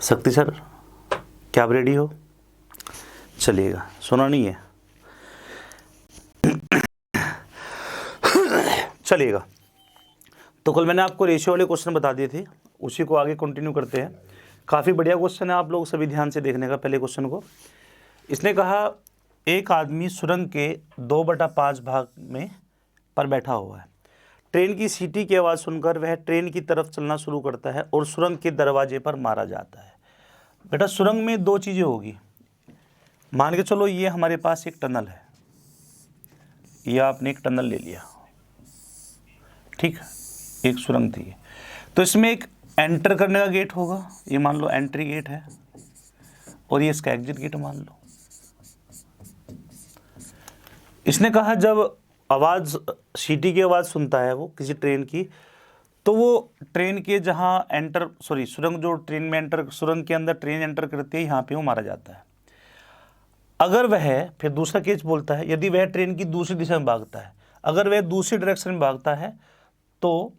शक्ति सर, क्या आप रेडी हो? चलिएगा, सुना नहीं है? चलिएगा। तो कल मैंने आपको रेशियो वाले क्वेश्चन बता दिए थे, उसी को आगे कंटिन्यू करते हैं। काफ़ी बढ़िया क्वेश्चन है, आप लोग सभी ध्यान से देखने का। पहले क्वेश्चन को इसने कहा, एक आदमी सुरंग के 2/5 भाग में पर बैठा हुआ है। ट्रेन की सीटी की आवाज़ सुनकर वह ट्रेन की तरफ चलना शुरू करता है और सुरंग के दरवाजे पर मारा जाता है। बेटा, सुरंग में दो चीज़ें होगी। मान के चलो ये हमारे पास एक टनल है, ये आपने एक टनल ले लिया, ठीक है, एक सुरंग थी। तो इसमें एक एंटर करने का गेट होगा, ये मान लो एंट्री गेट है, और ये इसका एग्जिट गेट मान लो। इसने कहा जब आवाज़, सीटी की आवाज़ सुनता है वो किसी ट्रेन की, तो वो ट्रेन के जहाँ सुरंग जो ट्रेन में सुरंग के अंदर ट्रेन एंटर करती है, यहाँ पे वो मारा जाता है। अगर वह, फिर दूसरा केस बोलता है, यदि वह ट्रेन की दूसरी दिशा में भागता है, अगर वह दूसरी डायरेक्शन में भागता है तो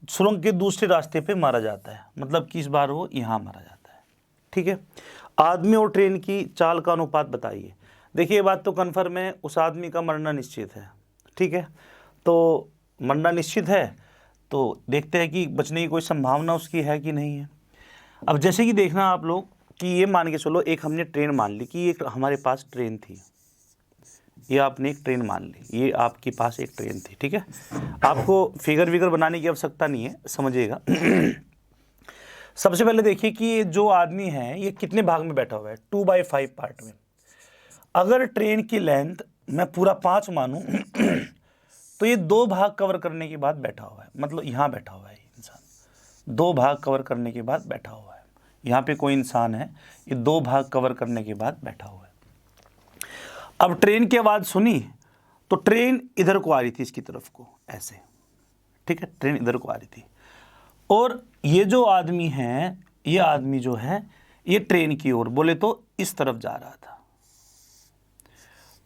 सुरंग के दूसरे रास्ते पे मारा जाता है, मतलब कि इस बार वो यहाँ मारा जाता है। ठीक है। आदमी और ट्रेन की चाल का अनुपात बताइए। देखिए, ये बात तो कन्फर्म है, उस आदमी का मरना निश्चित है। ठीक है, तो मरना निश्चित है, तो देखते हैं कि बचने की कोई संभावना उसकी है कि नहीं है। अब जैसे कि देखना आप लोग कि ये मान के चलो, एक हमने ट्रेन मान ली कि एक हमारे पास ट्रेन थी, ये आपने एक ट्रेन मान ली, ये आपके पास एक ट्रेन थी। ठीक है, आपको फिगर विगर बनाने की आवश्यकता नहीं है, समझिएगा। सबसे पहले देखिए कि ये जो आदमी है ये कितने भाग में बैठा हुआ है, 2/5 पार्ट में। अगर ट्रेन की लेंथ मैं पूरा 5 मानूं तो ये 2 भाग कवर करने के बाद बैठा हुआ है, मतलब यहाँ बैठा हुआ है ये इंसान, 2 भाग कवर करने के बाद बैठा हुआ है। यहाँ पे कोई इंसान है, ये 2 भाग कवर करने के बाद बैठा हुआ है। अब ट्रेन की आवाज़ सुनी तो ट्रेन इधर को आ रही थी, इसकी तरफ को, ऐसे। ठीक है, ट्रेन इधर को आ रही थी, और ये जो आदमी है, ये आदमी जो है ये ट्रेन की ओर, बोले तो इस तरफ जा रहा था।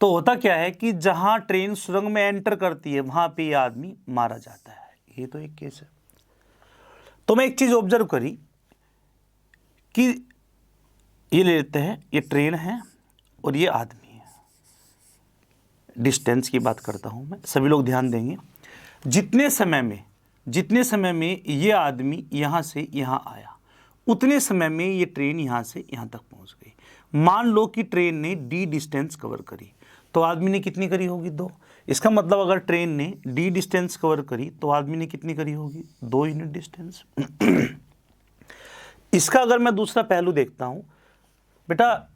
तो होता क्या है कि जहां ट्रेन सुरंग में एंटर करती है वहां पे ये आदमी मारा जाता है। ये तो एक केस है। तो मैं एक चीज ऑब्जर्व करी कि ये ले लेते हैं, ये ट्रेन है और ये आदमी है। डिस्टेंस की बात करता हूं मैं, सभी लोग ध्यान देंगे। जितने समय में ये आदमी यहां से यहां आया, उतने समय में ये ट्रेन यहां से यहां तक पहुंच गई। मान लो कि ट्रेन ने डी डिस्टेंस कवर करी, तो आदमी ने कितनी करी होगी? 2। इसका मतलब अगर ट्रेन ने डी डिस्टेंस कवर करी तो आदमी ने कितनी करी होगी? 2 यूनिट डिस्टेंस। इसका अगर मैं दूसरा पहलू देखता हूं बेटा,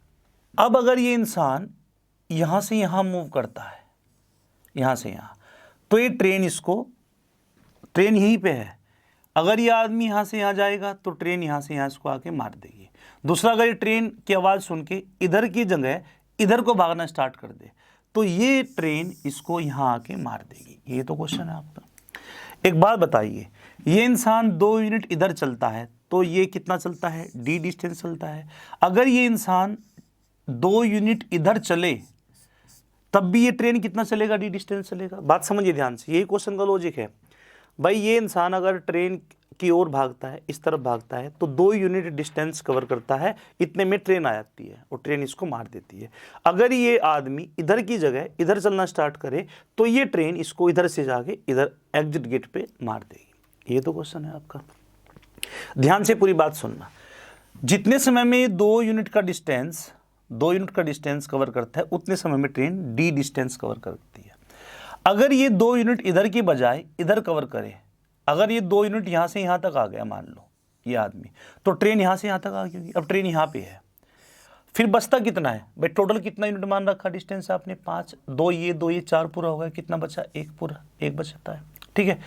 अब अगर ये इंसान यहां से यहां मूव करता है, यहां से यहां, तो ये ट्रेन यहीं पे है। अगर ये आदमी यहां से यहां जाएगा तो ट्रेन यहां से यहां इसको आके मार देगी। दूसरा, अगर ये ट्रेन की आवाज़ सुन के इधर की जगह इधर को भागना स्टार्ट कर दे तो ये ट्रेन इसको यहां आके मार देगी। ये तो क्वेश्चन है आपका। एक बात बताइए, ये इंसान 2 यूनिट इधर चलता है तो ये कितना चलता है? डी डिस्टेंस चलता है। अगर ये इंसान 2 यूनिट इधर चले तब भी ये ट्रेन कितना चलेगा? डी डिस्टेंस चलेगा। बात समझिए ध्यान से, यही क्वेश्चन का लॉजिक है भाई। ये इंसान अगर ट्रेन की ओर भागता है, इस तरफ भागता है, तो 2 यूनिट डिस्टेंस कवर करता है, इतने में ट्रेन आ जाती है और ट्रेन इसको मार देती है। अगर ये आदमी इधर की जगह इधर चलना स्टार्ट करे तो ये ट्रेन इसको इधर से जाके इधर एग्जिट गेट पे मार देगी। ये तो क्वेश्चन है आपका। ध्यान से पूरी बात सुनना। जितने समय में 2 यूनिट का डिस्टेंस कवर करता है, उतने समय में ट्रेन डी डिस्टेंस कवर करती है। अगर ये 2 यूनिट इधर की बजाय इधर कवर करे, अगर ये 2 यूनिट यहाँ से यहाँ तक आ गया, मान लो ये आदमी, तो ट्रेन यहाँ से यहाँ तक आ गई। अब ट्रेन यहाँ पे है, फिर बचता कितना है भाई? टोटल कितना यूनिट मान रखा डिस्टेंस आपने? 5। 2 ये 4 पूरा हो गया, कितना बचा? 1 पूरा, 1 बचता है। ठीक है,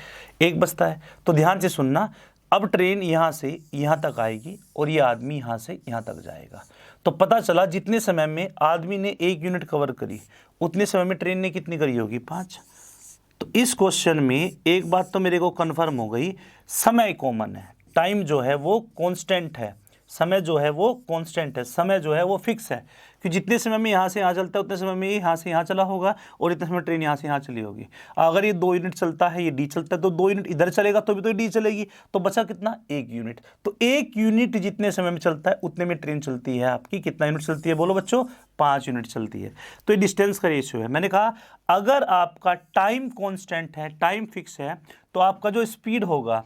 1 बचता है। तो ध्यान से सुनना, अब ट्रेन यहाँ से यहाँ तक आएगी और ये आदमी यहाँ से यहाँ तक जाएगा। तो पता चला जितने समय में आदमी ने 1 यूनिट कवर करी, उतने समय में ट्रेन ने कितनी करी होगी? 5। तो इस क्वेश्चन में एक बात तो मेरे को कंफर्म हो गई, समय कॉमन है, टाइम जो है वो कांस्टेंट है, समय जो है वो कांस्टेंट है, समय जो है वो फिक्स है कि जितने समय में यहाँ से यहाँ चलता है उतने समय में ये यहाँ से यहाँ चला होगा और इतने समय ट्रेन यहाँ से यहाँ चली होगी। अगर ये 2 यूनिट चलता है, ये डी चलता है, तो 2 यूनिट इधर चलेगा तो भी तो डी चलेगी, तो बचा कितना 1 यूनिट। तो 1 यूनिट जितने समय में चलता है उतने में ट्रेन चलती है आपकी। कितना यूनिट चलती है बोलो बच्चों? 5 यूनिट चलती है। तो ये डिस्टेंस का रेशियो है। मैंने कहा अगर आपका टाइम कांस्टेंट है, टाइम फिक्स है, तो आपका जो स्पीड होगा,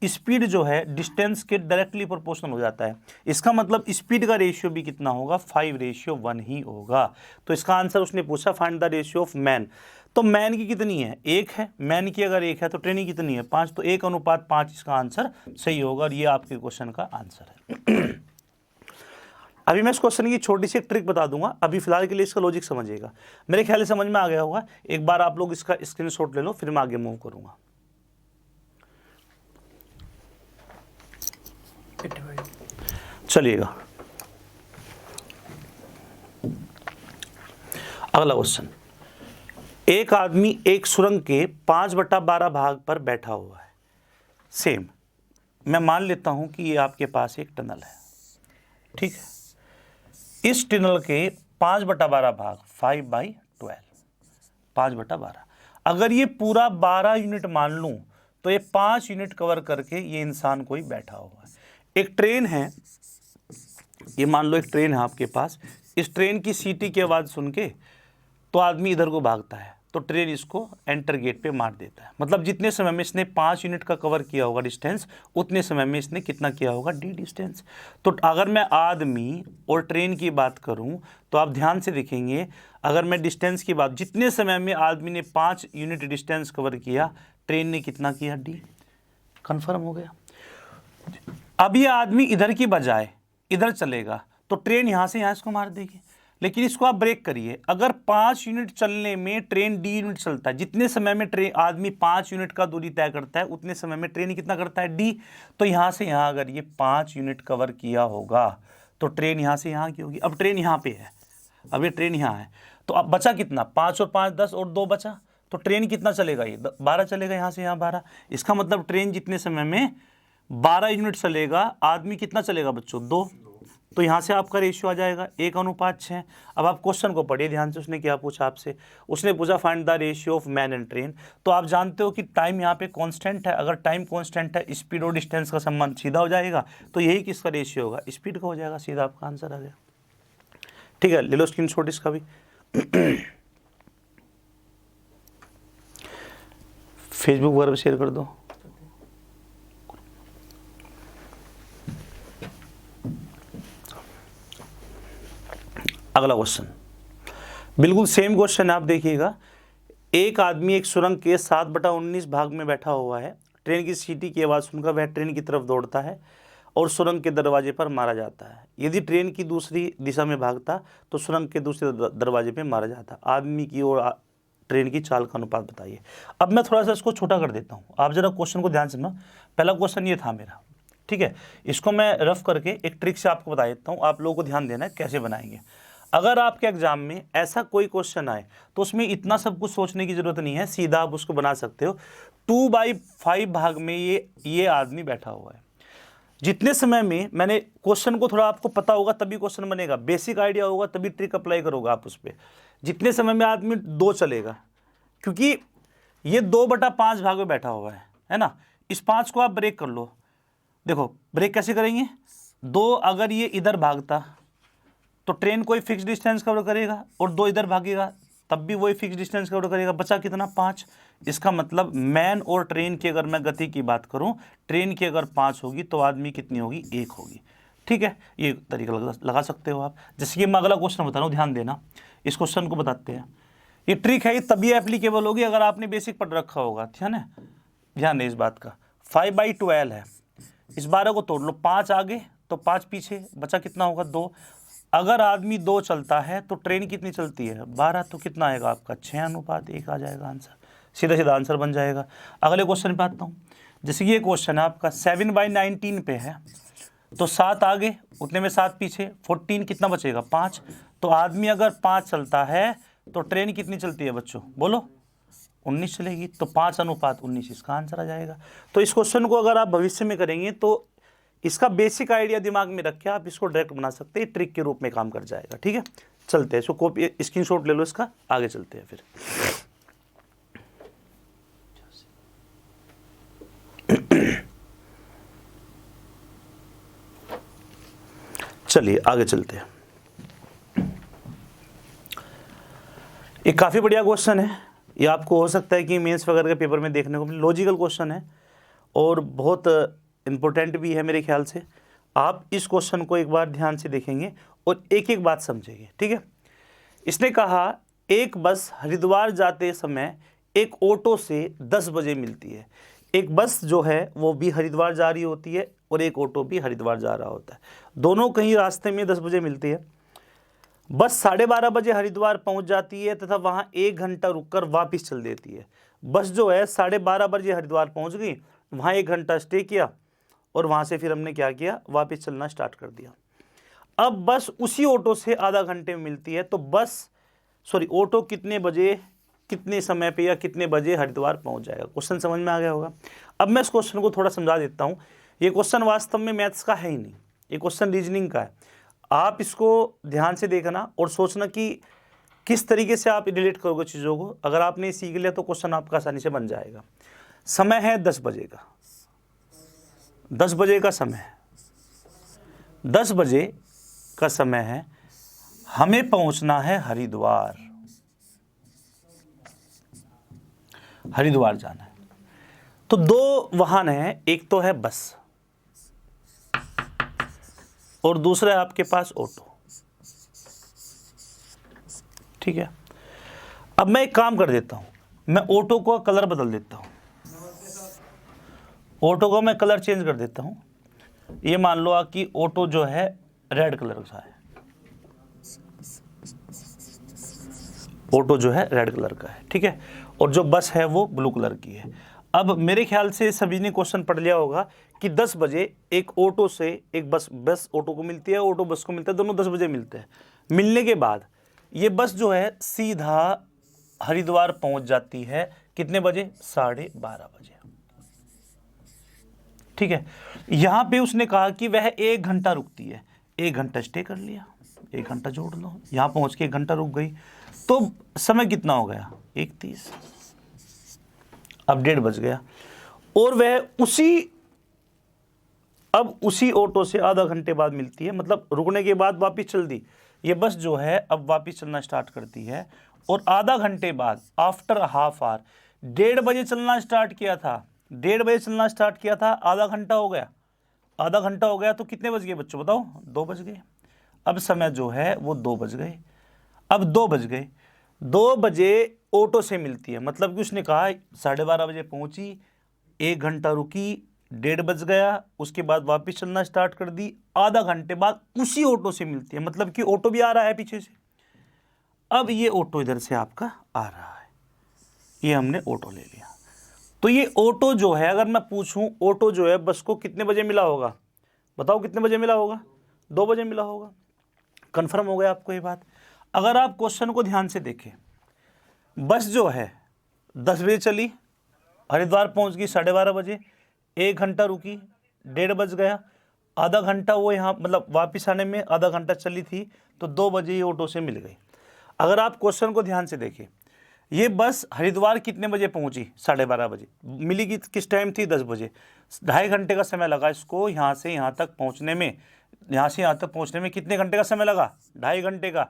स्पीड जो है डिस्टेंस के डायरेक्टली प्रोपोर्शनल हो जाता है। इसका मतलब स्पीड का रेशियो भी कितना होगा? 5:1 ही होगा। तो इसका आंसर उसने पूछा find the ratio of man. तो मैन की कितनी है? 1 है। मैन की अगर 1 है तो ट्रेन की कितनी है? 5। तो 1:5 इसका आंसर सही होगा और ये आपके क्वेश्चन का आंसर है। अभी मैं इस क्वेश्चन की छोटी सी एक ट्रिक बता दूंगा। अभी फिलहाल के लिए इसका लॉजिक समझिएगा। मेरे ख्याल से समझ में आ गया होगा। एक बार आप लोग इसका स्क्रीनशॉट ले लो, फिर मैं आगे मूव करूंगा। चलिएगा अगला क्वेश्चन। एक आदमी एक सुरंग के 5/12 भाग पर बैठा हुआ है। सेम मैं मान लेता हूं कि ये आपके पास एक टनल है, ठीक है। इस टनल के 5/12 भाग 5/12, 5/12। अगर ये पूरा 12 यूनिट मान लूं तो ये 5 यूनिट कवर करके ये इंसान कोई बैठा हुआ है। एक ट्रेन है, ये मान लो एक ट्रेन है आपके पास। इस ट्रेन की सीटी की आवाज़ सुन के तो आदमी इधर को भागता है, तो ट्रेन इसको एंटर गेट पे मार देता है। मतलब जितने समय में इसने 5 यूनिट का कवर किया होगा डिस्टेंस, उतने समय में इसने कितना किया होगा? D distance. तो अगर मैं आदमी और ट्रेन की बात करूं तो आप ध्यान से देखेंगे, अगर मैं डिस्टेंस की बात, जितने समय में आदमी ने 5 यूनिट डिस्टेंस कवर किया, ट्रेन ने कितना किया? डी। कन्फर्म हो गया। अब ये आदमी इधर की बजाय इधर चलेगा तो ट्रेन यहां से यहां इसको मार देगी। लेकिन इसको आप ब्रेक करिए, अगर 5 यूनिट चलने में ट्रेन डी यूनिट चलता है, जितने समय में ट्रेन आदमी 5 यूनिट का दूरी तय करता है उतने समय में ट्रेन कितना करता है? डी। तो यहां से यहां अगर ये 5 यूनिट कवर किया होगा तो ट्रेन यहां से यहां की होगी। अब ट्रेन यहां पे है, अब ये ट्रेन यहां है, तो अब बचा कितना? 5 और 5 10 और 2 बचा, तो ट्रेन कितना चलेगा? ये 12 चलेगा, यहां से यहां 12। इसका मतलब ट्रेन जितने समय में 12 यूनिट चलेगा, आदमी कितना चलेगा बच्चों? 2। तो यहाँ से आपका रेशियो आ जाएगा 1:6। अब आप क्वेश्चन को पढ़िए ध्यान से। उसने क्या पूछा आपसे? उसने पूछा find the ratio of man and train. तो आप जानते हो कि टाइम यहाँ पे कांस्टेंट है। अगर टाइम कांस्टेंट है, स्पीड और डिस्टेंस का संबंध सीधा हो जाएगा, तो यही किसका रेशियो होगा? स्पीड का हो जाएगा। सीधा आपका आंसर आ गया। ठीक है, ले लो स्क्रीनशॉट इसका भी। फेसबुक वगैरह पर शेयर कर दो। अगला क्वेश्चन बिल्कुल सेम क्वेश्चन है, आप देखिएगा। एक आदमी एक सुरंग के 7/19 भाग में बैठा हुआ है। ट्रेन की सीटी की आवाज़ सुनकर वह ट्रेन की तरफ दौड़ता है और सुरंग के दरवाजे पर मारा जाता है। यदि ट्रेन की दूसरी दिशा में भागता तो सुरंग के दूसरे दरवाजे पर मारा जाता। आदमी की और ट्रेन की चाल का अनुपात बताइए। अब मैं थोड़ा सा इसको छोटा कर देता हूँ, आप जरा क्वेश्चन को ध्यान से सुनो। पहला क्वेश्चन ये था मेरा, ठीक है। इसको मैं रफ करके एक ट्रिक से आपको बता देता हूँ, आप लोगों को ध्यान देना है कैसे बनाएंगे। अगर आपके एग्जाम में ऐसा कोई क्वेश्चन आए तो उसमें इतना सब कुछ सोचने की जरूरत नहीं है, सीधा आप उसको बना सकते हो। 2/5 भाग में ये आदमी बैठा हुआ है। जितने समय में, मैंने क्वेश्चन को थोड़ा आपको पता होगा तभी क्वेश्चन बनेगा, बेसिक आइडिया होगा तभी ट्रिक अप्लाई करोगे आप उस पर। जितने समय में आदमी 2 चलेगा, क्योंकि ये 2/5 भाग में बैठा हुआ है ना। इस 5 को आप ब्रेक कर लो। देखो ब्रेक कैसे करेंगे? 2 अगर ये इधर भागता तो ट्रेन कोई फिक्स डिस्टेंस कवर करेगा, और 2 इधर भागेगा तब भी वही फिक्स डिस्टेंस कवर करेगा। बचा कितना? 5। इसका मतलब मैन और ट्रेन की अगर मैं गति की बात करूं, ट्रेन की अगर 5 होगी तो आदमी कितनी होगी? 1 होगी। ठीक है, ये तरीका लगा सकते हो आप। जैसे कि मैं अगला क्वेश्चन बता रहा हूँ, ध्यान देना। इस क्वेश्चन को बताते हैं। ये ट्रिक है, ये तभी एप्लीकेबल होगी अगर आपने बेसिक पढ़ रखा होगा, ध्यान है, ध्यान है इस बात का। 5/12 है, इस 12 को तोड़ लो, 5 आगे तो 5 पीछे, बचा कितना होगा? 2। अगर आदमी 2 चलता है तो ट्रेन कितनी चलती है? 12। तो कितना आएगा आपका? 6:1 आ जाएगा आंसर। सीधा सीधा आंसर बन जाएगा। अगले क्वेश्चन पे आता हूँ। जैसे ये क्वेश्चन है आपका 7/19 पे है, तो 7 आगे उतने में 7 पीछे, 14 कितना बचेगा? 5। तो आदमी अगर 5 चलता है तो ट्रेन कितनी चलती है बच्चों? बोलो 19 चलेगी। तो 5:19 इसका आंसर आ जाएगा। तो इस क्वेश्चन को अगर आप भविष्य में करेंगे तो इसका बेसिक आइडिया दिमाग में रख के आप इसको डायरेक्ट बना सकते हैं, ट्रिक के रूप में काम कर जाएगा। ठीक है, चलते हैं, इसको कॉपी स्क्रीनशॉट ले लो इसका, आगे चलते हैं फिर। चलिए आगे चलते हैं। ये काफ़ी बढ़िया क्वेश्चन है, ये आपको हो सकता है कि मेंस वगैरह के पेपर में देखने को मिले। लॉजिकल क्वेश्चन है और बहुत इम्पोर्टेंट भी है मेरे ख्याल से। आप इस क्वेश्चन को एक बार ध्यान से देखेंगे और एक एक बात समझेंगे। ठीक है, इसने कहा एक बस हरिद्वार जाते समय एक ऑटो से 10 बजे मिलती है। एक बस जो है वो भी हरिद्वार जा रही होती है और एक ऑटो भी हरिद्वार जा रहा होता है, दोनों कहीं रास्ते में 10 बजे मिलती है। बस 12:30 बजे हरिद्वार पहुंच जाती है तथा वहां 1 घंटा रुककर वापस चल देती है। बस जो है 12:30 बजे हरिद्वार पहुंच गई, वहां 1 घंटा स्टे किया और वहां से फिर हमने क्या किया, वापस चलना स्टार्ट कर दिया। अब बस उसी ऑटो से आधा घंटे में मिलती है, तो ऑटो कितने बजे, कितने समय पे या कितने बजे हरिद्वार पहुंच जाएगा। क्वेश्चन समझ में आ गया होगा। अब मैं इस क्वेश्चन को थोड़ा समझा देता हूं। ये क्वेश्चन वास्तव में मैथ्स का है ही नहीं, ये क्वेश्चन रीजनिंग का है। आप इसको ध्यान से देखना और सोचना कि किस तरीके से आप रिलेट करोगे चीज़ों को। अगर आपने सीख लिया तो क्वेश्चन आपका आसानी से बन जाएगा। समय है 10 बजे का, 10 बजे का समय है, 10 बजे का समय है, हमें पहुंचना है हरिद्वार, हरिद्वार जाना है। तो 2 वाहन हैं, एक तो है बस और दूसरा है आपके पास ऑटो। ठीक है, अब मैं एक काम कर देता हूं, मैं ऑटो का कलर बदल देता हूं, ऑटो का मैं कलर चेंज कर देता हूं। ये मान लो कि ऑटो जो है रेड कलर का है, ऑटो जो है रेड कलर का है। ठीक है, और जो बस है वो ब्लू कलर की है। अब मेरे ख्याल से सभी ने क्वेश्चन पढ़ लिया होगा कि 10 बजे एक ऑटो से एक बस ऑटो को मिलती है, ऑटो बस को मिलता है, दोनों 10 बजे मिलते हैं। मिलने के बाद ये बस जो है सीधा हरिद्वार पहुंच जाती है कितने बजे, 12:30 बजे। ठीक है, यहां पे उसने कहा कि वह 1 घंटा रुकती है, 1 घंटा स्टे कर लिया, 1 घंटा जोड़ लो, यहां पहुंच के 1 घंटा रुक गई, तो समय कितना हो गया, 1:30। अब 1:30 बज गया और वह उसी ऑटो से आधा घंटे बाद मिलती है, मतलब रुकने के बाद वापस चल दी। ये बस जो है अब वापस चलना स्टार्ट करती है और आधा घंटे बाद, आफ्टर हाफ आवर, 1:30 बजे चलना स्टार्ट किया था, 1:30 बजे चलना स्टार्ट किया था, आधा घंटा हो गया, आधा घंटा हो गया तो कितने बज गए बच्चों बताओ, 2 बज गए। अब समय जो है वो 2 बज गए। अब 2 बज गए, 2 बजे ऑटो से मिलती है, मतलब कि उसने कहा 12:30 बजे पहुंची, 1 घंटा रुकी, 1:30 बज गया, उसके बाद वापस चलना स्टार्ट कर दी, आधा घंटे बाद उसी ऑटो से मिलती है, मतलब कि ऑटो भी आ रहा है पीछे से। अब ये ऑटो इधर से आपका आ रहा है, ये हमने ऑटो ले लिया। तो ये ऑटो जो है, अगर मैं पूछूं ऑटो जो है बस को कितने बजे मिला होगा, बताओ कितने बजे मिला होगा, 2 बजे मिला होगा। कंफर्म हो गया आपको ये बात। अगर आप क्वेश्चन को ध्यान से देखें, बस जो है 10 बजे चली, हरिद्वार पहुंच गई 12:30 बजे, 1 घंटा रुकी, 1:30 बज गया, आधा घंटा वो यहाँ मतलब वापस आने में आधा घंटा चली थी, तो 2 बजे ये ऑटो से मिल गई। अगर आप क्वेश्चन को ध्यान से देखें, ये बस हरिद्वार कितने बजे पहुंची, 12:30 बजे मिली, किस टाइम थी, 10 बजे। 2.5 घंटे का समय लगा इसको यहाँ से यहाँ तक पहुँचने में, यहाँ से यहाँ तक पहुँचने में कितने घंटे का समय लगा, 2.5 घंटे का।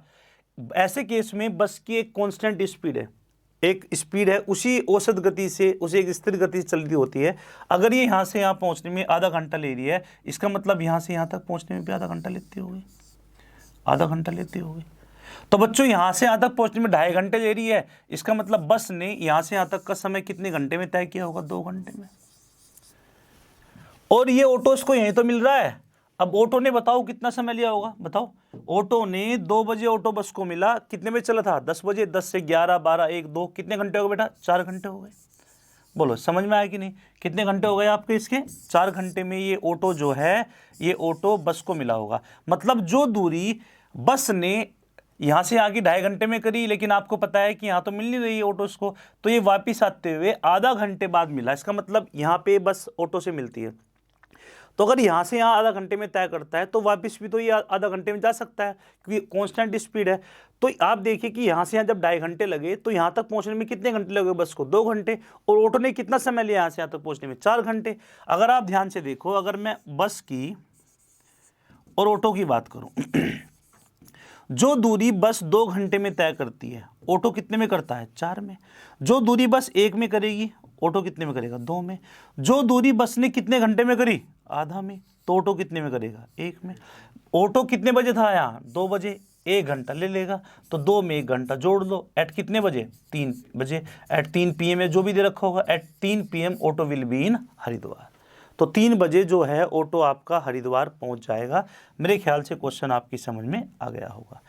ऐसे केस में बस की एक कांस्टेंट स्पीड है, एक स्पीड है, उसी औसत गति से, उसे एक स्थिर गति से चलती होती है। अगर ये यहाँ से यहाँ पहुँचने में आधा घंटा ले रही है, इसका मतलब यहाँ से यहाँ तक पहुँचने में भी आधा घंटा लेती होगी, आधा घंटा लेती होगी। तो बच्चों यहाँ से यहाँ तक पहुँचने में 2.5 घंटे ले रही है, इसका मतलब बस ने यहाँ से यहाँ तक का समय कितने घंटे में तय किया होगा, 2 घंटे में। और ये ऑटो इसको यहीं तो मिल रहा है। अब ऑटो ने बताओ कितना समय लिया होगा, बताओ। ऑटो ने 2 बजे ऑटो बस को मिला, कितने बजे चला था, 10 बजे, 10 से 11, 12, 1, 2, कितने घंटे हो गए बेटा, 4 घंटे हो गए। बोलो समझ में आया कि नहीं, कितने घंटे हो गए आपके इसके, 4 घंटे में ये ऑटो जो है, ये ऑटो बस को मिला होगा। मतलब जो दूरी बस ने यहाँ से आगे 2.5 घंटे में करी, लेकिन आपको पता है कि यहाँ तो मिल नहीं रही है ऑटो को, तो ये वापिस आते हुए आधा घंटे बाद मिला। इसका मतलब यहाँ पे बस ऑटो से मिलती है, तो अगर यहाँ से यहाँ आधा घंटे में तय करता है तो वापस भी तो ये आधा घंटे में जा सकता है क्योंकि कांस्टेंट स्पीड है। तो आप देखिए कि यहाँ से यहाँ जब 2.5 घंटे लगे तो यहाँ तक पहुँचने में कितने घंटे लगे बस को? 2 घंटे। और ऑटो ने कितना समय लिया यहाँ से यहाँ तक पहुँचने में? 4 घंटे। अगर आप ध्यान से देखो, अगर मैं बस की और ऑटो की बात करूँ, जो दूरी बस 2 घंटे में तय करती है ऑटो कितने में करता है? 4 में। जो दूरी बस 1 में करेगी ऑटो कितने में करेगा? 2 में। जो दूरी बस ने कितने घंटे में करी? आधा में। तो ऑटो कितने में करेगा? 1 में। ऑटो कितने बजे था यहाँ? 2 बजे। 1 घंटा ले लेगा, तो 2 में 1 घंटा जोड़ दो। एट कितने बजे? 3 बजे। एट 3 PM में जो भी दे रखा होगा, at 3 PM auto will be in Haridwar. तो 3 बजे जो है ऑटो आपका हरिद्वार पहुंच जाएगा। मेरे ख्याल से क्वेश्चन आपकी समझ में आ गया होगा।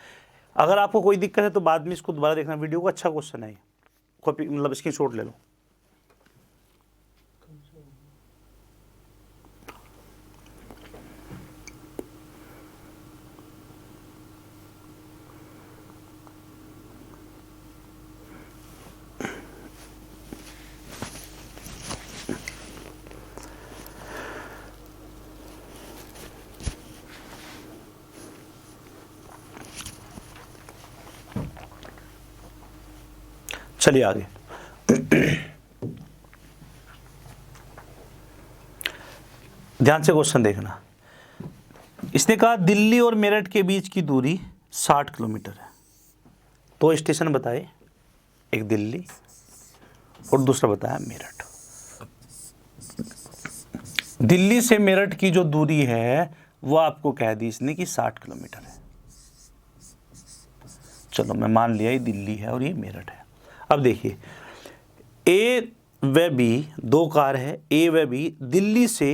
अगर आपको कोई दिक्कत है तो बाद में इसको दोबारा देखना, वीडियो को। अच्छा क्वेश्चन है ये, कॉपी मतलब स्क्रीनशॉट ले लो। चलिए आगे। ध्यान से क्वेश्चन देखना। इसने कहा दिल्ली और मेरठ के बीच की दूरी 60 किलोमीटर है। तो स्टेशन बताए, एक दिल्ली और दूसरा बताया मेरठ। दिल्ली से मेरठ की जो दूरी है वो आपको कह दी इसने कि 60 किलोमीटर है। चलो मैं मान लिया ये दिल्ली है और ये मेरठ है। अब देखिए, ए व बी, 2 कार है, ए व बी दिल्ली से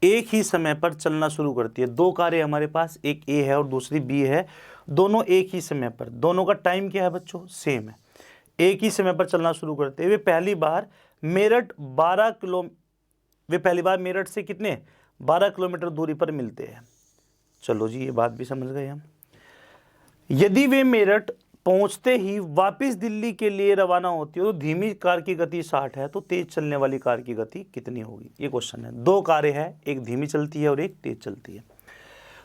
एक ही समय पर चलना शुरू करती है। 2 कारें हमारे पास, एक ए है और दूसरी बी है, दोनों एक ही समय पर। दोनों का टाइम क्या है बच्चों? सेम है। एक ही समय पर चलना शुरू करते हैं। वे पहली बार मेरठ से कितने? 12 किलोमीटर दूरी पर मिलते हैं। चलो जी, ये बात भी समझ गए हम। यदि वे मेरठ पहुंचते ही वापस दिल्ली के लिए रवाना होती है तो धीमी कार की गति 60 है, तो तेज चलने वाली कार की गति कितनी होगी? ये क्वेश्चन है। 2 कारें हैं, एक धीमी चलती है और एक तेज चलती है।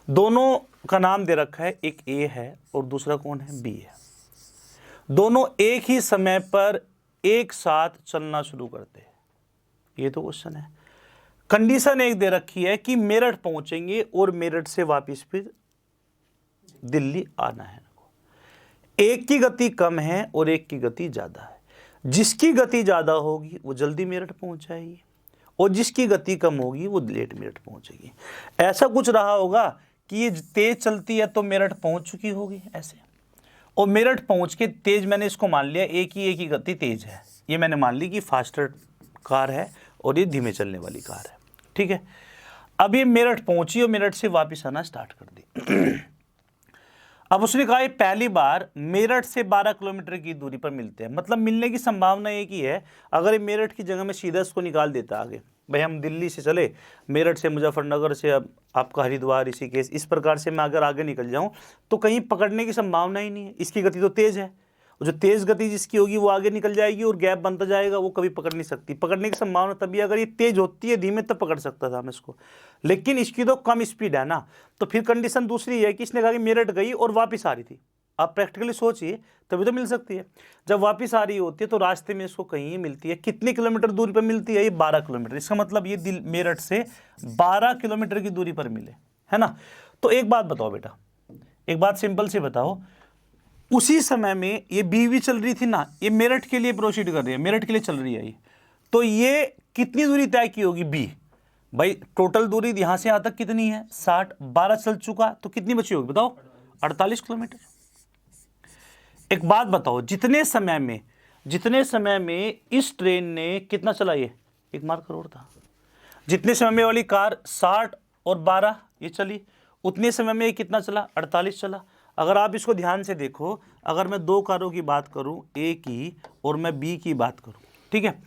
दोनों का नाम दे रखा है, एक ए है और दूसरा कौन है? बी है। दोनों एक ही समय पर एक साथ चलना शुरू करते हैं। ये तो क्वेश्चन है। कंडीशन एक दे रखी है कि मेरठ पहुंचेंगे और मेरठ से वापस फिर दिल्ली आना है। एक की गति कम है और एक की गति ज़्यादा है। जिसकी गति ज़्यादा होगी वो जल्दी मेरठ पहुंच जाएगी और जिसकी गति कम होगी वो लेट मेरठ पहुंचेगी। ऐसा कुछ रहा होगा कि ये तेज चलती है तो मेरठ पहुंच चुकी होगी ऐसे, और मेरठ पहुंच के तेज, मैंने इसको मान लिया एक ही गति तेज है, ये मैंने मान ली कि फास्टर कार है और ये धीमे चलने वाली कार है। ठीक है, अब ये मेरठ पहुंची और मेरठ से वापस आना स्टार्ट कर दी। अब उसने कहा ये पहली बार मेरठ से 12 किलोमीटर की दूरी पर मिलते हैं। मतलब मिलने की संभावना एक ही है। अगर ये मेरठ की जगह में सीधा इसको निकाल देता आगे, भाई हम दिल्ली से चले, मेरठ से मुजफ्फरनगर से अब आपका हरिद्वार, ऋषिकेश, इस प्रकार से मैं अगर आगे निकल जाऊं तो कहीं पकड़ने की संभावना ही नहीं है। इसकी गति तो तेज़ है, जो तेज़ गति जिसकी होगी वो आगे निकल जाएगी और गैप बनता जाएगा, वो कभी पकड़ नहीं सकती। पकड़ने की संभावना तभी, अगर ये तेज़ होती है धीमे तब पकड़ सकता था मैं इसको, लेकिन इसकी तो कम स्पीड है ना। तो फिर कंडीशन दूसरी है कि इसने कहा कि मेरठ गई और वापस आ रही थी। आप प्रैक्टिकली सोचिए तभी तो मिल सकती है। जब वापस आ रही होती है तो रास्ते में इसको कहीं मिलती है। कितने किलोमीटर दूरी पर मिलती है? ये 12 किलोमीटर। इसका मतलब ये मेरठ से 12 किलोमीटर की दूरी पर मिले, है ना। तो एक बात बताओ बेटा, एक बात सिंपल सी बताओ, उसी समय में ये बीवी चल रही थी ना, ये मेरठ के लिए प्रोसीड कर रही है, मेरठ के लिए चल रही है ये, तो ये कितनी दूरी तय की होगी? बी। भाई टोटल दूरी यहाँ से यहाँ तक कितनी है? 60, 12 चल चुका तो कितनी बची होगी बताओ? 48 किलोमीटर। एक बात बताओ, जितने समय में इस ट्रेन ने कितना चला? ये 1 मार्क करोड़ था। जितने समय में वाली कार 60 और 12 ये चली, उतने समय में ये कितना चला? 48 चला। अगर आप इसको ध्यान से देखो, अगर मैं 2 कारों की बात करूं, ए की और मैं बी की बात करूं, ठीक है,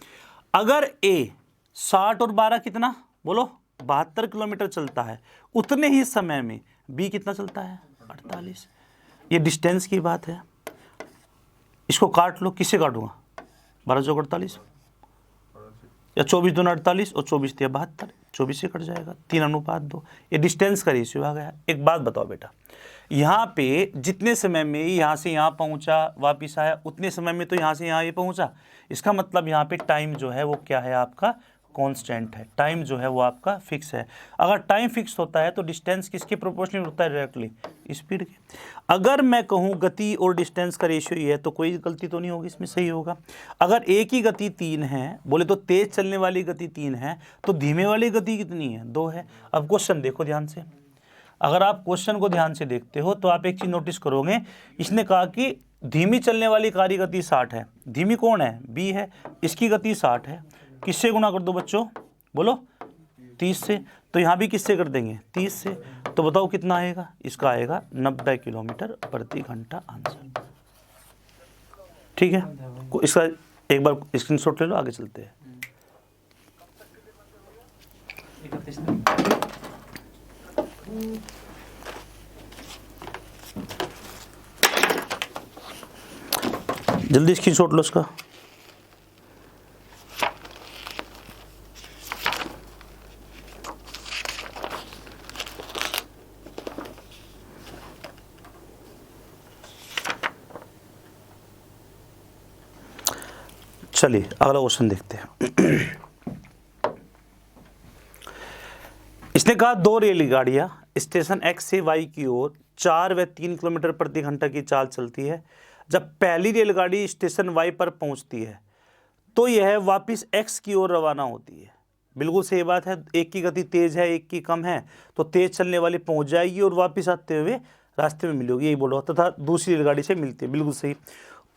अगर ए 60 और 12 कितना बोलो? 72 किलोमीटर चलता है, उतने ही समय में बी कितना चलता है? 48। ये डिस्टेंस की बात है। इसको काट लो, किससे काटूंगा? 12 चौक 48 या 24 दूनी 48 और 24 तिया 72। 24 से कट जाएगा, 3:2। ये डिस्टेंस का रेशियो आ गया। एक बात बताओ बेटा, यहाँ पे जितने समय में यहाँ से यहाँ पहुँचा वापिस आया, उतने समय में तो यहाँ से यहाँ ये पहुँचा। इसका मतलब यहाँ पे टाइम जो है वो क्या है, आपका कांस्टेंट है। टाइम जो है वो आपका फिक्स है। अगर टाइम फिक्स होता है तो डिस्टेंस किसके प्रोपोर्शनल होता है, डायरेक्टली स्पीड के। अगर मैं कहूँ गति और डिस्टेंस का रेशियो ये है तो कोई गलती तो नहीं होगी इसमें, सही होगा। अगर एक ही गति 3 है, बोले तो तेज चलने वाली गति 3 है, तो धीमे वाली गति कितनी है, 2 है। अब क्वेश्चन देखो ध्यान से, अगर आप क्वेश्चन को ध्यान से देखते हो तो आप एक चीज नोटिस करोगे, इसने कहा कि धीमी चलने वाली कार की गति 60 है। धीमी कौन है, बी है, इसकी गति 60 है। किससे गुना कर दो बच्चों, बोलो 30 से। तो यहाँ भी किससे कर देंगे, 30 से। तो बताओ कितना आएगा, इसका आएगा 90 किलोमीटर प्रति घंटा आंसर। ठीक है, इसका एक बार स्क्रीनशॉट ले लो, आगे चलते हैं। जल्दी स्क्रीनशॉट लो इसका। चलिए अगला क्वेश्चन देखते हैं। इसने कहा 2 रेलगाड़ियां स्टेशन एक्स से वाई की ओर 4 व 3 किलोमीटर प्रति घंटा की चाल चलती है। जब पहली रेलगाड़ी स्टेशन वाई पर पहुंचती है तो यह वापस एक्स की ओर रवाना होती है। बिल्कुल सही बात है, एक की गति तेज है, एक की कम है, तो तेज चलने वाली पहुंच जाएगी और वापस आते हुए रास्ते में मिलोगी, यही बोलो, तथा दूसरी रेलगाड़ी से मिलती है। बिल्कुल सही।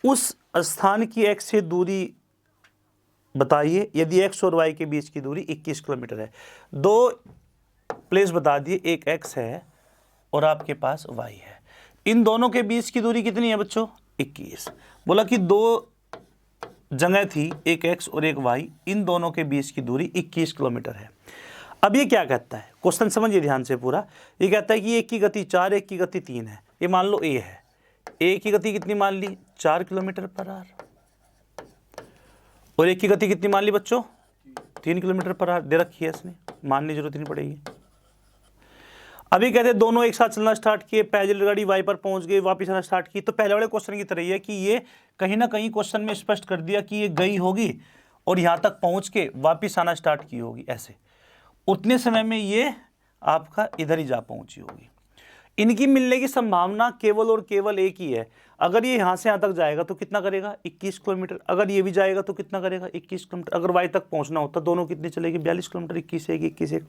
उस स्थान की एक्स से दूरी बताइए यदि एक्स और वाई के बीच की दूरी 21 किलोमीटर है। 2 प्लेस बता दिए, एक एक्स है और आपके पास वाई है। इन दोनों के बीच की दूरी कितनी है बच्चों, 21। बोला कि 2 जगह थी, एक एक्स और एक वाई, इन दोनों के बीच की दूरी 21 किलोमीटर है। अब ये क्या कहता है, क्वेश्चन समझिए ध्यान से पूरा। ये कहता है कि एक की गति 4, एक की गति 3 है। ये मान लो ए है, ए की गति कितनी मान ली, 4 किलोमीटर पर आवर, और एक की गति कितनी मान ली बच्चों, 3 किलोमीटर पर आवर दे रखी है इसने, मानने की जरूरत नहीं पड़ेगी। अभी कहते हैं दोनों एक साथ चलना स्टार्ट किए, पहली रेलगाड़ी वाई पर पहुंच गई, वापस आना स्टार्ट की। तो पहले वाले क्वेश्चन की तरह ही है कि ये कहीं ना कहीं क्वेश्चन में स्पष्ट कर दिया कि ये गई होगी और यहाँ तक पहुँच के वापस आना स्टार्ट की होगी, ऐसे। उतने समय में ये आपका इधर ही जा पहुँची होगी। इनकी मिलने की संभावना केवल और केवल एक ही है। अगर ये यहाँ से यहाँ तक जाएगा तो कितना करेगा, 21 किलोमीटर। अगर ये भी जाएगा तो कितना करेगा, 21 किलोमीटर। अगर वाई तक पहुँचना होता दोनों कितनी चलेगी, 42 किलोमीटर, 21 एक 21 एक।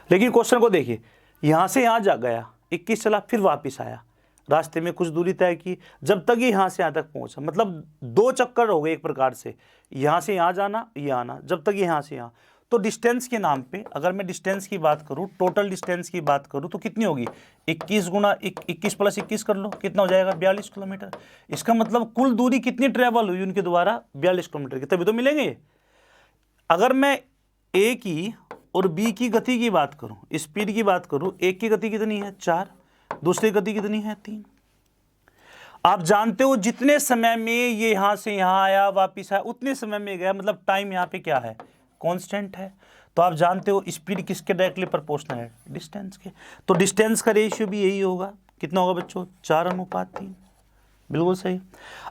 लेकिन क्वेश्चन को देखिए, यहाँ से यहाँ जा गया, 21 चला, फिर वापस आया, रास्ते में कुछ दूरी तय की, जब तक ये यहाँ से यहाँ तक पहुँचा, मतलब 2 चक्कर हो गए एक प्रकार से, यहाँ से यहाँ जाना, ये आना, जब तक यहाँ से यहाँ। तो डिस्टेंस के नाम पे अगर मैं डिस्टेंस की बात करूँ, टोटल डिस्टेंस की बात करूँ तो कितनी होगी, 21 गुना 21 प्लस 21 कर लो, कितना हो जाएगा, 42 किलोमीटर। इसका मतलब कुल दूरी कितनी ट्रेवल हुई उनके द्वारा, 42 किलोमीटर की, तभी तो मिलेंगे। अगर मैं ए की और बी की गति की बात करूं, स्पीड की बात करूं, एक की गति कितनी है, 4, दूसरी गति कितनी है, 3। आप जानते हो जितने समय में ये यहां से यहां आया वापिस आया उतने समय में गया, मतलब टाइम यहाँ पे क्या है, कांस्टेंट है। तो आप जानते हो स्पीड किसके डायरेक्टली प्रोपोर्शनल है, डिस्टेंस के। तो डिस्टेंस का रेशियो भी यही होगा, कितना होगा बच्चों, 4:3। बिल्कुल सही।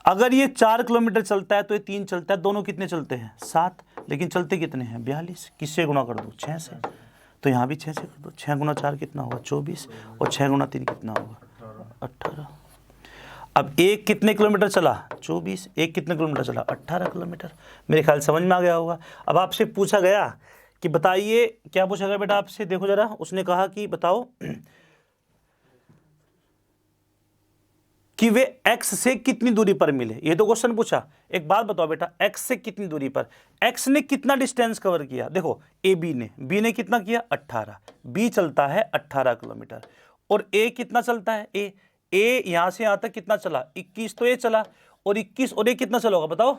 अगर ये 4 किलोमीटर चलता है तो ये 3 चलता है, दोनों कितने चलते हैं, 7, लेकिन चलते कितने हैं, 42। किससे गुना कर दो, 6 से। तो यहाँ भी 6 से कर दो, 6 गुना 4 कितना होगा, 24, और 6 गुना 3 कितना होगा, 18। अब एक कितने किलोमीटर चला, 24, एक कितने किलोमीटर चला, 18 किलोमीटर। मेरे ख्याल समझ में आ गया होगा। अब आपसे पूछा गया कि बताइए, क्या पूछा गया बेटा आपसे, देखो जरा, उसने कहा कि बताओ कि वे x से कितनी दूरी पर मिले। ये तो क्वेश्चन पूछा। एक बात बताओ बेटा, x से कितनी दूरी पर, x ने कितना डिस्टेंस कवर किया, देखो ए बी ने कितना किया, 18, बी चलता है 18 किलोमीटर, और ए कितना चलता है, ए यहां से यहां तक कितना चला, 21। तो ये चला, और 21 और ये कितना चला होगा बताओ,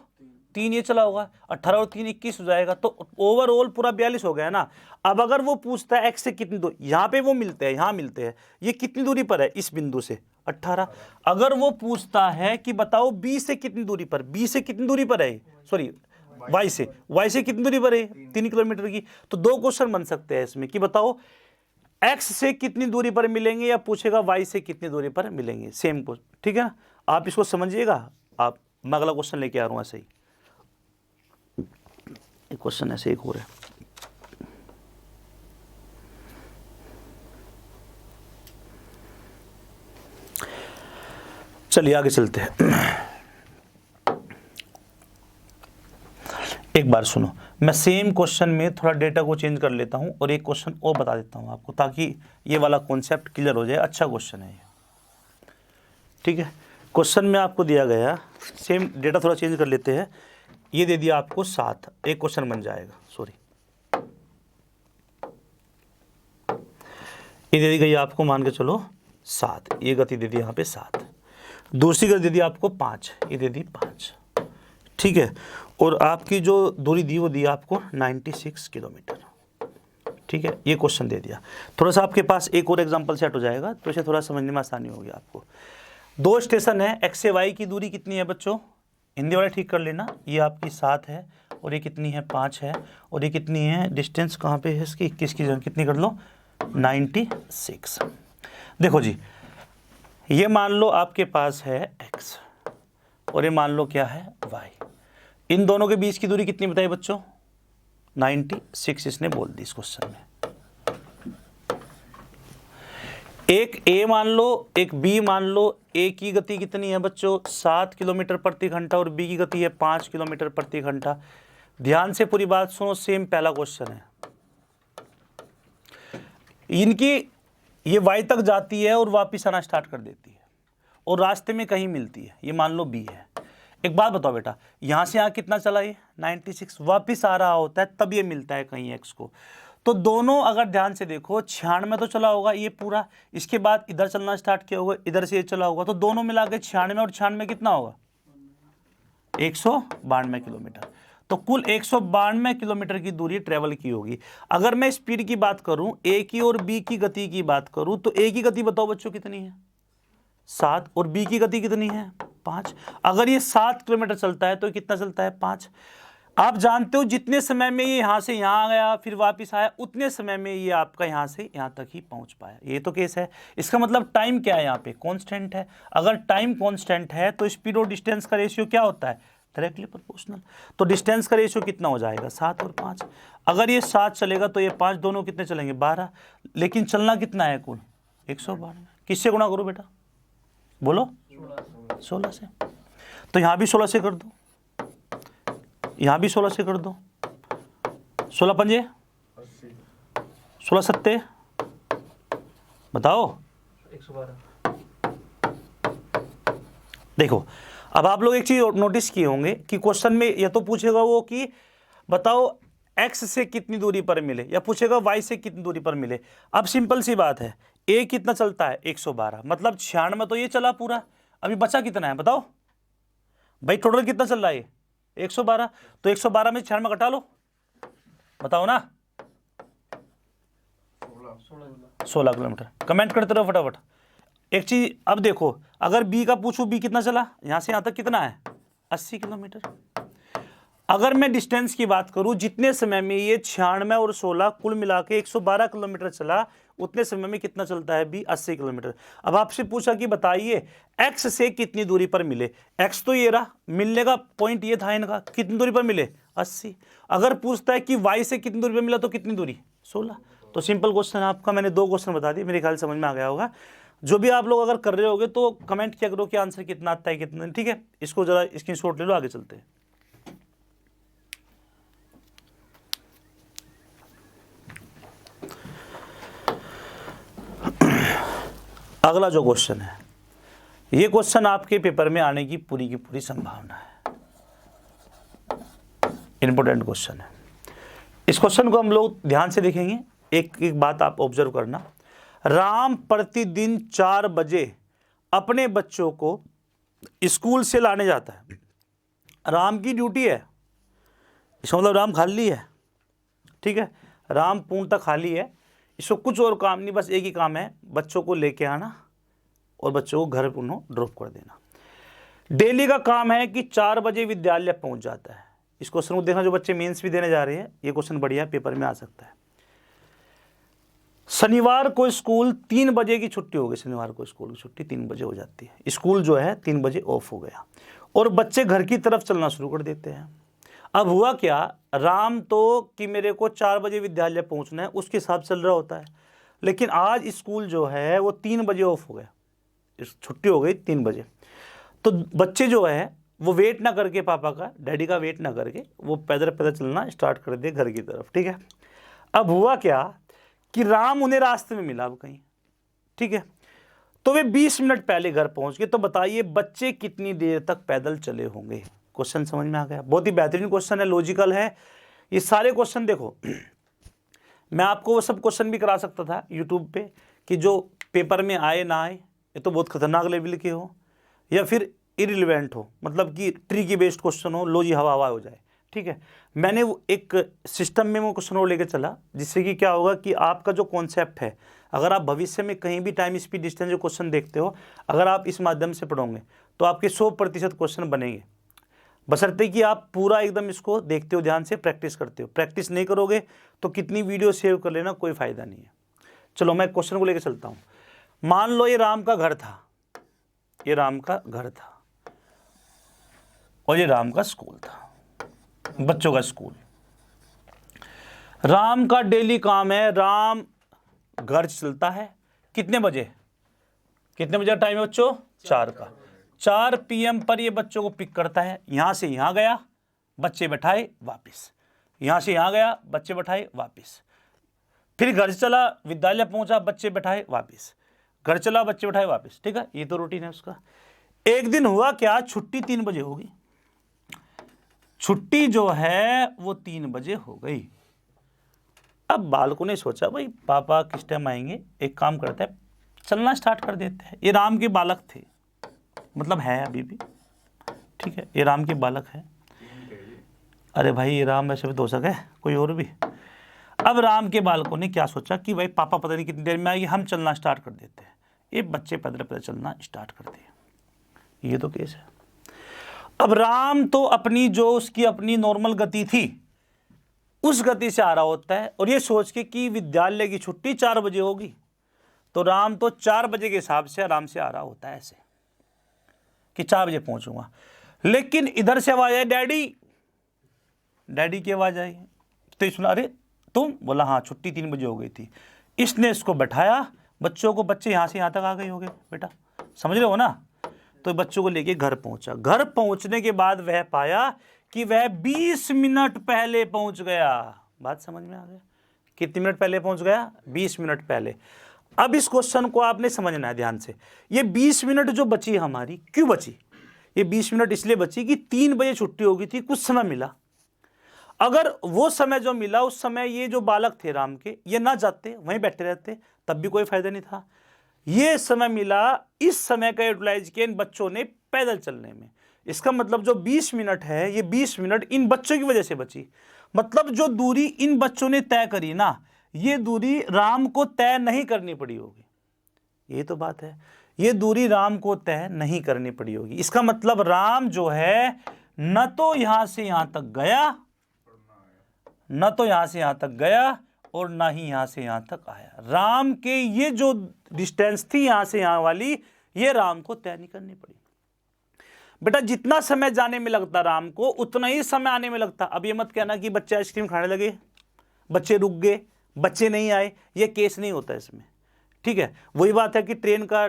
3 ये चला होगा, 18 और 3 21 हो जाएगा। तो ओवरऑल पूरा 42 हो गया ना। अब अगर वो पूछता है x से कितनी दूरी, यहाँ पे वो मिलते हैं, यहाँ मिलते हैं, ये कितनी दूरी पर है इस बिंदु से, 18। अगर वो पूछता है कि बताओ b से कितनी दूरी पर, b से कितनी दूरी पर है, सॉरी वाई से कितनी दूरी पर है? 3 किलोमीटर की। तो 2 क्वेश्चन बन सकते हैं इसमें कि बताओ एक्स से कितनी दूरी पर मिलेंगे, या पूछेगा वाई से कितनी दूरी पर मिलेंगे। सेम को, ठीक है ना, आप इसको समझिएगा। आप, मैं अगला क्वेश्चन लेके आ रहा हूँ ऐसे ही, एक क्वेश्चन ऐसे एक और है। चलिए आगे चलते हैं। एक बार सुनो, मैं सेम क्वेश्चन में थोड़ा डेटा को चेंज कर लेता हूं और एक क्वेश्चन और बता देता हूं आपको, ताकि ये वाला कॉन्सेप्ट क्लियर हो जाए। अच्छा क्वेश्चन है ये, ठीक है। क्वेश्चन में आपको दिया गया, सेम डेटा थोड़ा चेंज कर लेते हैं। ये दे दिया आपको 7, एक क्वेश्चन बन जाएगा, सॉरी, ये दे दी गई आपको, मान के चलो 7, ये गति दे दी यहाँ पे 7, दूसरी गति दे दी आपको 5, ये दे दी 5, ठीक है। और आपकी जो दूरी दी वो दी आपको 96 किलोमीटर, ठीक है। ये क्वेश्चन दे दिया। थोड़ा सा आपके पास एक और एग्जांपल सेट हो जाएगा, तो इसे थोड़ा समझने में आसानी होगी आपको। 2 स्टेशन है, एक्स से वाई की दूरी कितनी है बच्चों? हिंदी वाले ठीक कर लेना। ये आपकी 7 है और ये कितनी है? 5 है। और ये कितनी है? डिस्टेंस कहाँ पे है इसकी? 21 की जगह कितनी कर लो? 96। देखो जी, ये मान लो आपके पास है एक्स और ये मान लो क्या है? वाई। इन दोनों के बीच की दूरी कितनी बताई बच्चों? 96 इसने बोल दी इस क्वेश्चन में। एक ए मान लो, एक बी मान लो। ए की गति कितनी है बच्चों? 7 किलोमीटर प्रति घंटा और बी की गति है 5 किलोमीटर प्रति घंटा। ध्यान से पूरी बात सुनो, सेम पहला क्वेश्चन है। इनकी ये वाई तक जाती है और वापिस आना स्टार्ट कर देती है और रास्ते में कहीं मिलती है। ये मान लो बी है। एक बात बताओ बेटा, यहाँ से यहाँ कितना चला? ये 96 वापिस आ रहा होता है, तब ये मिलता है कहीं एक्स को। तो दोनों अगर ध्यान से देखो, 96 तो चला होगा ये पूरा, इसके बाद इधर चलना स्टार्ट किया होगा, इधर से ये चला होगा, तो दोनों मिला के 96 और 96 कितना होगा? 192 किलोमीटर। तो कुल 192 किलोमीटर की दूरी ट्रेवल की होगी। अगर मैं स्पीड की बात करूं, ए की और बी की गति की बात करूं, तो ए की गति बताओ बच्चों कितनी है? 7। और बी की गति कितनी है? 5। अगर ये 7 किलोमीटर चलता है तो कितना चलता है? 5। आप जानते हो जितने समय में ये यहाँ से यहाँ गया फिर वापस आया, उतने समय में ये आपका यहाँ से यहाँ तक ही पहुँच पाया। ये तो केस है। इसका मतलब टाइम क्या है? यहाँ पे कांस्टेंट है। अगर टाइम कांस्टेंट है तो स्पीड और डिस्टेंस का रेशियो क्या होता है? Directly proportional. तो डिस्टेंस का रेशियो कितना हो जाएगा? 7 और 5। अगर ये 7 चलेगा तो ये 5, दोनों कितने चलेंगे? 12। लेकिन चलना कितना है कुल? 192। किससे गुणा करो बेटा? बोलो। 16 से। तो यहाँ भी 16 से कर दो, यहाँ भी 16 से कर दो। 16 पंजे 16 सत्ते बताओ 112। देखो, अब आप लोग एक चीज नोटिस किए होंगे कि क्वेश्चन में या तो पूछेगा वो कि बताओ एक्स से कितनी दूरी पर मिले, या पूछेगा वाई से कितनी दूरी पर मिले। अब सिंपल सी बात है, ए कितना चलता है? 112, मतलब 96 तो ये चला पूरा, अभी बचा कितना है बताओ भाई? टोटल कितना चल रहा है? 112। तो 112 में 96 घटा लो, बताओ ना। 16 किलोमीटर। कमेंट करते रहो फटाफट। एक चीज अब देखो, अगर बी का पूछूं, बी कितना चला? यहां से यहां तक कितना है? 80 किलोमीटर। अगर मैं डिस्टेंस की बात करूं, जितने समय में ये 96 और 16 कुल मिला के 112 किलोमीटर चला, उतने समय में कितना चलता है बी? 80 किलोमीटर। अब आपसे पूछा कि बताइए एक्स से कितनी दूरी पर मिले। एक्स तो ये रहा, मिलने का पॉइंट ये था इनका, कितनी दूरी पर मिले? 80। अगर पूछता है कि वाई से कितनी दूरी पर मिला, तो कितनी दूरी? 16। तो सिंपल क्वेश्चन आपका, मैंने 2 क्वेश्चन बता दिए, मेरे ख्याल समझ में आ गया होगा। जो भी आप लोग अगर कर रहे होगे तो कमेंट किया करो कि आंसर कितना आता है कितना, ठीक है। इसको जरा स्क्रीनशॉट ले लो, आगे चलते हैं। अगला जो क्वेश्चन है, ये क्वेश्चन आपके पेपर में आने की पूरी संभावना है। इंपॉर्टेंट क्वेश्चन है। इस क्वेश्चन को हम लोग ध्यान से देखेंगे। एक एक बात आप ऑब्जर्व करना। राम प्रतिदिन 4 बजे अपने बच्चों को स्कूल से लाने जाता है। राम की ड्यूटी है, इसका मतलब राम खाली है, ठीक है। राम पूर्णतः खाली है, इसको कुछ और काम नहीं, बस एक ही काम है, बच्चों को लेके आना और बच्चों को घर पर ड्रॉप कर देना। डेली का काम है कि 4 बजे विद्यालय पहुंच जाता है। इस क्वेश्चन को देखना, जो बच्चे मेंस भी देने जा रहे हैं, ये क्वेश्चन बढ़िया पेपर में आ सकता है। शनिवार को स्कूल 3 बजे की छुट्टी हो गई, शनिवार को स्कूल की छुट्टी 3 बजे हो जाती है, स्कूल जो है 3 बजे ऑफ हो गया और बच्चे घर की तरफ चलना शुरू कर देते हैं। अब हुआ क्या, राम तो कि मेरे को 4 बजे विद्यालय पहुंचना है उसके हिसाब से चल रहा होता है, लेकिन आज स्कूल जो है वो 3 बजे ऑफ हो गया, छुट्टी हो गई 3 बजे। तो बच्चे जो है वो वेट ना करके, पापा का, डैडी का वेट ना करके, वो पैदल पैदल चलना स्टार्ट कर दिए घर की तरफ। ठीक है, अब हुआ क्या कि राम उन्हें रास्ते में मिला अब कहीं। ठीक है, तो वे 20 मिनट पहले घर पहुंच गए। तो बताइए बच्चे कितनी देर तक पैदल चले होंगे। क्वेश्चन समझ में आ गया? बहुत ही बेहतरीन क्वेश्चन है, लॉजिकल है ये सारे क्वेश्चन। देखो मैं आपको वो सब क्वेश्चन भी करा सकता था यूट्यूब पे कि जो पेपर में आए ना आए, ये तो बहुत खतरनाक लेवल के हो या फिर इरिलेवेंट हो, मतलब कि ट्रिकी बेस्ड क्वेश्चन हो, लो जी हवा हवा हो जाए। ठीक है, मैंने वो एक सिस्टम में वो क्वेश्चन और लेकर चला, जिससे कि क्या होगा कि आपका जो कॉन्सेप्ट है, अगर आप भविष्य में कहीं भी टाइम स्पीड डिस्टेंस जो क्वेश्चन देखते हो, अगर आप इस माध्यम से पढ़ोगे तो आपके 100% क्वेश्चन बनेंगे, बशर्ते कि आप पूरा एकदम इसको देखते हो, ध्यान से प्रैक्टिस करते हो। प्रैक्टिस नहीं करोगे तो कितनी वीडियो सेव कर लेना, कोई फायदा नहीं है। चलो मैं क्वेश्चन को लेकर चलता हूँ। मान लो ये राम का घर था, ये राम का घर था और ये राम का स्कूल था, बच्चों का स्कूल। राम का डेली काम है, राम घर चलता है कितने बजे, कितने बजे का टाइम है बच्चों, 4 का। 4 PM पर ये बच्चों को पिक करता है, यहां से यहां गया, बच्चे बैठाए वापस, यहां से यहां गया, बच्चे बैठाए वापस, फिर घर चला, विद्यालय पहुंचा, बच्चे बैठाए वापस, घर चला, बच्चे बैठाए वापस। ठीक है, ये तो रूटीन है उसका। एक दिन हुआ क्या, छुट्टी 3 बजे होगी, छुट्टी जो है वो 3 बजे हो गई। अब बालकों ने सोचा भाई पापा किस टाइम आएंगे, एक काम करते हैं चलना स्टार्ट कर देते हैं। ये राम के बालक थे, मतलब है अभी भी। ठीक है, ये राम के बालक है। अरे भाई ये राम वैसे भी तो हो सके कोई और भी। अब राम के बालकों ने क्या सोचा कि भाई पापा पता नहीं कितनी देर में आएंगे, हम चलना स्टार्ट कर देते हैं। ये बच्चे पैदल पैदल चलना स्टार्ट कर दिए। ये तो केस है। अब राम तो अपनी जो उसकी अपनी नॉर्मल गति थी उस गति से आ रहा होता है और ये सोच के कि विद्यालय की छुट्टी 4 बजे होगी, तो राम तो 4 बजे के हिसाब से आराम से आ रहा होता है, ऐसे कि 4 बजे पहुंचूंगा। लेकिन इधर से आवाज आई डैडी, डैडी की आवाज आई। तो सुना, अरे तुम, बोला हाँ छुट्टी 3 बजे हो गई थी। इसने इसको बैठाया, बच्चों को, बच्चे यहां से यहां तक आ गए होंगे बेटा, समझ रहे हो ना। तो बच्चों को लेके घर पहुंचा। घर पहुंचने के बाद वह पाया कि वह 20 मिनट पहले पहुंच गया। बात समझ में आ गया? कितने मिनट पहले पहुंच गया? 20 मिनट पहले। अब इस क्वेश्चन को आपने समझना है ध्यान से। ये 20 मिनट जो बची हमारी, क्यों बची? ये 20 मिनट इसलिए बची कि 3 बजे छुट्टी हो गई थी, कुछ समय मिला। अगर वो समय जो मिला, उस समय ये जो बालक थे राम के, ये ना जाते, वहीं बैठे रहते, तब भी कोई फायदा नहीं था। ये समय मिला, इस समय का यूटिलाइज किया इन बच्चों ने पैदल चलने में। इसका मतलब जो 20 मिनट है, ये 20 मिनट इन बच्चों की वजह से बची। मतलब जो दूरी इन बच्चों ने तय करी ना, ये दूरी राम को तय नहीं करनी पड़ी होगी। ये तो बात है, ये दूरी राम को तय नहीं करनी पड़ी होगी। इसका मतलब राम जो है न तो यहां से यहां तक गया, न तो यहां से यहां तक गया और ना ही यहां से यहां तक आया। राम के ये जो डिस्टेंस थी यहां से यहां वाली, ये राम को तय नहीं करनी पड़ी। बेटा जितना समय जाने में लगता राम को, उतना ही समय आने में लगता। अब ये मत कहना कि बच्चे आइसक्रीम खाने लगे, बच्चे रुक गए, बच्चे नहीं आए, ये केस नहीं होता इसमें। ठीक है, वही बात है कि ट्रेन का,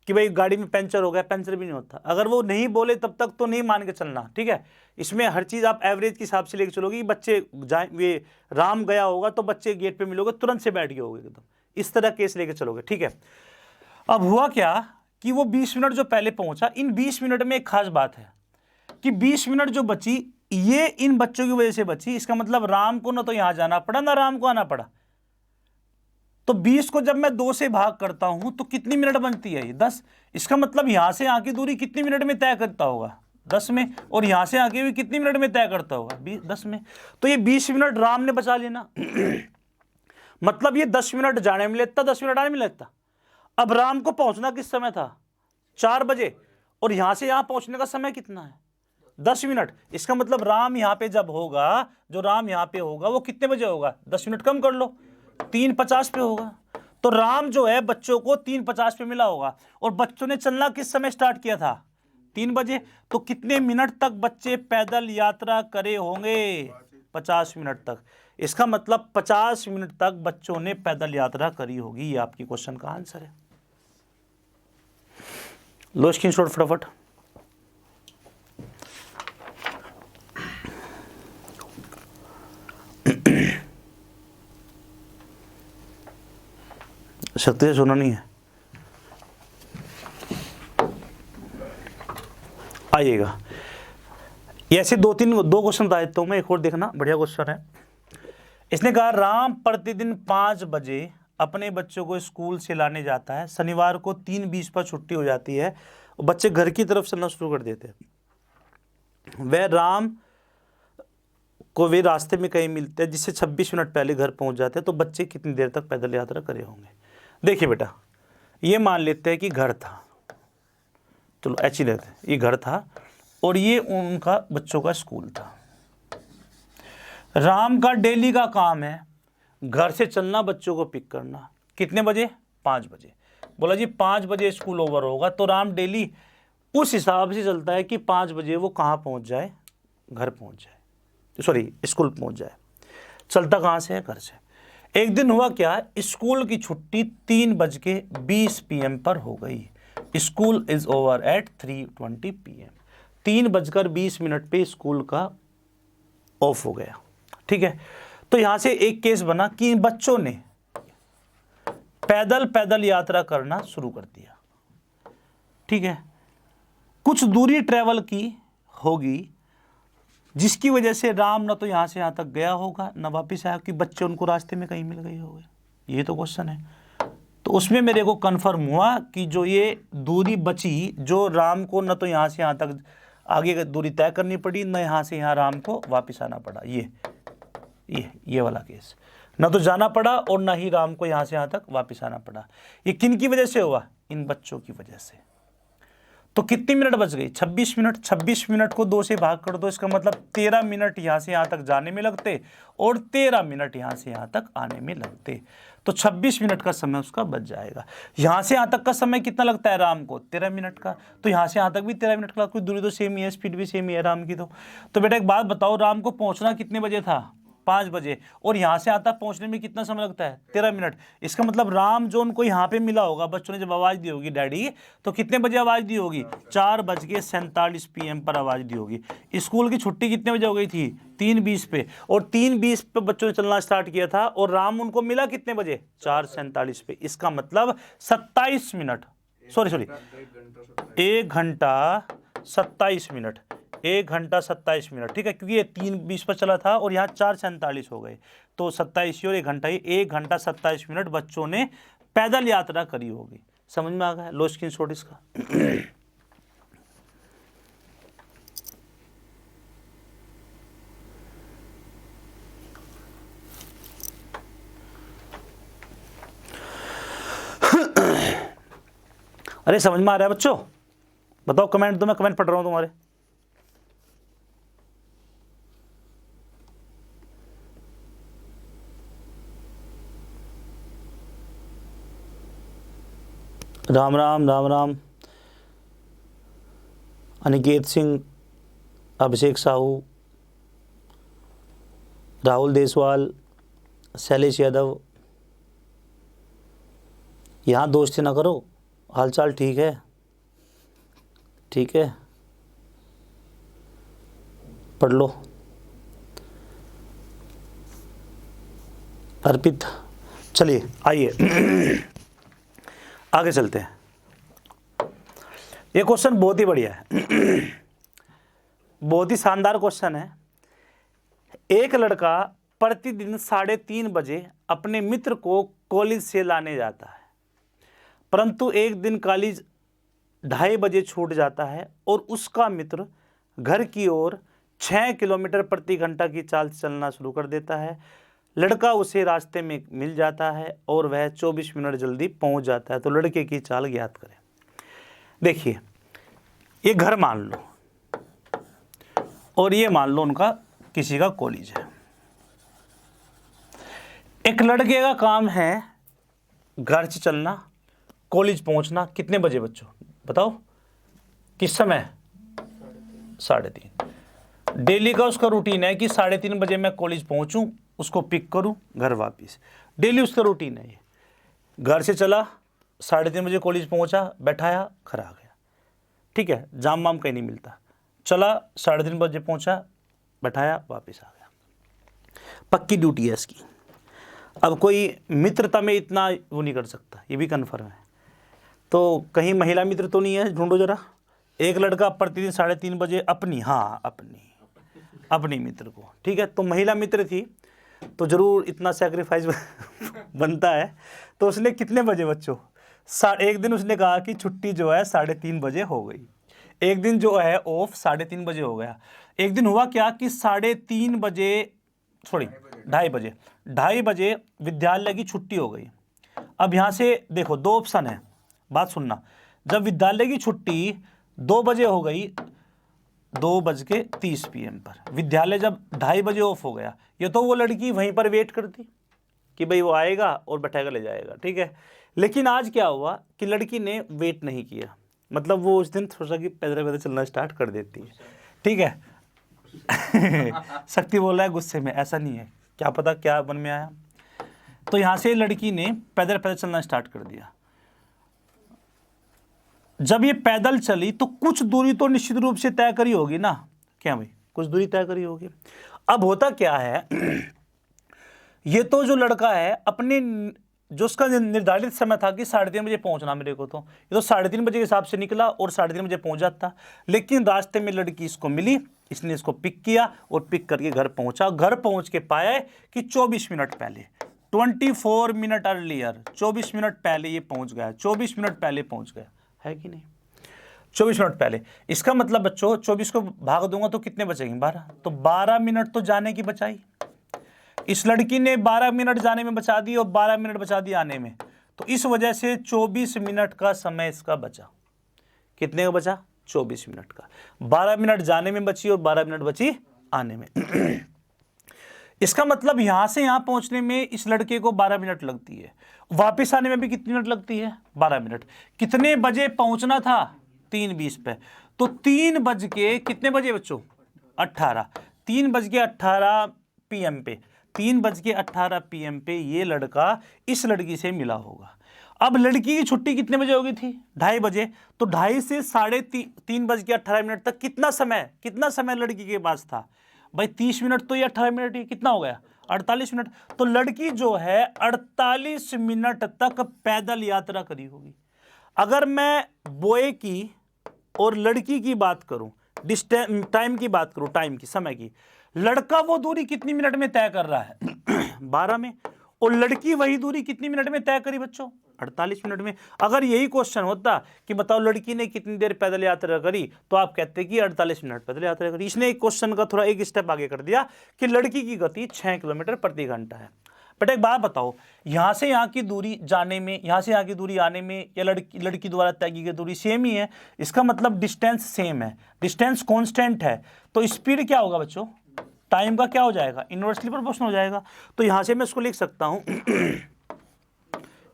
कि भाई गाड़ी में पंचर हो गया, पंचर भी नहीं होता। अगर वो नहीं बोले तब तक तो नहीं मान के चलना। ठीक है, इसमें हर चीज़ आप एवरेज के हिसाब से लेके चलोगे। बच्चे जाए, ये राम गया होगा तो बच्चे गेट पे मिलोगे, तुरंत से बैठ गए होगे एकदम, इस तरह केस लेके चलोगे। ठीक है, अब हुआ क्या कि वो 20 मिनट जो पहले पहुंचा, इन 20 मिनट में एक खास बात है कि 20 मिनट जो बची, ये इन बच्चों की वजह से बची। इसका मतलब राम को ना तो यहां जाना पड़ा, ना राम को आना पड़ा। तो 20 को जब मैं 2 से भाग करता हूं तो कितनी मिनट बनती है? ये 10। इसका मतलब यहां से आके दूरी कितनी मिनट में तय करता होगा? 10 में। और यहां से आके भी कितनी मिनट में तय करता होगा? 10 में। तो ये 20 मिनट राम ने बचा लेना। मतलब ये 10 मिनट जाने में लगता, 10 मिनट आने में लगता। अब राम को पहुंचना किस समय था? 4 बजे। और यहां से यहां पहुंचने का समय कितना है? 10 मिनट। इसका मतलब राम यहाँ पे जब होगा, जो राम यहाँ पे होगा वो कितने बजे होगा? 10 मिनट कम कर लो, 3:50 पे होगा। तो राम जो है बच्चों को 3:50 पे मिला होगा, और बच्चों ने चलना किस समय स्टार्ट किया था? 3 बजे। तो कितने मिनट तक बच्चे पैदल यात्रा करे होंगे? 50 मिनट तक। इसका मतलब 50 मिनट तक बच्चों ने पैदल यात्रा करी होगी। ये आपकी क्वेश्चन का आंसर है। लो स्क्रीनशॉट फटाफट। शक्ति से सुना नहीं है, आइएगा। ऐसे दो क्वेश्चन बता देता हूं मैं, एक और देखना, बढ़िया क्वेश्चन है। इसने कहा राम प्रतिदिन 5 बजे अपने बच्चों को स्कूल से लाने जाता है। शनिवार को 3:20 पर छुट्टी हो जाती है और बच्चे घर की तरफ चलना शुरू कर देते हैं। वह राम को वे रास्ते में कहीं मिलते हैं जिससे 26 मिनट पहले घर पहुंच जाते हैं। तो बच्चे कितनी देर तक पैदल यात्रा करे होंगे? देखिए बेटा, ये मान लेते हैं कि घर था, चलो ऐसे ही लेते हैं, ये घर था और ये उनका बच्चों का स्कूल था। राम का डेली का काम है घर से चलना, बच्चों को पिक करना। कितने बजे? 5 बजे। बोला जी 5 बजे स्कूल ओवर होगा, तो राम डेली उस हिसाब से चलता है कि 5 बजे वो कहाँ पहुँच जाए? घर पहुँच जाए, सॉरी स्कूल पहुँच जाए। चलता कहाँ से है? घर से। एक दिन हुआ क्या, स्कूल की छुट्टी 3:20 PM पर हो गई। School is over at 3:20 PM। 3:20 पे स्कूल का ऑफ हो गया, ठीक है। तो यहां से एक केस बना कि बच्चों ने पैदल यात्रा करना शुरू कर दिया, ठीक है। कुछ दूरी ट्रेवल की होगी जिसकी वजह से राम न तो यहां से यहां तक गया होगा न वापिस आया, कि बच्चे उनको रास्ते में कहीं मिल गए होंगे। ये तो क्वेश्चन है। तो उसमें मेरे को कंफर्म हुआ कि जो ये दूरी बची, जो राम को न तो यहां से यहां तक आगे दूरी तय करनी पड़ी, न यहां से यहां राम को वापिस आना पड़ा। ये वाला केस, न तो जाना पड़ा और न ही राम को यहां से यहां तक वापिस आना पड़ा। ये किन की वजह से हुआ? इन बच्चों की वजह से। तो कितनी मिनट बच गई? 26 मिनट। 26 मिनट को 2 से भाग कर दो, इसका मतलब 13 मिनट यहां से यहां तक जाने में लगते और 13 मिनट यहां से यहां तक आने में लगते। तो 26 मिनट का समय उसका बच जाएगा। यहां से यहां तक का समय कितना लगता है राम को? 13 मिनट का। तो यहां से यहां तक भी 13 मिनट का, कोई दूरी तो सेम ही है, स्पीड भी सेम ही है राम की। तो बेटा एक बात बताओ, राम को पहुंचना कितने बजे था? 5 बजे। और यहां से आता पहुंचने में कितना समय लगता है? 13 मिनट। इसका मतलब राम जो उनको यहां पे मिला होगा, बच्चों ने जब आवाज दी होगी डैडी, तो कितने बजे आवाज दी होगी? 4:47 PM पर आवाज दी होगी। स्कूल की छुट्टी कितने बजे हो गई थी? 3:20 पे। और 3:20 पे बच्चों ने चलना स्टार्ट किया था और राम उनको मिला कितने बजे? 4:47 पे। इसका मतलब 27 मिनट, सॉरी 1 घंटा 27 मिनट, 1 घंटा 27 मिनट, ठीक है। क्योंकि ये 3:20 पर चला था और यहाँ 4:47 हो गए, तो 27 और 1 घंटा, ये 1 घंटा 27 मिनट बच्चों ने पैदल यात्रा करी होगी। समझ में आ गया? लो स्क्रीनशॉट इसका। अरे समझ में आ रहा है बच्चों? बताओ कमेंट दो, मैं कमेंट पढ़ रहा हूं तुम्हारे। राम राम राम राम। अनिकेत सिंह, अभिषेक साहू, राहुल देसवाल, शैलेश यादव। यहाँ दोस्ती ना करो, हालचाल ठीक है? ठीक है, पढ़ लो। अर्पित, चलिए आइए आगे चलते हैं। ये क्वेश्चन बहुत ही बढ़िया है, बहुत ही शानदार क्वेश्चन है। एक लड़का प्रतिदिन 3:30 बजे अपने मित्र को कॉलेज से लाने जाता है, परंतु एक दिन कॉलेज 2:30 बजे छूट जाता है और उसका मित्र घर की ओर 6 किलोमीटर प्रति घंटा की चाल से चलना शुरू कर देता है। लड़का उसे रास्ते में मिल जाता है और वह 24 मिनट जल्दी पहुंच जाता है। तो लड़के की चाल ज्ञात करें। देखिए, ये घर मान लो, और ये मान लो उनका किसी का कॉलेज है। एक लड़के का काम है घर से चलना, कॉलेज पहुंचना कितने बजे बच्चों बताओ, किस समय? 3:30। डेली का उसका रूटीन है कि 3:30 बजे मैं कॉलेज पहुंचूं, उसको पिक करूं, घर वापस। डेली उसका रूटीन है ये। घर से चला, 3:30 बजे कॉलेज पहुंचा, बैठाया, घर आ गया। ठीक है, जाम वाम कहीं नहीं मिलता। चला, 3:30 बजे पहुंचा, बैठाया, वापस आ गया। पक्की ड्यूटी है इसकी। अब कोई मित्रता में इतना वो नहीं कर सकता, ये भी कन्फर्म है। तो कहीं महिला मित्र तो नहीं है, ढूंढो जरा। एक लड़का प्रतिदिन 3:30 बजे अपनी मित्र को, ठीक है, तो महिला मित्र थी तो जरूर इतना सैक्रिफाइस बनता है। तो उसने कितने बजे बच्चों, एक दिन उसने कहा कि छुट्टी जो है 3:30 बजे हो गई, एक दिन जो है ऑफ 3:30 बजे हो गया। एक दिन हुआ क्या कि 3:30 बजे, सॉरी 2:30 बजे विद्यालय की छुट्टी हो गई। अब यहाँ से देखो 2 ऑप्शन है, बात सुनना। जब विद्यालय की छुट्टी 2 बजे हो गई, 2:30 PM पर, विद्यालय जब 2:30 बजे ऑफ हो गया, ये तो वो लड़की वहीं पर वेट करती कि भाई वो आएगा और बैठाएगा ले जाएगा, ठीक है। लेकिन आज क्या हुआ कि लड़की ने वेट नहीं किया, मतलब वो उस दिन थोड़ा सा कि पैदल पैदल चलना स्टार्ट कर देती है, ठीक है। शक्ति बोल रहा है गुस्से में, ऐसा नहीं है, क्या पता क्या मन में आया। तो यहाँ से लड़की ने पैदल पैदल चलना स्टार्ट कर दिया। जब ये पैदल चली तो कुछ दूरी तो निश्चित रूप से तय करी होगी ना, क्या भाई, कुछ दूरी तय करी होगी। अब होता क्या है, ये तो जो लड़का है अपने जो उसका निर्धारित समय था कि 3:30 बजे पहुंचना मेरे को, तो ये तो 3:30 बजे के हिसाब से निकला और 3:30 बजे पहुंच जाता। लेकिन रास्ते में लड़की इसको मिली, इसने इसको पिक किया और पिक करके घर पहुंचा। घर पहुंच के पाया कि 24 मिनट पहले, 24 मिनट अर्लियर, 24 मिनट पहले ये पहुंच गया, 24 मिनट पहले पहुंच गया, है कि नहीं, 24 मिनट पहले। इसका मतलब बच्चों 24 को भाग दूंगा तो कितने बचेंगे, 12, तो 12 मिनट तो जाने की बचाई। इस लड़की ने 12 मिनट जाने में बचा दी और 12 मिनट बचा दी आने में, तो इस वजह से 24 मिनट का समय इसका बचा। कितने का बचा, 24 मिनट का। 12 मिनट जाने में बची और 12 मिनट बची आने में। इसका मतलब यहां से यहां पहुंचने में इस लड़के को 12 मिनट लगती है, वापस आने में भी कितनी मिनट लगती है, 12 मिनट। कितने बजे पहुंचना था, 3:20 पे, तो 3 बज के कितने बजे बच्चों, 18, 3:18 PM पे, 3:18 PM पे ये लड़का इस लड़की से मिला होगा। अब लड़की की छुट्टी कितने बजे हो गई थी, 2:30 बजे, तो 2:30 से 3:18 तक कितना समय लड़की के पास था भाई, 30 मिनट तो ये 18 मिनट ही कितना हो गया, 48 मिनट। तो लड़की जो है 48 मिनट तक पैदल यात्रा करी होगी। अगर मैं बॉय की और लड़की की बात करूं, टाइम की बात करूं, टाइम की, समय की, लड़का वो दूरी कितनी मिनट में तय कर रहा है, 12 में, और लड़की वही दूरी कितनी मिनट में तय करी बच्चों, 48 मिनट में। अगर यही क्वेश्चन होता कि बताओ लड़की ने कितनी देर पैदल यात्रा करी, तो आप कहते कि 48 मिनट पैदल यात्रा करी। इसने एक क्वेश्चन का थोड़ा एक स्टेप आगे कर दिया कि लड़की की गति 6 किलोमीटर प्रति घंटा है। बट एक बात बताओ, यहां से यहां की दूरी जाने में, यहां से यहां की दूरी आने में, या लड़की द्वारा तय की गई दूरी सेम ही है, इसका मतलब डिस्टेंस सेम है, डिस्टेंस कांस्टेंट है, तो स्पीड क्या होगा बच्चों, टाइम का क्या हो जाएगा, इनवर्सली प्रोपोर्शनल हो जाएगा। तो यहां से मैं इसको लिख सकता हूं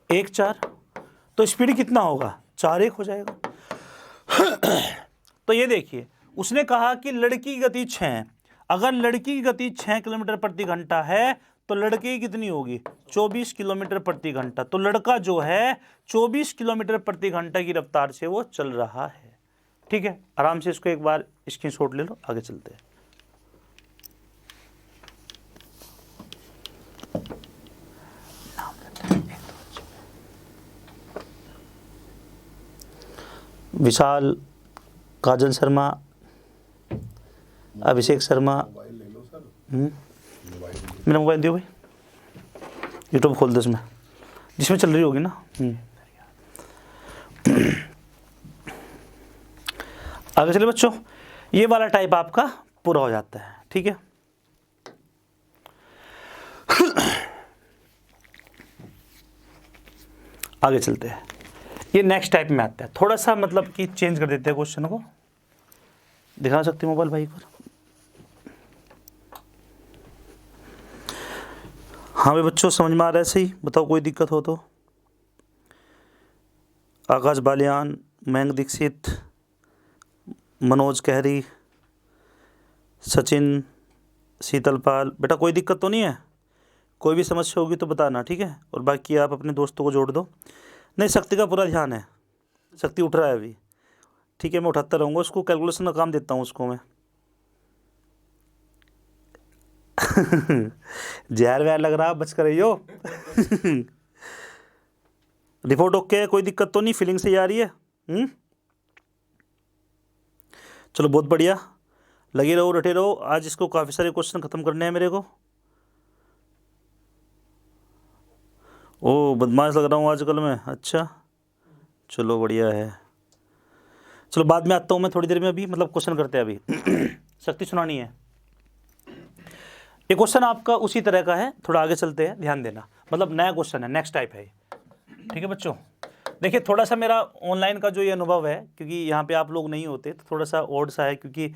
1:4, तो स्पीड कितना होगा, 4:1 हो जाएगा। तो ये देखिए, उसने कहा कि लड़की की गति 6, अगर लड़की की गति 6 किलोमीटर प्रति घंटा है तो लड़के की कितनी होगी, 24 किलोमीटर प्रति घंटा। तो लड़का जो है 24 किलोमीटर प्रति घंटा की रफ्तार से वो चल रहा है। ठीक है, आराम से इसको एक बार स्क्रीनशॉट ले लो, आगे चलते हैं। विशाल, काजल शर्मा, अभिषेक शर्मा, मेरा मोबाइल दियो भाई, यूट्यूब खोल दो, जिसमें चल रही होगी ना। आगे चलिए बच्चों, ये वाला टाइप आपका पूरा हो जाता है। ठीक है, आगे चलते हैं। ये नेक्स्ट टाइप में आता है, थोड़ा सा मतलब कि चेंज कर देते हैं क्वेश्चन को। दिखा सकते हैं मोबाइल भाई पर, हाँ भाई बच्चों, समझ में आ रहा है? सही बताओ, कोई दिक्कत हो तो। आकाश बालियान, मयंक दीक्षित, मनोज कहरी, सचिन, शीतलपाल, बेटा कोई दिक्कत तो नहीं है? कोई भी समस्या होगी तो बताना, ठीक है? और बाकी आप अपने दोस्तों को जोड़ दो। नहीं, शक्ति का पूरा ध्यान है, शक्ति उठ रहा है अभी, ठीक है? मैं उठाता रहूँगा उसको, कैलकुलेशन का काम देता हूँ उसको मैं। जहर वहर लग रहा, बच कर रहियो। रिपोर्ट ओके है, कोई दिक्कत तो नहीं? फीलिंग सही आ रही है? चलो बहुत बढ़िया, लगे रहो, डटे रहो। आज इसको काफ़ी सारे क्वेश्चन खत्म करने हैं मेरे को। ओ बदमाश लग रहा हूँ आजकल मैं, अच्छा चलो बढ़िया है। चलो बाद में आता हूँ मैं थोड़ी देर में, अभी मतलब क्वेश्चन करते हैं अभी। शक्ति सुनानी है। ये क्वेश्चन आपका उसी तरह का है, थोड़ा आगे चलते हैं, ध्यान देना, मतलब नया क्वेश्चन है, नेक्स्ट टाइप है, ठीक है बच्चों? देखिए थोड़ा सा मेरा ऑनलाइन का जो ये अनुभव है, क्योंकि यहाँ पे आप लोग नहीं होते तो थोड़ा सा ऑड सा है, क्योंकि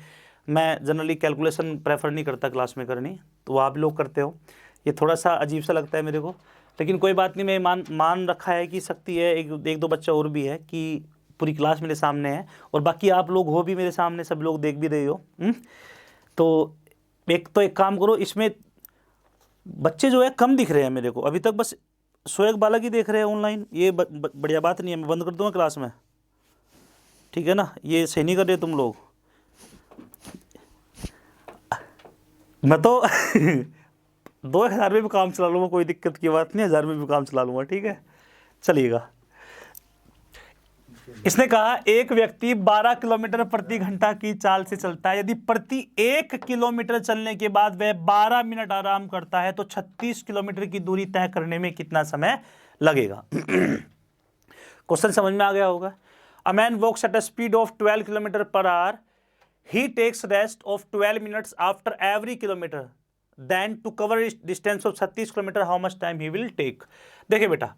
मैं जनरली कैलकुलेशन प्रेफर नहीं करता क्लास में करनी, तो आप लोग करते हो, ये थोड़ा सा अजीब सा लगता है मेरे को, लेकिन कोई बात नहीं। मैं मान रखा है कि शक्ति है, एक दो बच्चा और भी है कि पूरी क्लास मेरे सामने है, और बाकी आप लोग हो भी मेरे सामने, सब लोग देख भी रहे हो। तो एक काम करो, इसमें बच्चे जो है कम दिख रहे हैं मेरे को अभी तक, बस 101 बालक ही देख रहे हैं ऑनलाइन। ये बढ़िया बात नहीं है, मैं बंद कर दूँगा क्लास में, ठीक है ना? ये सही नहीं कर रहे तुम लोग। मैं तो 2000 में भी काम चला लूँगा, कोई दिक्कत की बात नहीं, 1000 में भी काम चला लूँगा, ठीक है? चलिएगा। इसने कहा एक व्यक्ति 12 किलोमीटर प्रति घंटा की चाल से चलता है। यदि प्रति 1 किलोमीटर चलने के बाद वह 12 मिनट आराम करता है तो 36 किलोमीटर की दूरी तय करने में कितना समय लगेगा? क्वेश्चन समझ में आ गया होगा। A man walks at a speed of 12 kilometre per hour, he takes rest of 12 minutes after every kilometre, then to cover distance of 36 kilometre how much time he will take? देखिए बेटा,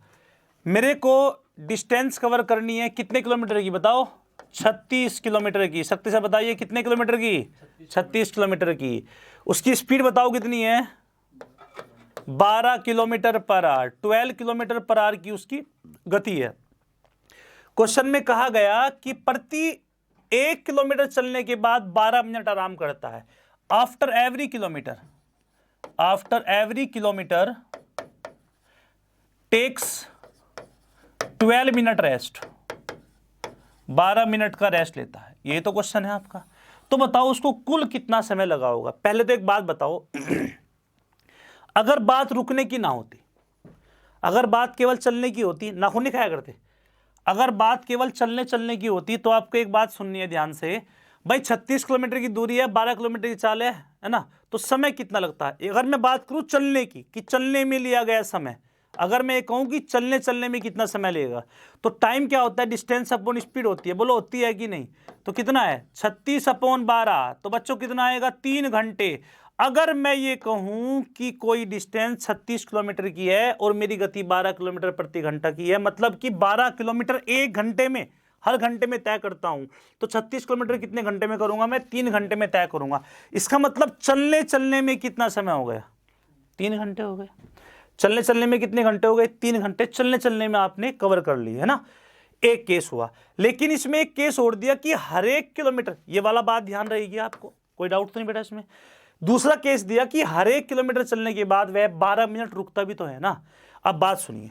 मेरे को distance cover करनी है कितने kilometre की बताओ? 36 kilometre की। शक्ति से बताइए कितने किलोमीटर की? 36 किलोमीटर की। उसकी स्पीड बताओ कितनी है? 12 kilometre per our, 12 kilometre per our की उसकी गति है। क्वेश्चन में कहा गया कि प्रति 1 किलोमीटर चलने के बाद 12 मिनट आराम करता है। After every kilometre takes 12 minute rest, 12 minute का रेस्ट लेता है। ये तो क्वेश्चन है आपका। तो बताओ उसको कुल कितना समय लगा होगा? पहले तो एक बात बताओ, अगर बात रुकने की ना होती, अगर बात केवल चलने की होती, नाखून नहीं खाया करते, अगर बात केवल चलने की होती तो आपको एक बात सुननी है ध्यान से भाई, 36 किलोमीटर की दूरी है, 12 किलोमीटर की चाल है ना, तो समय कितना लगता है? अगर मैं बात करूं चलने की, कि चलने में लिया गया समय, अगर मैं कहूं कि चलने में कितना समय लगेगा, तो टाइम क्या होता है? डिस्टेंस अपॉन स्पीड होती है, बोलो होती है कि नहीं? तो कितना है? 36/12, तो बच्चों कितना आएगा? 3 घंटे। अगर मैं ये कहूं कि कोई डिस्टेंस 36 किलोमीटर की है और मेरी गति 12 किलोमीटर प्रति घंटा की है, मतलब कि 12 किलोमीटर 1 घंटे में, हर घंटे में तय करता हूं, तो 36 किलोमीटर कितने घंटे में करूंगा मैं? 3 घंटे में तय करूंगा। इसका मतलब चलने में कितना समय हो गया? 3 घंटे हो गए। चलने में कितने घंटे हो गए? 3 घंटे चलने में आपने कवर कर ली, है ना? एक केस हुआ। लेकिन इसमें एक केस और दिया कि हर 1 किलोमीटर, ये वाला बात ध्यान रहेगी आपको, कोई डाउट तो नहीं बेटा इसमें? दूसरा केस दिया कि हर 1 किलोमीटर चलने के बाद वह 12 मिनट रुकता भी तो है ना। अब बात सुनिए,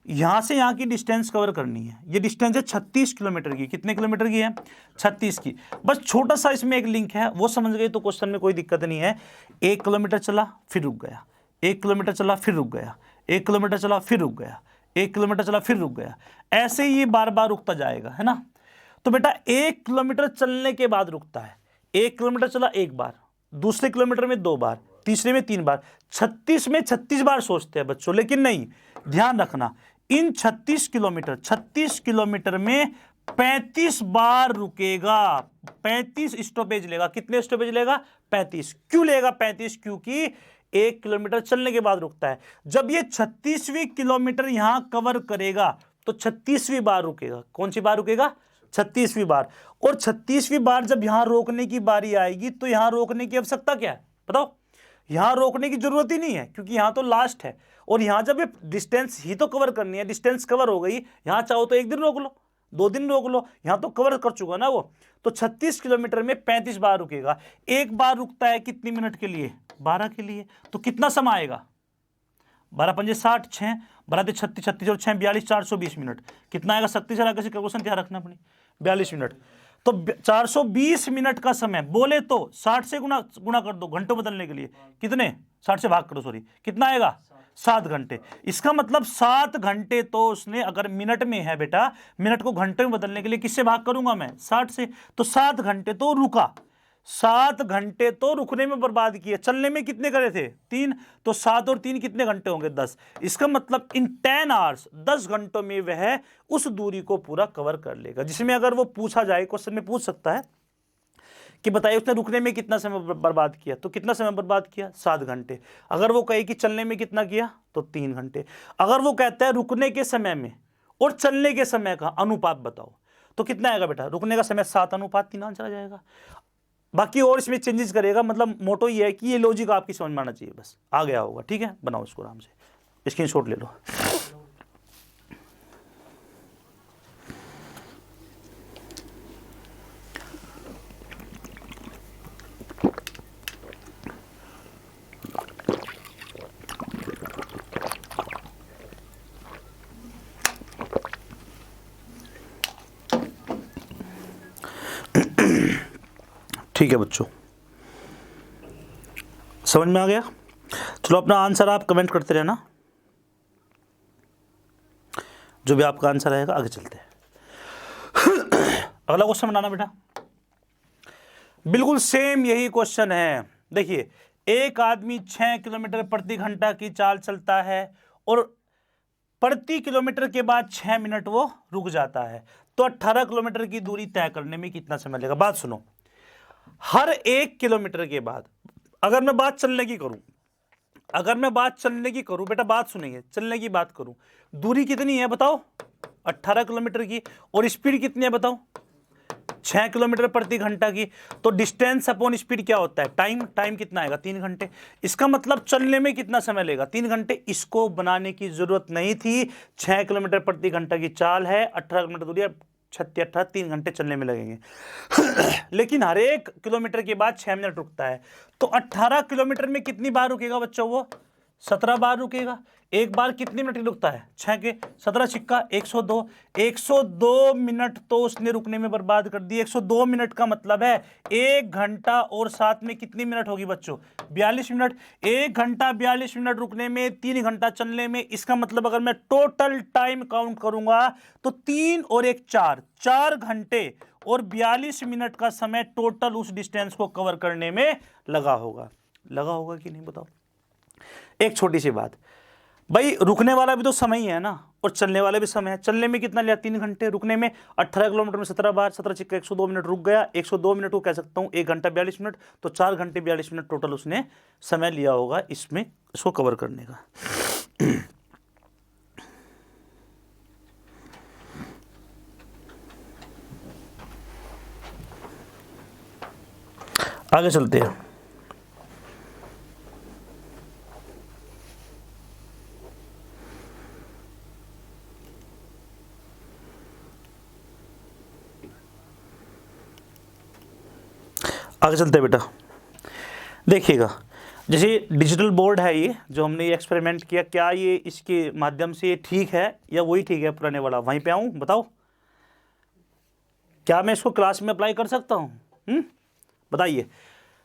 यहां से यहां की डिस्टेंस कवर करनी है। ये डिस्टेंस है 36 किलोमीटर की। कितने किलोमीटर की है? 36 की। बस छोटा सा इसमें एक लिंक है, वो समझ गए तो क्वेश्चन में कोई दिक्कत नहीं है। 1 किलोमीटर चला फिर रुक गया, 1 किलोमीटर चला फिर रुक गया, 1 किलोमीटर चला फिर रुक गया, 1 किलोमीटर चला फिर रुक गया, ऐसे ही ये बार बार रुकता जाएगा, है ना? तो बेटा 1 किलोमीटर चलने के बाद रुकता है। 1 किलोमीटर चला 1 बार, दूसरे किलोमीटर में 2 बार, तीसरे में 3 बार, 36 में 36 बार सोचते हैं बच्चों। लेकिन नहीं, ध्यान रखना, इन 36 किलोमीटर में 35 बार रुकेगा, 35 स्टॉपेज लेगा। कितने स्टॉपेज लेगा? 35। क्यों लेगा 35? क्योंकि 1 किलोमीटर चलने के बाद रुकता है। जब ये 36वीं किलोमीटर यहां कवर करेगा तो 36वीं बार रुकेगा। कौन सी बार रुकेगा? 36वीं बार। और 36वीं बार जब यहां रोकने की बारी आएगी तो यहां रोकने की आवश्यकता क्या है बताओ? यहां रोकने की जरूरत ही नहीं है, क्योंकि यहां तो लास्ट है। और यहाँ जब ये डिस्टेंस ही तो कवर करनी है, डिस्टेंस कवर हो गई, यहाँ चाहो तो 1 दिन रोक लो, 2 दिन रोक लो, यहाँ तो कवर कर चुका ना वो। तो 36 किलोमीटर में 35 बार रुकेगा। एक बार रुकता है कितनी मिनट के लिए? 12 के लिए। तो कितना समय आएगा? 12 पंजे 60, 6 12 36, 36 और 6 42, 420 मिनट। कितना आएगा? शक्ति से कैसे कैलकुलेशन ध्यान रखना अपनी, 42 मिनट। तो 420 मिनट का समय, बोले तो 60 से गुना कर दो घंटों बदलने के लिए, कितने? 60 से भाग करो, सॉरी, कितना आएगा? 7 घंटे। इसका मतलब 7 घंटे तो उसने, अगर मिनट में है बेटा, मिनट को घंटे में बदलने के लिए किससे भाग करूंगा मैं? 60 से। तो 7 घंटे तो रुका, 7 घंटे तो रुकने में बर्बाद किए। चलने में कितने करे थे? 3। तो 7 और 3 कितने घंटे होंगे? 10। इसका मतलब इन 10 आवर्स, 10 घंटों में वह उस दूरी को पूरा कवर कर लेगा। जिसमें अगर वो पूछा जाए, क्वेश्चन में पूछ सकता है कि बताइए उसने रुकने में कितना समय बर्बाद किया, तो कितना समय बर्बाद किया? 7 घंटे। अगर वो कहे कि चलने में कितना किया, तो 3 घंटे। अगर वो कहता है रुकने के समय में और चलने के समय का अनुपात बताओ, तो कितना आएगा बेटा? रुकने का समय 7:3 आंसर आ जाएगा। बाकी और इसमें चेंजेस करेगा, मतलब मोटो ये है कि ये लॉजिक आपकी समझ में आना चाहिए, बस आ गया होगा। ठीक है, बनाओ इसको आराम से, स्क्रीनशॉट ले लो। ठीक है बच्चों, समझ में आ गया? चलो अपना आंसर आप कमेंट करते रहना, जो भी आपका आंसर आएगा। आगे चलते हैं। अगला क्वेश्चन बनाना बेटा। बिल्कुल सेम यही क्वेश्चन है। देखिए, एक आदमी 6 किलोमीटर प्रति घंटा की चाल चलता है और प्रति किलोमीटर के बाद 6 मिनट वो रुक जाता है, तो 18 किलोमीटर की दूरी तय करने में कितना समय लगेगा? बात सुनो, हर 1 किलोमीटर के बाद, अगर मैं बात चलने की करूं, बेटा बात सुनिए, चलने की बात करूं, दूरी कितनी है बताओ? 18 किलोमीटर की। और स्पीड कितनी है बताओ? 6 किलोमीटर प्रति घंटा की। तो डिस्टेंस अपॉन स्पीड क्या होता है? टाइम कितना आएगा? 3 घंटे। इसका मतलब चलने में कितना समय लेगा? 3 घंटे। इसको बनाने की जरूरत नहीं थी। 6 किलोमीटर प्रति घंटा की चाल है, 18 किलोमीटर दूरी, 36 3 घंटे चलने में लगेंगे। लेकिन हर 1 किलोमीटर के बाद 6 मिनट रुकता है, तो 18 किलोमीटर में कितनी बार रुकेगा बच्चों? वो 17 बार रुकेगा। एक बार कितनी मिनट रुकता है? 6 के 17 छिक्का 102। 102 मिनट तो उसने रुकने में बर्बाद कर दी। 102 मिनट का मतलब है 1 घंटा और 7 में कितनी मिनट होगी बच्चों? 42 मिनट। 1 घंटा 42 मिनट रुकने में, 3 घंटा चलने में। इसका मतलब अगर मैं टोटल टाइम काउंट करूंगा तो 3 और 1 4 घंटे और 42 मिनट का समय टोटल उस डिस्टेंस को कवर करने में लगा होगा कि नहीं बताओ? एक छोटी सी बात भाई, रुकने वाला भी तो समय ही है ना, और चलने वाला भी समय है। चलने में कितना लिया? 3 घंटे। रुकने में 18 किलोमीटर में 17 बार, 17 छिक्का 102 मिनट रुक गया। 102 मिनट को कह सकता हूं 1 घंटा 42 मिनट, तो 4 घंटे 42 मिनट टोटल उसने समय लिया होगा इसमें, इसको कवर करने का। आगे चलते हैं। बेटा देखिएगा, जैसे डिजिटल बोर्ड है ये जो हमने ये एक्सपेरिमेंट किया, क्या ये इसके माध्यम से ठीक है या वही ठीक है पुराने वाला? वहीं पे आऊँ बताओ, क्या मैं इसको क्लास में अप्लाई कर सकता हूँ? बताइए।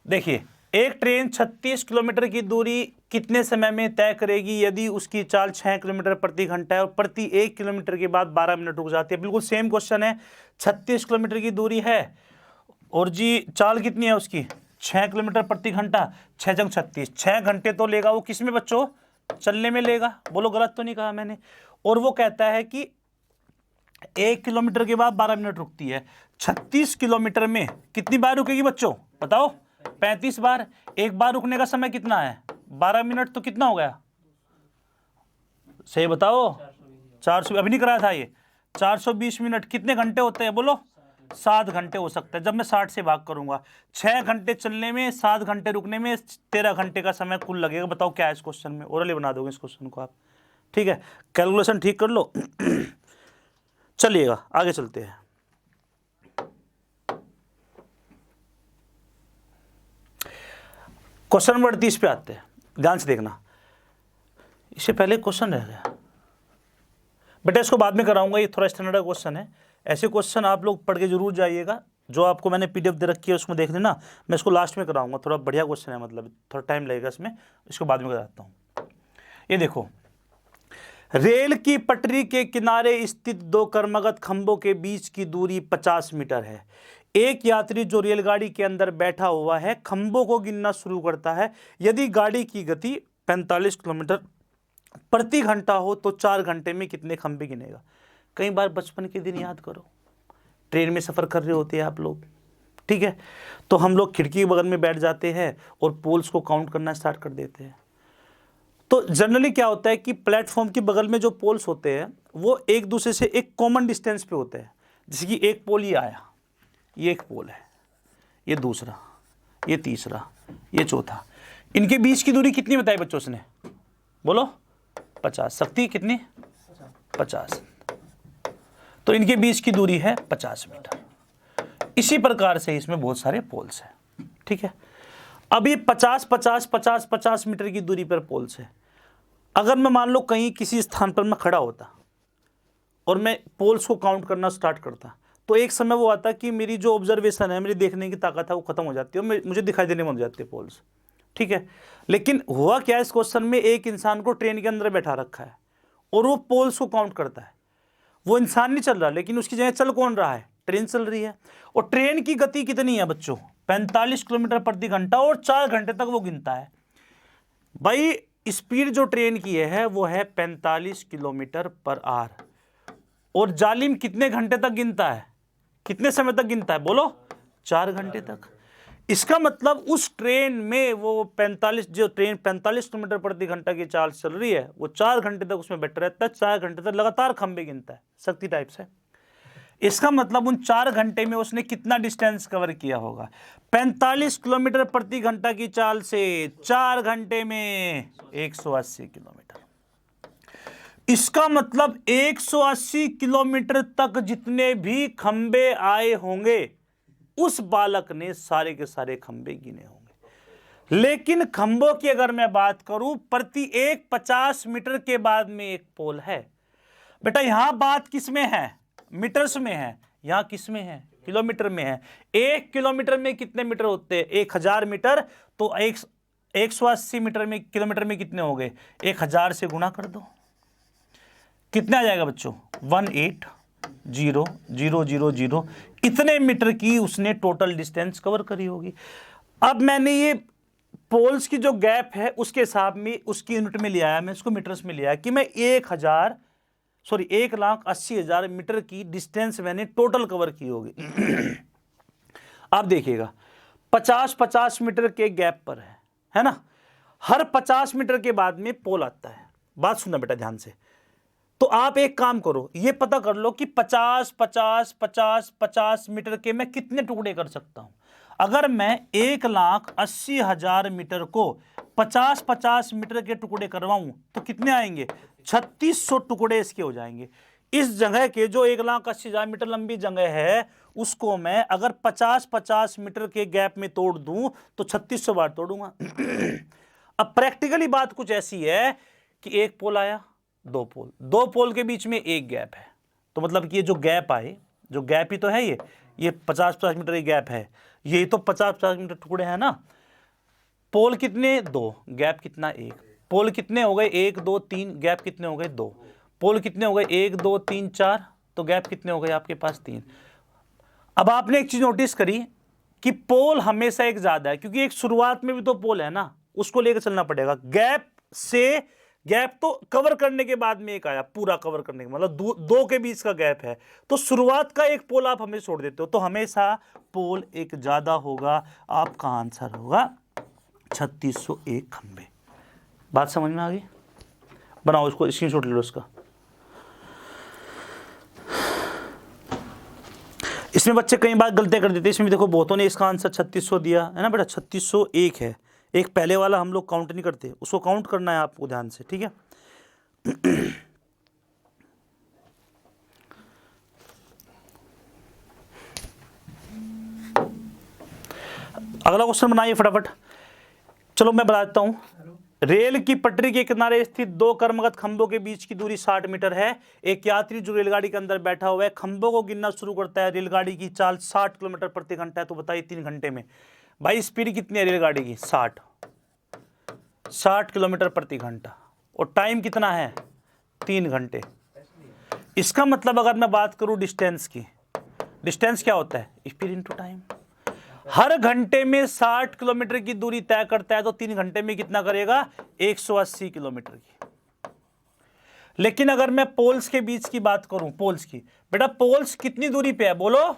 देखिए, एक ट्रेन 36 किलोमीटर की दूरी कितने समय में तय करेगी यदि उसकी चाल 6 किलोमीटर प्रति घंटा है और प्रति 1 किलोमीटर के बाद 12 मिनट रुक जाती है? बिल्कुल सेम क्वेश्चन है। 36 किलोमीटर की दूरी है और जी चाल कितनी है उसकी? 6 किलोमीटर प्रति घंटा। 6 जंग 36, 6 घंटे तो लेगा वो किस में बच्चों? चलने में लेगा। बोलो गलत तो नहीं कहा मैंने? और वो कहता है कि 1 किलोमीटर के बाद 12 मिनट रुकती है। 36 किलोमीटर में कितनी बार रुकेगी बच्चों बताओ? 35 बार। एक बार रुकने का समय कितना है? 12 मिनट। तो कितना हो गया? सही बताओ। 400। अभी नहीं कराया था ये? 420 मिनट। कितने घंटे होते हैं बोलो? 7 घंटे हो सकता है जब मैं 60 से भाग करूंगा। 6 घंटे चलने में, 7 घंटे रुकने में 13 घंटे का समय कुल लगेगा। बताओ क्या है इस क्वेश्चन में, ओरली बना दोगे इस क्वेश्चन को आप, ठीक है। कैलकुलेशन ठीक कर लो। चलिएगा आगे चलते हैं। क्वेश्चन नंबर 30 पे आते हैं, ध्यान से देखना। इससे पहले क्वेश्चन रह गया बेटा, इसको बाद में कराऊंगा, ये थोड़ा स्टैंडर्ड क्वेश्चन है। ऐसे क्वेश्चन आप लोग पढ़ के जरूर जाइएगा। जो आपको मैंने पीडीएफ दे रखी है उसमें देख लेना, मैं इसको लास्ट में कराऊंगा। थोड़ा बढ़िया क्वेश्चन है, मतलब थोड़ा टाइम लगेगा इसमें, इसको बाद में कराता हूँ। ये देखो, रेल की पटरी के किनारे स्थित 2 क्रमागत खंभों के बीच की दूरी 50 मीटर है। एक यात्री जो रेलगाड़ी के अंदर बैठा हुआ है खंभों को गिनना शुरू करता है। यदि गाड़ी की गति 45 किलोमीटर प्रति घंटा हो तो 4 घंटे में कितने खंभे गिनेगा। कई बार बचपन के दिन याद करो, ट्रेन में सफ़र कर रहे होते हैं आप लोग, ठीक है, तो हम लोग खिड़की के बगल में बैठ जाते हैं और पोल्स को काउंट करना स्टार्ट कर देते हैं। तो जनरली क्या होता है कि प्लेटफॉर्म के बगल में जो पोल्स होते हैं वो एक दूसरे से एक कॉमन डिस्टेंस पे होते हैं। जैसे कि एक पोल ये आया, ये एक पोल है, ये दूसरा, ये तीसरा, ये चौथा, इनके बीच की दूरी कितनी बताई बच्चों ने, बोलो 50। शक्ति कितनी, 50। तो इनके बीच की दूरी है 50 मीटर। इसी प्रकार से इसमें बहुत सारे पोल्स हैं, ठीक है। अब ये 50 मीटर की दूरी पर पोल्स है। अगर मैं मान लो कहीं किसी स्थान पर मैं खड़ा होता और मैं पोल्स को काउंट करना स्टार्ट करता, तो एक समय वो आता कि मेरी जो ऑब्जर्वेशन है, मेरी देखने की ताकत है, वो खत्म हो जाती है और मुझे दिखाई देने बंद हो जाते हैं पोल्स, ठीक है। लेकिन हुआ क्या, इस क्वेश्चन में एक इंसान को ट्रेन के अंदर बैठा रखा है और वो पोल्स को काउंट करता है। वो इंसान नहीं चल रहा, लेकिन उसकी जगह चल कौन रहा है, ट्रेन चल रही है। और ट्रेन की गति कितनी है बच्चों, 45 किलोमीटर प्रति घंटा, और 4 घंटे तक वो गिनता है। भाई स्पीड जो ट्रेन की है वो है 45 किलोमीटर पर आवर, और जालिम कितने घंटे तक गिनता है, कितने समय तक गिनता है, बोलो 4 घंटे तक। इसका मतलब उस ट्रेन में वो 45 किलोमीटर प्रति घंटा की चाल चल रही है, वो 4 घंटे तक उसमें बैठा रहता है, 4 घंटे तक लगातार खंबे गिनता है, शक्ति टाइप से। इसका मतलब उन 4 घंटे में उसने कितना डिस्टेंस कवर किया होगा, 45 किलोमीटर प्रति घंटा की चाल से 4 घंटे में 180 किलोमीटर। इसका मतलब 180 किलोमीटर तक जितने भी खंबे आए होंगे उस बालक ने सारे के सारे खंबे गिने होंगे। लेकिन खंबों की अगर मैं बात करूं, प्रति एक 50 मीटर के बाद में एक पोल है। बेटा यहां बात किस में है, मीटर्स में है, यहां किस में है, किलोमीटर में है। 1 किलोमीटर में कितने मीटर होते हैं, 1000 मीटर, तो 180 मीटर में, किलोमीटर में कितने हो गए, 1000 से गुणा कर दो, कितना आ जाएगा बच्चों, 180,000, इतने मीटर की उसने टोटल डिस्टेंस कवर करी होगी। अब मैंने ये पोल्स की जो गैप है उसके हिसाब में, उसकी यूनिट में लिया है, मैं इसको मीटर्स में लिया है कि मैं 1,80,000 मीटर की डिस्टेंस मैंने टोटल कवर की होगी। आप देखिएगा 50-50 मीटर के गैप पर है ना, हर 50 मीटर के बाद में पोल आता है। बात सुनना बेटा ध्यान से। तो आप एक काम करो, ये पता कर लो कि 50 मीटर के मैं कितने टुकड़े कर सकता हूं। अगर मैं 1,80,000 मीटर को 50 मीटर के टुकड़े करवाऊं तो कितने आएंगे, 3600 टुकड़े इसके हो जाएंगे। इस जगह के जो 1,80,000 मीटर लंबी जगह है उसको मैं अगर 50 मीटर के गैप में तोड़ दूं तो 3600 बार तोड़ूंगा। अब प्रैक्टिकली बात कुछ ऐसी है कि एक पोल आया, दो पोल के बीच में एक गैप है, तो मतलब कि ये जो गैप आए, जो गैप ही तो है ये 50 मीटर की गैप है, ये तो 50 मीटर टुकड़े हैं ना। पोल कितने, 2, गैप कितना, 1। पोल कितने हो गए, 1 2 3, गैप कितने हो गए, 2। पोल कितने हो गए, 1 2 3 4, तो गैप कितने हो गए आपके पास, 3। अब आपने एक चीज नोटिस करी कि पोल हमेशा एक ज्यादा है, क्योंकि एक शुरुआत में भी तो पोल है ना, उसको लेकर चलना पड़ेगा। गैप तो कवर करने के बाद में एक आया, पूरा कवर करने के मतलब 2 के बीच का गैप है, तो शुरुआत का एक पोल आप हमें छोड़ देते हो, तो हमेशा पोल एक ज्यादा होगा। आपका आंसर होगा 3601 खंबे। बात समझ में आ गई, बनाओ इसको, स्क्रीनशॉट ले लो इसका। इसमें बच्चे कई बार गलतियां कर देते हैं। इसमें देखो बहुतों ने इसका आंसर 3600 दिया है ना बेटा, 3601 है। एक पहले वाला हम लोग काउंट नहीं करते, उसको काउंट करना है आपको ध्यान से, ठीक है। अगला क्वेश्चन बनाइए फटाफट। चलो मैं बता देता हूं। रेल की पटरी के किनारे स्थित दो क्रमगत खंभों के बीच की दूरी 60 मीटर है। एक यात्री जो रेलगाड़ी के अंदर बैठा हुआ है खंभों को गिनना शुरू करता है। रेलगाड़ी की चाल 60 किलोमीटर प्रति घंटा है, तो बताइए 3 घंटे में भाई स्पीड कितनी है रेलगाड़ी की? 60 किलोमीटर प्रति घंटा। और टाइम कितना है? 3 घंटे। इसका मतलब अगर मैं बात करूं डिस्टेंस की, डिस्टेंस क्या होता है? Speed into time. हर घंटे में 60 किलोमीटर की दूरी तय करता है, तो 3 घंटे में कितना करेगा? 180 किलोमीटर की। लेकिन अगर मैं पोल्स के बीच की बात करूं, पोल्स की, बेटा पोल्स कितनी दूरी पे है बोलो?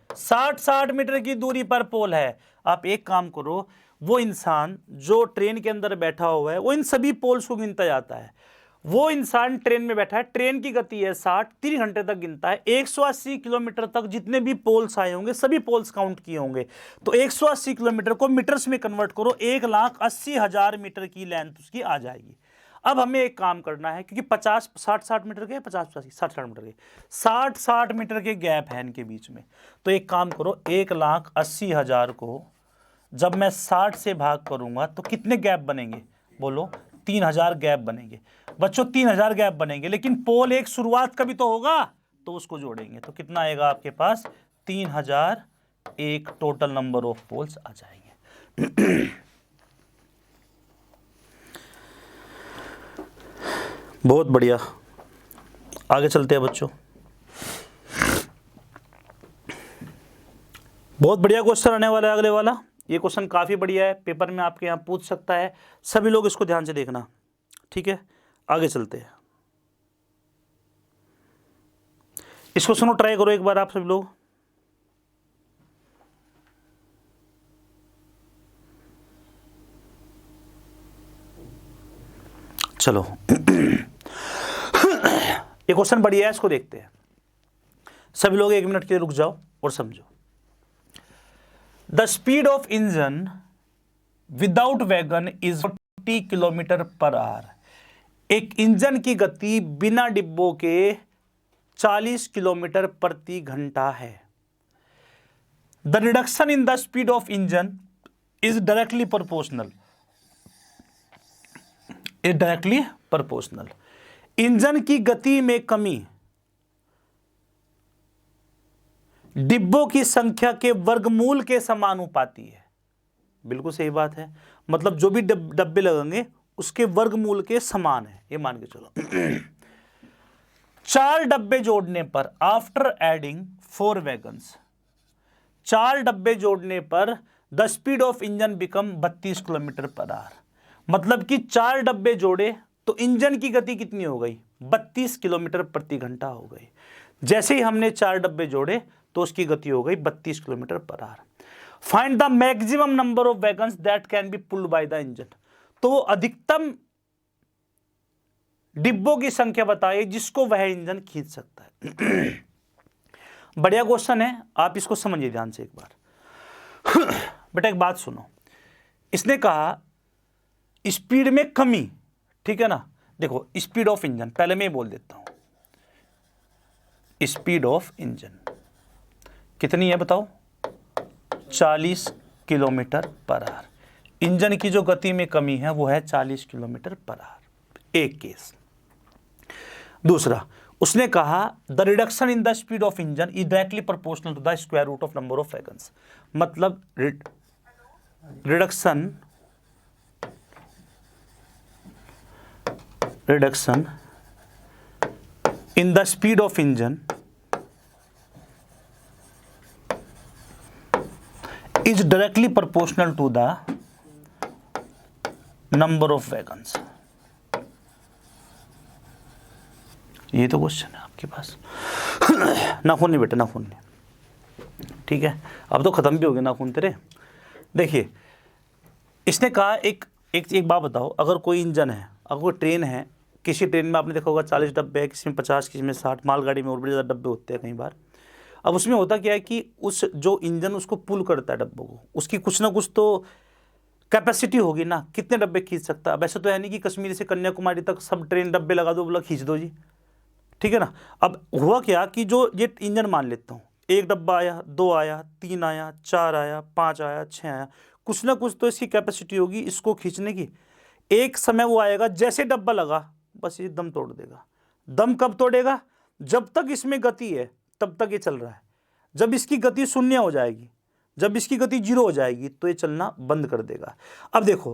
60 मीटर की दूरी पर पोल है। आप एक काम करो, वो इंसान जो ट्रेन के अंदर बैठा हुआ है वो इन सभी पोल्स को गिनता जाता है। वो इंसान ट्रेन में बैठा है, ट्रेन की गति है 60, 3 घंटे तक गिनता है। 180 किलोमीटर तक जितने भी पोल्स आए होंगे सभी पोल्स काउंट किए होंगे। तो 180 किलोमीटर को मीटर्स में कन्वर्ट करो, 1,80,000 मीटर की लेंथ उसकी आ जाएगी। अब हमें एक काम करना है, क्योंकि 60 मीटर के 60 मीटर के 60 मीटर के गैप है इनके बीच में। तो एक काम करो, 1,80,000 को जब मैं 60 से भाग करूंगा तो कितने गैप बनेंगे बोलो? 3,000 गैप बनेंगे बच्चों, 3,000 गैप बनेंगे। लेकिन पोल एक शुरुआत का भी तो होगा, तो उसको जोड़ेंगे तो कितना आएगा आपके पास? 3,000 एक टोटल नंबर ऑफ पोल्स आ जाएंगे। बहुत बढ़िया, आगे चलते हैं बच्चों। बहुत बढ़िया क्वेश्चन आने वाला है अगले वाला। ये क्वेश्चन काफी बढ़िया है, पेपर में आपके यहाँ पूछ सकता है। सभी लोग इसको ध्यान से देखना, ठीक है। आगे चलते हैं। इस क्वेश्चन को ट्राई करो एक बार आप सभी लोग। चलो ये क्वेश्चन बढ़िया है, इसको देखते हैं। सभी लोग 1 मिनट के लिए रुक जाओ और समझो। The speed of engine without wagon is 40 kilometre per our. एक इंजन की गति बिना डिब्बों के 40 किलोमीटर प्रति घंटा है। The reduction in the speed of engine is directly proportional. Engine की गति में कमी डिब्बों की संख्या के वर्गमूल के समानुपाती है। बिल्कुल सही बात है, मतलब जो भी डब्बे लगेंगे उसके वर्गमूल के समान है, ये मान के चलो। 4 डब्बे जोड़ने पर आफ्टर एडिंग 4 वैगन्स, 4 डब्बे जोड़ने पर the speed of engine become 32 kilometre per our. मतलब कि 4 डब्बे जोड़े तो इंजन की गति कितनी हो गई? 32 किलोमीटर प्रति घंटा हो गई। जैसे ही हमने 4 डब्बे जोड़े तो उसकी गति हो गई 32 kilometre per our. Find the maximum number of wagons that can be pulled by the engine. तो वो अधिकतम डिब्बों की संख्या बताइए जिसको वह इंजन खींच सकता है। बढ़िया क्वेश्चन है, आप इसको समझिए ध्यान से एक बार। बेटा एक बात सुनो, इसने कहा स्पीड में कमी, ठीक है ना। देखो स्पीड ऑफ इंजन, पहले मैं बोल देता हूं, स्पीड ऑफ इंजन कितनी है बताओ? 40 किलोमीटर पर आवर। इंजन की जो गति में कमी है वो है 40 किलोमीटर पर आवर, एक केस। दूसरा, उसने कहा the reduction in the speed of engine is directly proportional to the square root of number of wagons. मतलब reduction in the speed of engine is directly proportional to the number of wagons। ये तो question है आपके पास। नाखून नहीं बेटा, नाखून नहीं, ठीक है। अब तो खत्म भी हो गए नाखून तेरे। देखिए इसने कहा एक बात बताओ, अगर कोई इंजन है, अगर कोई ट्रेन है, किसी ट्रेन में आपने देखा होगा 40 डब्बे है, किसी में 50, किसी में 60, मालगाड़ी में और भी ज़्यादा डब्बे होते हैं कई बार। अब उसमें होता क्या है कि उस जो इंजन उसको पुल करता है डब्बों को, उसकी कुछ ना कुछ तो कैपेसिटी होगी ना, कितने डब्बे खींच सकता है। अब ऐसा तो है नहीं कि कश्मीर से कन्याकुमारी तक सब ट्रेन डब्बे लगा दो, बोला खींच दो जी, ठीक है ना। अब हुआ क्या कि जो ये इंजन मान लेता हूँ, एक डब्बा आया, 2 आया, 3 आया, 4 आया, 5 आया, 6 आया, कुछ ना कुछ तो इसकी कैपेसिटी होगी इसको खींचने की। एक समय वो आएगा जैसे डब्बा लगा बस ये दम तोड़ देगा। दम कब तोड़ेगा? जब तक इसमें गति है तब तक ये चल रहा है। जब इसकी गति शून्य हो जाएगी, जब इसकी गति 0 हो जाएगी तो ये चलना बंद कर देगा। अब देखो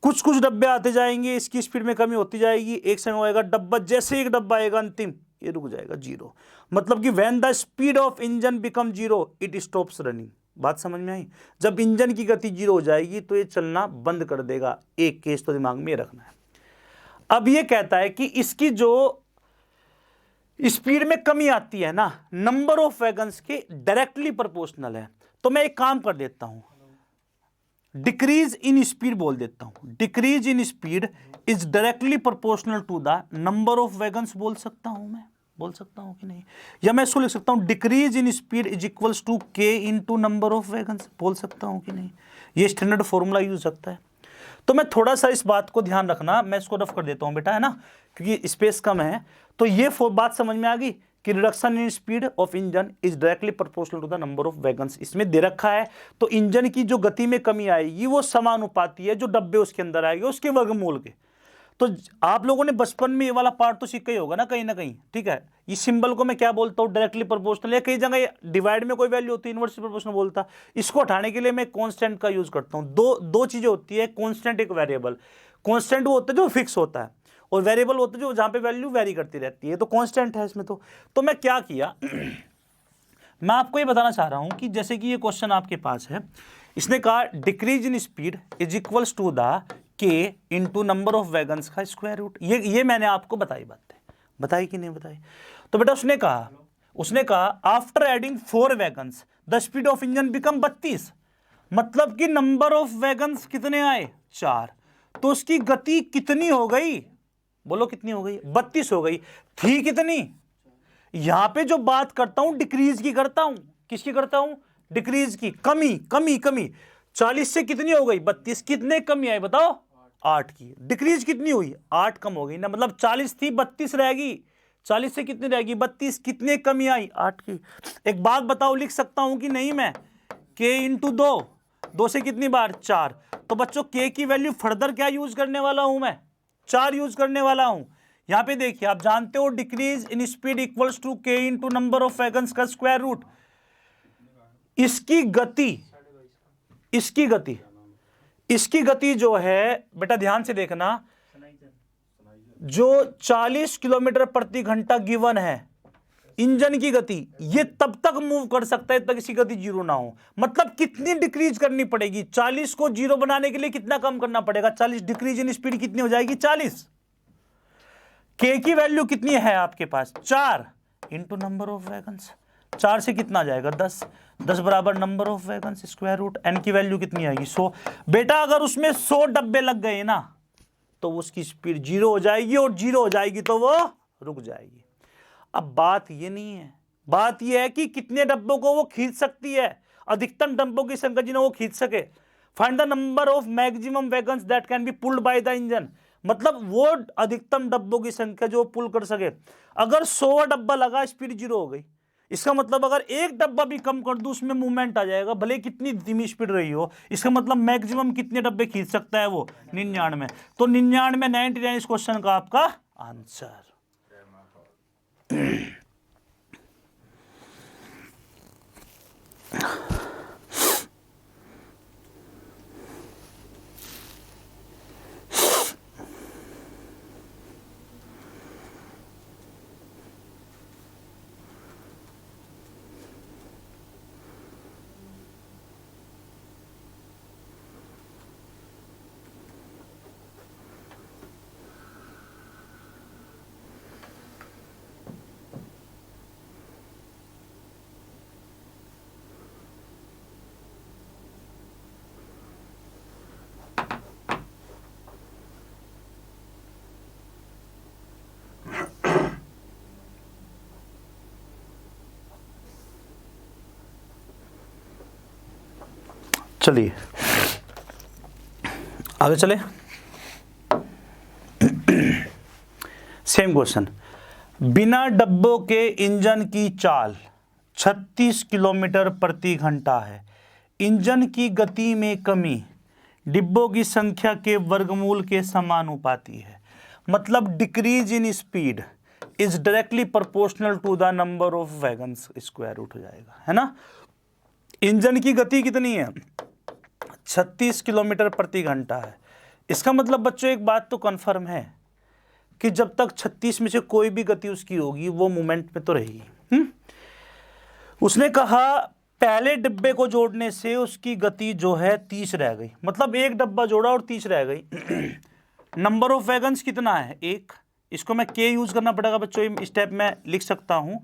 कुछ कुछ डब्बे आते जाएंगे, इसकी स्पीड में कमी होती जाएगी, एक समय आएगा डब्बा, जैसे एक डब्बा आएगा अंतिम ये रुक जाएगा 0। मतलब कि when the speed of engine become 0 it stops running. बात समझ में आई? जब इंजन की गति 0 हो जाएगी तो ये चलना बंद कर देगा। एक केस तो दिमाग में रखना है। अब ये कहता है कि इसकी जो स्पीड में कमी आती है ना, नंबर ऑफ वैगन्स के डायरेक्टली प्रोपोर्शनल है। तो मैं एक काम कर देता हूं, डिक्रीज इन स्पीड बोल देता हूं। Decrease in speed is directly proportional to the number of wagons बोल सकता हूं मैं, बोल सकता हूं कि नहीं? या मैं इसको लिख सकता हूं decrease in speed is equals to K into number of wagons, बोल सकता हूं कि नहीं? ये स्टैंडर्ड फॉर्मूला यूज सकता है। तो मैं थोड़ा सा इस बात को ध्यान रखना, मैं इसको रफ कर देता हूं बेटा, है ना, क्योंकि स्पेस कम है। तो ये बात समझ में आ गई कि reduction in speed of engine is directly proportional to the number of wagons. इसमें दे रखा है तो इंजन की जो गति में कमी आएगी वो समानुपाती है जो डब्बे उसके अंदर आएंगे उसके वर्गमूल के। तो आप लोगों ने बचपन में ये वाला पार्ट तो सीखा ही होगा ना कहीं ना कहीं, ठीक है। इस सिंबल को मैं क्या बोलता हूँ? Directly proportional. या कई जगह डिवाइड में कोई वैल्यू होती है इनवर्सली प्रोपोर्शनल बोलता। इसको हटाने के लिए मैं कांस्टेंट का यूज करता हूँ। दो चीजें होती है, कांस्टेंट एक वेरिएबल। कांस्टेंट वो होता है जो फिक्स होता है और वेरिएबल होता है जो जहां पे वैल्यू वेरी करती रहती है। तो कांस्टेंट है इसमें। तो मैं क्या किया मैं आपको ये बताना चाह रहा हूं कि जैसे कि ये क्वेश्चन आपके पास है, इसने कहा decrease in speed is equals to the K into number of wagons का स्क्वायर रूट। ये मैंने आपको बताई बातें, बताई कि नहीं बताई? तो बेटा उसने कहा after adding 4 wagons the speed of engine become 32। मतलब कि नंबर ऑफ वैगन्स कितने आए? 4। तो उसकी गति कितनी हो गई? बोलो कितनी हो गई? 32 हो गई। थी कितनी? यहां पे जो बात करता हूं डिक्रीज की करता हूं। किसकी करता हूं? डिक्रीज की। कमी कमी कमी 40 से कितनी हो गई? 32। कितने कमी आई बताओ? 8 की। डिक्रीज कितनी हुई? 8 कम हो गई ना, मतलब 40 थी 32 रहेगी। 40 से कितनी रहेगी? 32। कितने कमी आई? 8 की। एक बात बताओ, लिख सकता हूं कि नहीं मैं? के इंटू 2 से कितनी बार? 4। तो बच्चों के की वैल्यू फर्दर क्या यूज करने वाला हूं मैं? 4 यूज करने वाला हूं। यहां पे देखिए, आप जानते हो decrease in speed equals to K into number of wagons का स्क्वायर रूट। इसकी गति जो है बेटा ध्यान से देखना, जो 40 किलोमीटर प्रति घंटा गिवन है इंजन की गति, ये तब तक मूव कर सकता है तब इसकी गति 0 ना हो। मतलब कितनी डिक्रीज करनी पड़ेगी? 40 को 0 बनाने के लिए कितना कम करना पड़ेगा? 40। डिक्रीज इन स्पीड कितनी हो जाएगी? 40। के की वैल्यू कितनी है आपके पास? 4 इंटू नंबर ऑफ वैगन्स। 4 से कितना आ जाएगा? 10। 10 बराबर number of wagons square root. N की वैल्यू कितनी आएगी? 100। बेटा अगर उसमें 100 डब्बे लग गए ना तो उसकी स्पीड 0 हो जाएगी, और 0 हो जाएगी तो वो रुक जाएगी। अब बात ये नहीं है, बात ये है कि कितने डब्बों को वो खींच सकती है, अधिकतम डब्बों की संख्या जिन्हें वो खींच सके। Find the number of maximum wagons that can be pulled by the engine. मतलब वो अधिकतम डब्बों की संख्या जो पुल कर सके। अगर 100 डब्बा लगा, स्पीड 0 हो गई। इसका मतलब अगर एक डब्बा भी कम कर दूं उसमें मूवमेंट आ जाएगा, भले कितनी धीमी स्पीड रही हो। इसका मतलब मैक्सिमम कितने डब्बे खींच सकता है वो? 99। तो 99 99 इस क्वेश्चन का आपका आंसर। चलिए आगे चले। सेम क्वेश्चन, बिना डब्बों के इंजन की चाल 36 किलोमीटर प्रति घंटा है। इंजन की गति में कमी डिब्बों की संख्या के वर्गमूल के समानुपाती है। मतलब decrease in speed is directly proportional to the number of wagons, square root हो जाएगा, है ना। इंजन की गति कितनी है? 36 किलोमीटर प्रति घंटा है। इसका मतलब बच्चों एक बात तो कंफर्म है कि जब तक 36 में से कोई भी गति उसकी होगी वो मोमेंट में तो रहेगी। उसने कहा पहले डिब्बे को जोड़ने से उसकी गति जो है 30 रह गई, मतलब एक डब्बा जोड़ा और 30 रह गई। नंबर ऑफ वैगन्स कितना है? 1। इसको मैं के यूज करना पड़ेगा बच्चों, स्टेप में लिख सकता हूं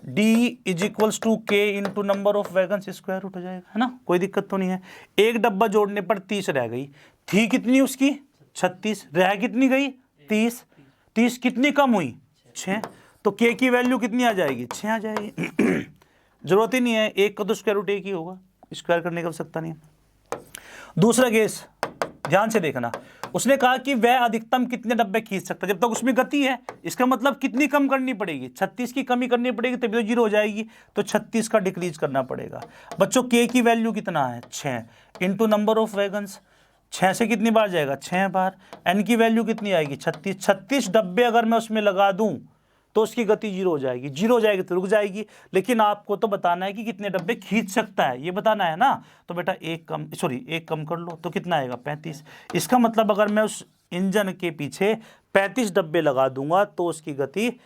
D is equals to K into number of wagons, square root हो जाएगा, है ना, कोई दिक्कत तो नहीं है। एक डब्बा जोड़ने पर 30 रह गई, थी कितनी उसकी 36, रह कितनी गई 30, 30 कितनी कम हुई 6, तो के की वैल्यू कितनी आ जाएगी 6 आ जाएगी। जरूरत ही नहीं है, एक का तो स्क्वायर रूट एक ही होगा, स्क्वायर करने की आवश्यकता नहीं है। दूसरा केस ध्यान से देखना, उसने कहा कि वह अधिकतम कितने डब्बे खींच सकता है जब तक उसमें गति है। इसका मतलब कितनी कम करनी पड़ेगी? 36 की कमी करनी पड़ेगी तभी तो 0 हो जाएगी, तो 36 का डिक्रीज करना पड़ेगा। बच्चों के की वैल्यू कितना है 6 इंटू नंबर ऑफ वैगन्स, 6 से कितनी बार जाएगा 6 बार। एन की वैल्यू कितनी आएगी 36, 36 डब्बे अगर मैं उसमें लगा दूं तो उसकी गति 0 हो जाएगी, 0 हो जाएगी तो रुक जाएगी। लेकिन आपको तो बताना है कि कितने डब्बे खींच सकता है, ये बताना है ना। तो बेटा एक कम कर लो तो कितना आएगा 35। इसका मतलब अगर मैं उस इंजन के पीछे 35 डब्बे लगा दूंगा तो उसकी गति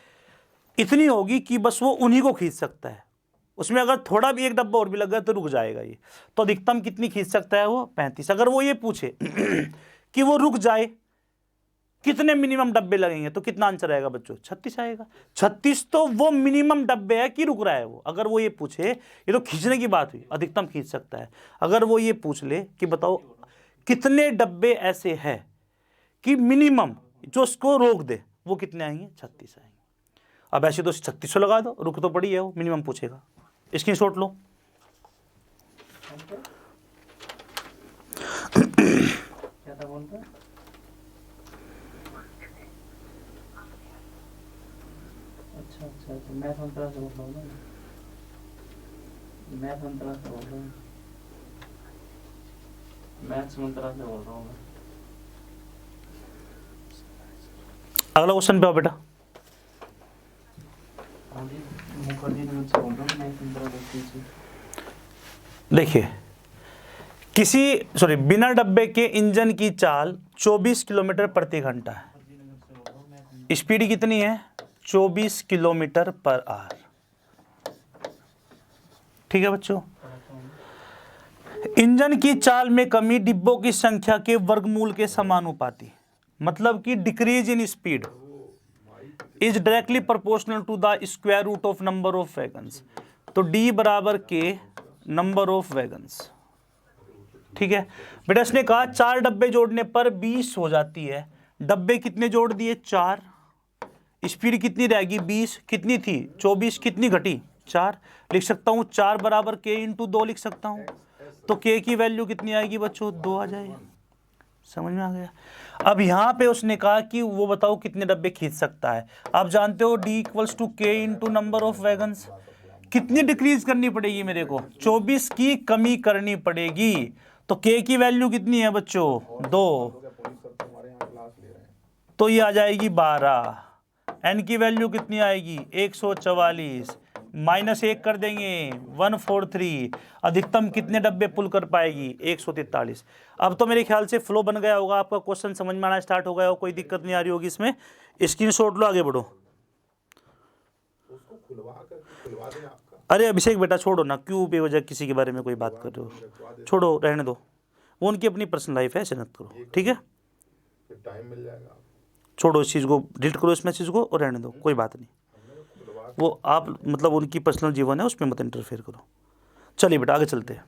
इतनी होगी कि बस वो उन्हीं को खींच सकता है। उसमें अगर थोड़ा भी एक डब्बा और भी लग गया तो रुक जाएगा ये। तो अधिकतम कितनी खींच सकता है वो 35। अगर वो ये पूछे कि वो रुक जाए कितने मिनिमम डब्बे लगेंगे तो कितना आंसर आएगा बच्चों 36 आएगा। 36 तो वो मिनिमम डब्बे है कि रुक रहा है वो। अगर वो ये पूछे, ये तो खींचने की बात हुई, अधिकतम खींच सकता है। अगर वो ये पूछ ले कि बताओ कितने डब्बे ऐसे हैं कि मिनिमम जो उसको रोक दे, वो कितने आएंगे 36 आएंगे। अब ऐसे तो 3600 लगा दो, रुक तो पड़ी है वो, मिनिमम पूछेगा। स्क्रीनशॉट लो। क्या था बोलता? अच्छा, मैथ मंत्रा से बोल रहा हूँ, मैथ मंत्रा से बोल रहा हूँ, मैथ्स मंत्रा से बोल रहा हूँ मैं। अगला क्वेश्चन पे आओ बेटा। मुखर्जी नगर से बोल रहा हूँ, मैथ मंत्रा से। देखिए बिना डब्बे के इंजन की चाल 24 किलोमीटर प्रति घंटा है। स्पीड कितनी है 24 किलोमीटर पर आवर। ठीक है बच्चों। इंजन की चाल में कमी डिब्बों की संख्या के वर्गमूल के समानुपाती, मतलब कि decrease in speed is directly proportional to the square root of number of wagons. तो डी बराबर के नंबर ऑफ वैगन्स। ठीक है बेटा, इसने कहा 4 डब्बे जोड़ने पर 20 हो जाती है। डब्बे कितने जोड़ दिए 4, स्पीड कितनी रहेगी 20, कितनी थी 24, कितनी घटी 4। लिख सकता हूं 4 बराबर के इंटू 2 लिख सकता हूं। तो के की वैल्यू कितनी आएगी बच्चों 2 आ जाएगी। समझ में आ गया। अब यहां पे उसने कहा कि वो बताओ कितने डब्बे खींच सकता है। आप जानते हो D equals to K into number of wagons. कितनी डिक्रीज करनी पड़ेगी मेरे को 24 की कमी करनी पड़ेगी। तो के की वैल्यू कितनी है बच्चों 2, तो ये आ जाएगी 12। एन की वैल्यू कितनी आएगी 144, -1 कर देंगे 143। अधिकतम कितने डब्बे पुल कर पाएगी 143। अब तो मेरे ख्याल से फ्लो बन गया होगा, आपका क्वेश्चन समझ में आना स्टार्ट हो गया हो, कोई दिक्कत नहीं आ रही होगी इसमें। स्क्रीनशॉट लो, आगे बढ़ो। अरे अभिषेक बेटा छोड़ो ना, क्यों बेवजह किसी के बारे में कोई बात कर रहे हो, छोड़ो रहने दो, वो उनकी अपनी पर्सनल लाइफ है, ऐसे मत करो। ठीक है टाइम मिल जाएगा, छोड़ो इस चीज़ को, डिलीट करो इस मैसेज को और रहने दो, कोई बात नहीं। वो आप मतलब उनकी पर्सनल जीवन है, उसमें मत इंटरफेयर करो। चलिए बेटा आगे चलते हैं।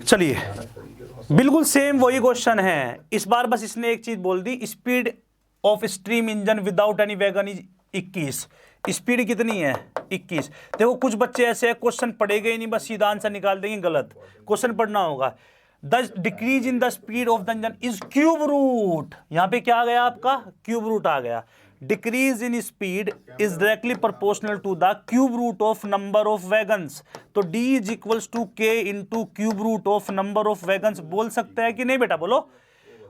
चलिए बिल्कुल सेम वही क्वेश्चन है, इस बार बस इसने एक चीज बोल दी, speed of steam engine without any wagon is 21, speed कितनी है 21। देखो कुछ बच्चे ऐसे हैं क्वेश्चन पढ़ेंगे ही नहीं, बस सीधा आंसर निकाल देंगे, गलत। क्वेश्चन पढ़ना होगा। The decrease in the speed of the engine is cube root, यहां पे क्या आ गया आपका, क्यूब रूट आ गया। Decrease in speed is directly proportional to the cube root of number of wagons. तो D is equals to K into cube root of number of wagons. बोल सकते हैं कि नहीं बेटा, बोलो।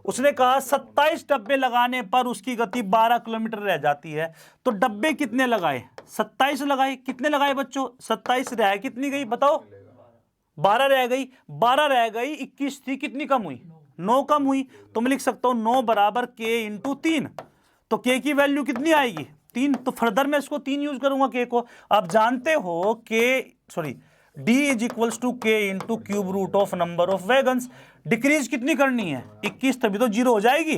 उसने कहा 27 डब्बे लगाने पर उसकी गति 12 किलोमीटर रह जाती है। तो डब्बे कितने लगाए, 27 लगाए। कितने लगाए बच्चों, 27 रह कितनी गई बताओ, 12 रह गई। 12 रह गई, 21 थी, कितनी कम हुई, 9 कम हुई। तो मैं लिख सकता हूं 9 बराबर K इंटू 3। तो K की वैल्यू कितनी आएगी, 3। तो फर्दर मैं इसको 3 यूज करूंगा K को। आप जानते हो D is equals to K into cube root of number of wagons. Decrease कितनी करनी है 21, तभी तो 0 हो जाएगी।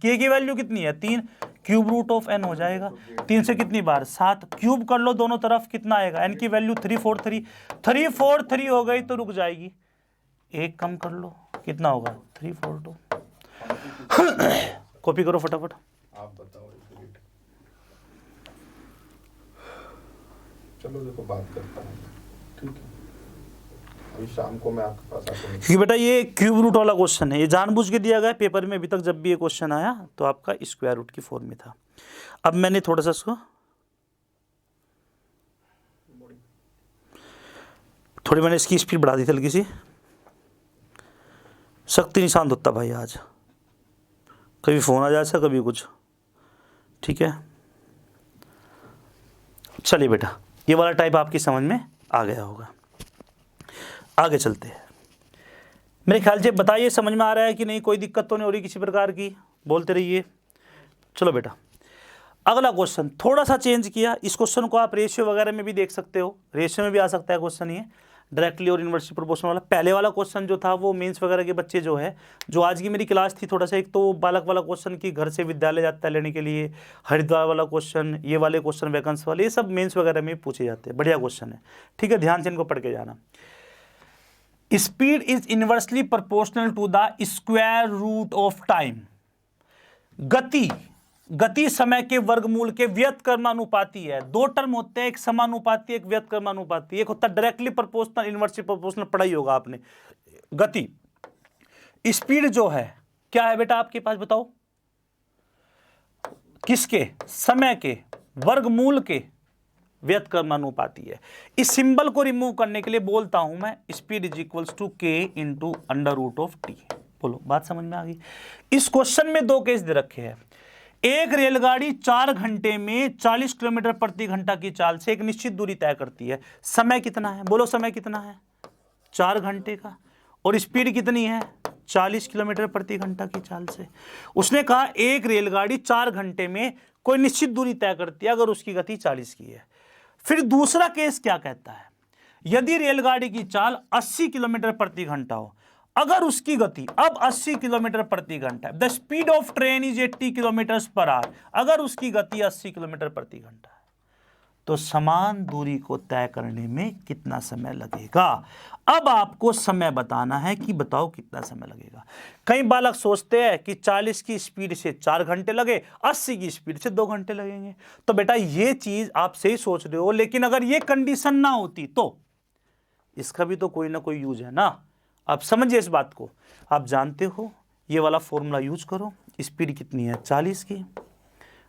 K की वैल्यू कितनी है 3, क्यूब रूट ऑफ n हो जाएगा। 3 से कितनी बार 7, क्यूब कर लो दोनों तरफ, कितना आएगा, n की वैल्यू 343 हो गई तो रुक जाएगी। एक कम कर लो, कितना होगा 342। कॉपी करो फटाफट। आप बताओ repeat। चलो देखो बात करता हूँ, ठीक है। अभी शाम को मैं आपके पास आता हूँ। क्योंकि बेटा ये क्यूब रूट वाला क्वेश्चन है, ये जानबूझ के दिया गया पेपर में। अभी तक जब भी ये क्वेश्चन आया तो आपका स्क्वायर रूट की फॉर्म में था। अब मैंने थोड़ा सा इसको मैंने इसकी स्पीड बढ़ा दी थी हल्की सी। शक्ति निशान होता भाई आज, कभी फोन आ जाता कभी कुछ, ठीक है। चलिए बेटा, ये वाला टाइप आपकी समझ में आ गया होगा। आगे चलते हैं। मेरे ख्याल से बताइए समझ में आ रहा है कि नहीं, कोई दिक्कत तो नहीं हो रही किसी प्रकार की, बोलते रहिए। चलो बेटा, अगला क्वेश्चन थोड़ा सा चेंज किया। इस क्वेश्चन को आप रेशियो वगैरह में भी देख सकते हो, रेशियो में भी आ सकता है क्वेश्चन ये, डायरेक्टली और इनवर्सली प्रोपोर्शनल वाला। पहले वाला क्वेश्चन जो था वो मेंस वगैरह के बच्चे जो है, जो आज की मेरी क्लास थी, थोड़ा सा एक तो बालक वाला क्वेश्चन की घर से विद्यालय जाता है लेने के लिए, हरिद्वार वाला क्वेश्चन, ये वाले क्वेश्चन वैकेंसी वाले, ये सब मेंस वगैरह में पूछे जाते हैं। बढ़िया क्वेश्चन है, ठीक है, ध्यान से इनको पढ़ के जाना। Speed is inversely proportional to the square root of time. गति समय के वर्गमूल के व्युत्क्रमानुपाती है। दो टर्म होते हैं, एक समानुपाती, एक व्युत्क्रमानुपाती। एक होता है डायरेक्टली प्रोपोर्शनल, इनवर्सली प्रोपोर्शनल, पढ़ाई होगा आपने। गति स्पीड जो है क्या है बेटा आपके पास, बताओ, किसके, समय के वर्गमूल के व्युत्क्रमानुपाती है। इस सिंबल को रिमूव करने के लिए बोलता हूं मैं speed is equals to K into under root of T. बोलो, बात समझ में आ गई। इस क्वेश्चन में दो केस दे रखे हैं। एक रेलगाड़ी 4 घंटे में 40 किलोमीटर प्रति घंटा की चाल से एक निश्चित दूरी तय करती है। समय कितना है, बोलो समय कितना है, 4 घंटे का, और स्पीड कितनी है 40 किलोमीटर प्रति घंटा की चाल से। उसने कहा एक रेलगाड़ी 4 घंटे में कोई निश्चित दूरी तय करती है अगर उसकी गति 40 की है। फिर दूसरा केस क्या कहता है, यदि रेलगाड़ी की चाल 80 किलोमीटर प्रति घंटा हो, अगर उसकी गति अब 80 किलोमीटर प्रति घंटा, the speed of train is 80 kilometre per our, अगर उसकी गति 80 किलोमीटर प्रति घंटा है, तो समान दूरी को तय करने में कितना समय लगेगा। अब आपको समय बताना है कि बताओ कितना समय लगेगा। कई बालक सोचते हैं कि 40 की स्पीड से 4 घंटे लगे, 80 की स्पीड से 2 घंटे लगेंगे। तो बेटा ये चीज आप सही सोच रहे हो, लेकिन अगर ये कंडीशन ना होती तो इसका भी तो कोई ना कोई यूज है ना। आप समझिए इस बात को। आप जानते हो ये वाला फॉर्मूला यूज करो। स्पीड कितनी है 40 की,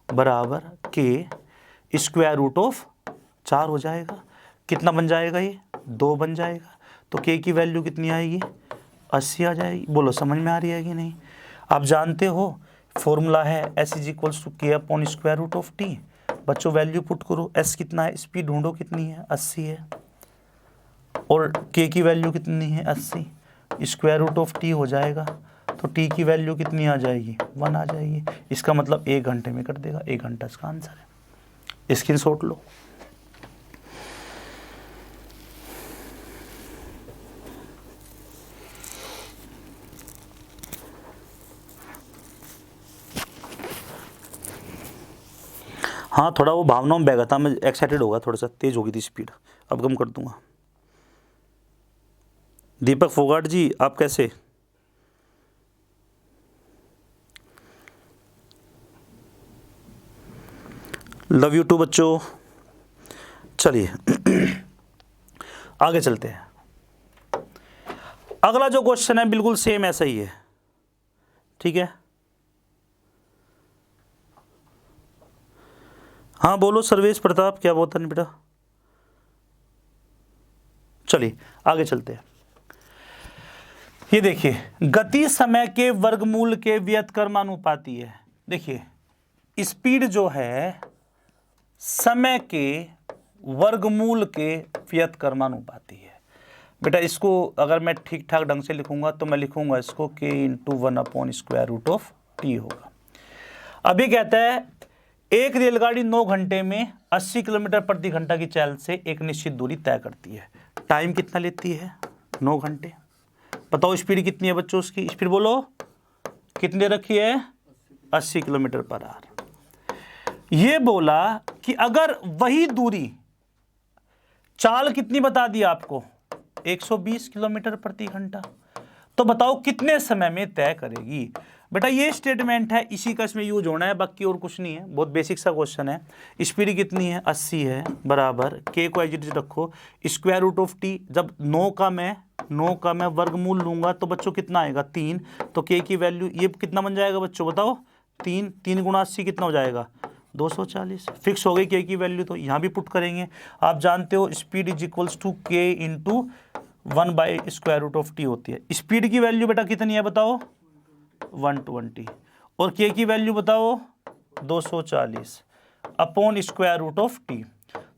बराबर K स्क्वायर रूट ऑफ 4 हो जाएगा। कितना बन जाएगा, ये 2 बन जाएगा। तो K की वैल्यू कितनी आएगी 80 आ जाएगी। बोलो समझ में आ रही है कि नहीं। आप जानते हो फॉर्मूला है S is equals to K upon square root of T। बच्चों वैल्यू पुट करो, S कितना है, स्पीड ढूंढो कितनी है 80 है, और K की वैल्यू कितनी है 80, स्क्वायर रूट ऑफ T हो जाएगा। तो T की वैल्यू कितनी आ जाएगी 1 आ जाएगी। इसका मतलब 1 घंटे में कर देगा, 1 घंटा इसका आंसर है। स्क्रीनशॉट लो। हाँ, थोड़ा वो भावनाओं में बह था, मैं एक्साइटेड होगा, थोड़ा सा तेज होगी थी स्पीड, अब कम कर दूंगा। दीपक फोगाट जी आप कैसे, लव यू टू बच्चों। चलिए आगे चलते हैं। अगला जो क्वेश्चन है बिल्कुल सेम ऐसा ही है, ठीक है। हाँ बोलो सर्वेश प्रताप, क्या बोलता नहीं बेटा। चलिए आगे चलते हैं। ये देखिए, गति समय के वर्गमूल के व्युत्क्रमानुपाती है। देखिए स्पीड जो है समय के वर्गमूल के व्युत्क्रमानुपाती है। बेटा इसको अगर मैं ठीक ठाक ढंग से लिखूंगा तो मैं लिखूंगा इसको k × 1/√t होगा। अभी कहता है एक रेलगाड़ी 9 घंटे में 80 किलोमीटर प्रति घंटा की चाल से एक निश्चित दूरी तय करती है। टाइम कितना लेती है? 9 घंटे। बताओ स्पीड कितनी है बच्चों उसकी? स्पीड बोलो कितनी रखी है? 80 किलोमीटर पर आवर। ये बोला कि अगर वही दूरी, चाल कितनी बता दी आपको? 120 किलोमीटर प्रति घंटा, तो बताओ कितने समय में तय करेगी? बेटा ये स्टेटमेंट है, इसी का इसमें यूज होना है, बाकी और कुछ नहीं है। बहुत बेसिक सा क्वेश्चन है। स्पीड कितनी है? 80 है, बराबर के को एज इट इज रखो, √t। जब 9 का मैं वर्गमूल लूंगा तो बच्चों कितना आएगा? 3। तो के की वैल्यू ये कितना बन जाएगा बच्चों बताओ? 3 × 80 कितना हो जाएगा? 240। फिक्स हो गई के की वैल्यू, तो यहाँ भी पुट करेंगे। आप जानते हो speed is equals to k × 1/√t होती है। स्पीड की वैल्यू बेटा कितनी है बताओ? 120। और k की वैल्यू बताओ? 240 अपॉन √t।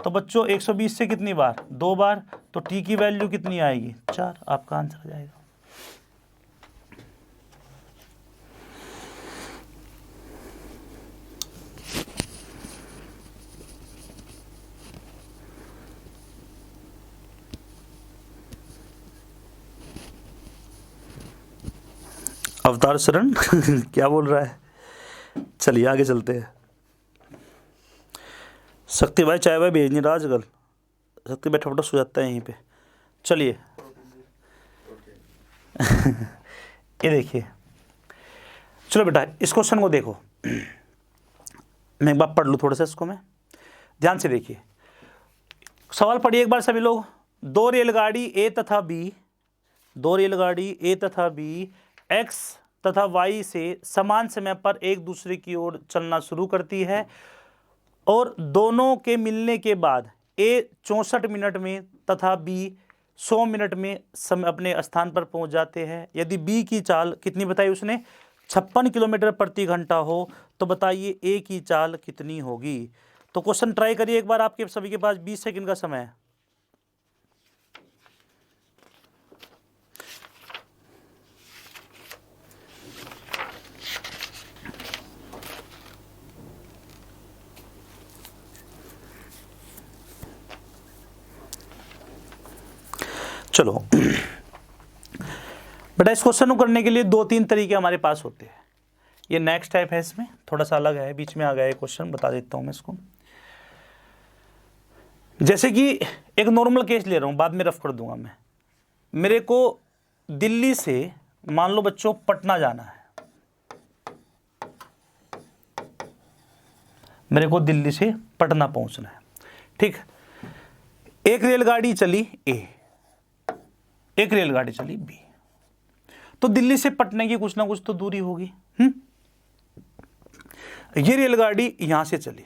तो बच्चों 120 से कितनी बार? 2 बार। तो t की वैल्यू कितनी आएगी? 4। आपका आंसर आ जाएगा। अवतार शरण क्या बोल रहा है? चलिए आगे चलते हैं। शक्ति भाई चाय भाई भेजनी राजगल। शक्ति भाई फटाफट सो जाता है यहीं पे। चलिए ये देखिए, चलो बेटा इस क्वेश्चन को देखो। मैं एक बार पढ़ लूँ थोड़ा सा इसको, मैं ध्यान से देखिए। सवाल पढ़िए एक बार सभी लोग। दो रेलगाड़ी ए तथा बी एक्स तथा वाई से समान समय पर एक दूसरे की ओर चलना शुरू करती है और दोनों के मिलने के बाद ए 64 मिनट में तथा बी 100 मिनट में अपने स्थान पर पहुंच जाते हैं। यदि बी की चाल कितनी बताई उसने? 56 किलोमीटर प्रति घंटा हो, तो बताइए ए की चाल कितनी होगी? तो क्वेश्चन ट्राई करिए एक बार। आपके सभी के पास 20 सेकंड का समय है। चलो बेटा इस क्वेश्चन को करने के लिए 2-3 तरीके हमारे पास होते हैं। ये नेक्स्ट टाइप है, इसमें थोड़ा सा अलग है, बीच में आ गया ये क्वेश्चन, बता देता हूं मैं इसको। जैसे कि एक नॉर्मल केस ले रहा हूं, बाद में रफ कर दूंगा मैं। मेरे को दिल्ली से मान लो बच्चों पटना जाना है। मेरे को दिल्ली से पटना पहुंचना है, ठीक। एक रेलगाड़ी चली ए, एक रेलगाड़ी चली बी। तो दिल्ली से पटना की कुछ ना कुछ तो दूरी होगी। ये रेलगाड़ी यहां से चली,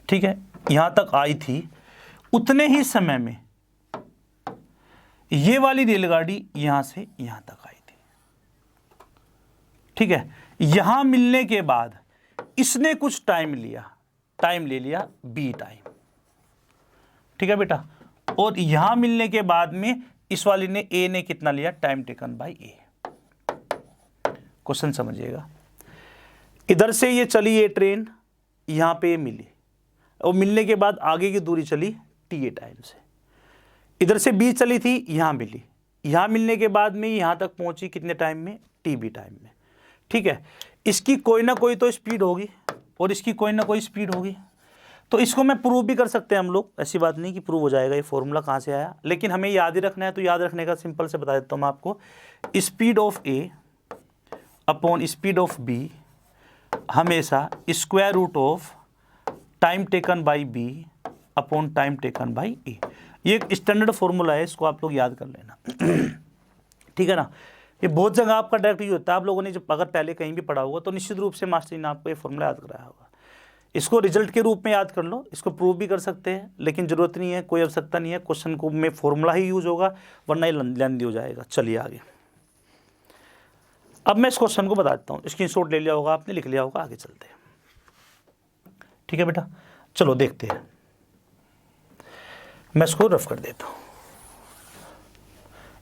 ठीक है, यहां तक आई थी। उतने ही समय में ये वाली रेलगाड़ी यहां से यहां तक आई थी, ठीक है। यहां मिलने के बाद इसने कुछ टाइम ले लिया बी टाइम, ठीक है बेटा। और यहां मिलने के बाद में इस वाली ने ए ने कितना लिया? Time taken by A. Question समझिएगा। इधर से ये चली ये ट्रेन, यहां पे मिली, और मिलने के बाद आगे की दूरी चली टी ए टाइम से। इधर से बी चली थी, यहां मिली, यहां मिलने के बाद में यहां तक पहुंची कितने टाइम में? टी बी टाइम में, ठीक है। इसकी कोई ना कोई तो स्पीड होगी और इसकी कोई ना कोई स्पीड होगी। तो इसको मैं प्रूव भी कर सकते हैं हम लोग, ऐसी बात नहीं कि प्रूव हो जाएगा। ये फॉर्मूला कहाँ से आया, लेकिन हमें याद ही रखना है। तो याद रखने का सिंपल से बता देता हूँ मैं आपको। Speed of A upon speed of B हमेशा square root of time taken by B upon time taken by A. ये एक स्टैंडर्ड फॉर्मूला है, इसको आप लोग याद कर लेना। ठीक है ना, ये बहुत जगह आपका डायरेक्ट यूज होता है। आप लोगों ने जब अगर पहले कहीं भी पढ़ा होगा तो निश्चित रूप से मास्टर जी ने आपको ये फॉर्मूला याद कराया होगा। इसको रिजल्ट के रूप में याद कर लो, इसको प्रूव भी कर सकते हैं, लेकिन जरूरत नहीं है, कोई आवश्यकता नहीं है। क्वेश्चन को में फॉर्मूला ही यूज होगा, वरना ये लेंदी हो जाएगा। चलिए आगे, अब मैं इस क्वेश्चन को बता देता हूँ। स्क्रीनशॉट ले लिया होगा आपने, लिख लिया होगा, आगे चलते हैं। ठीक है बेटा, चलो देखते हैं। मैं इसको रफ कर देता हूँ,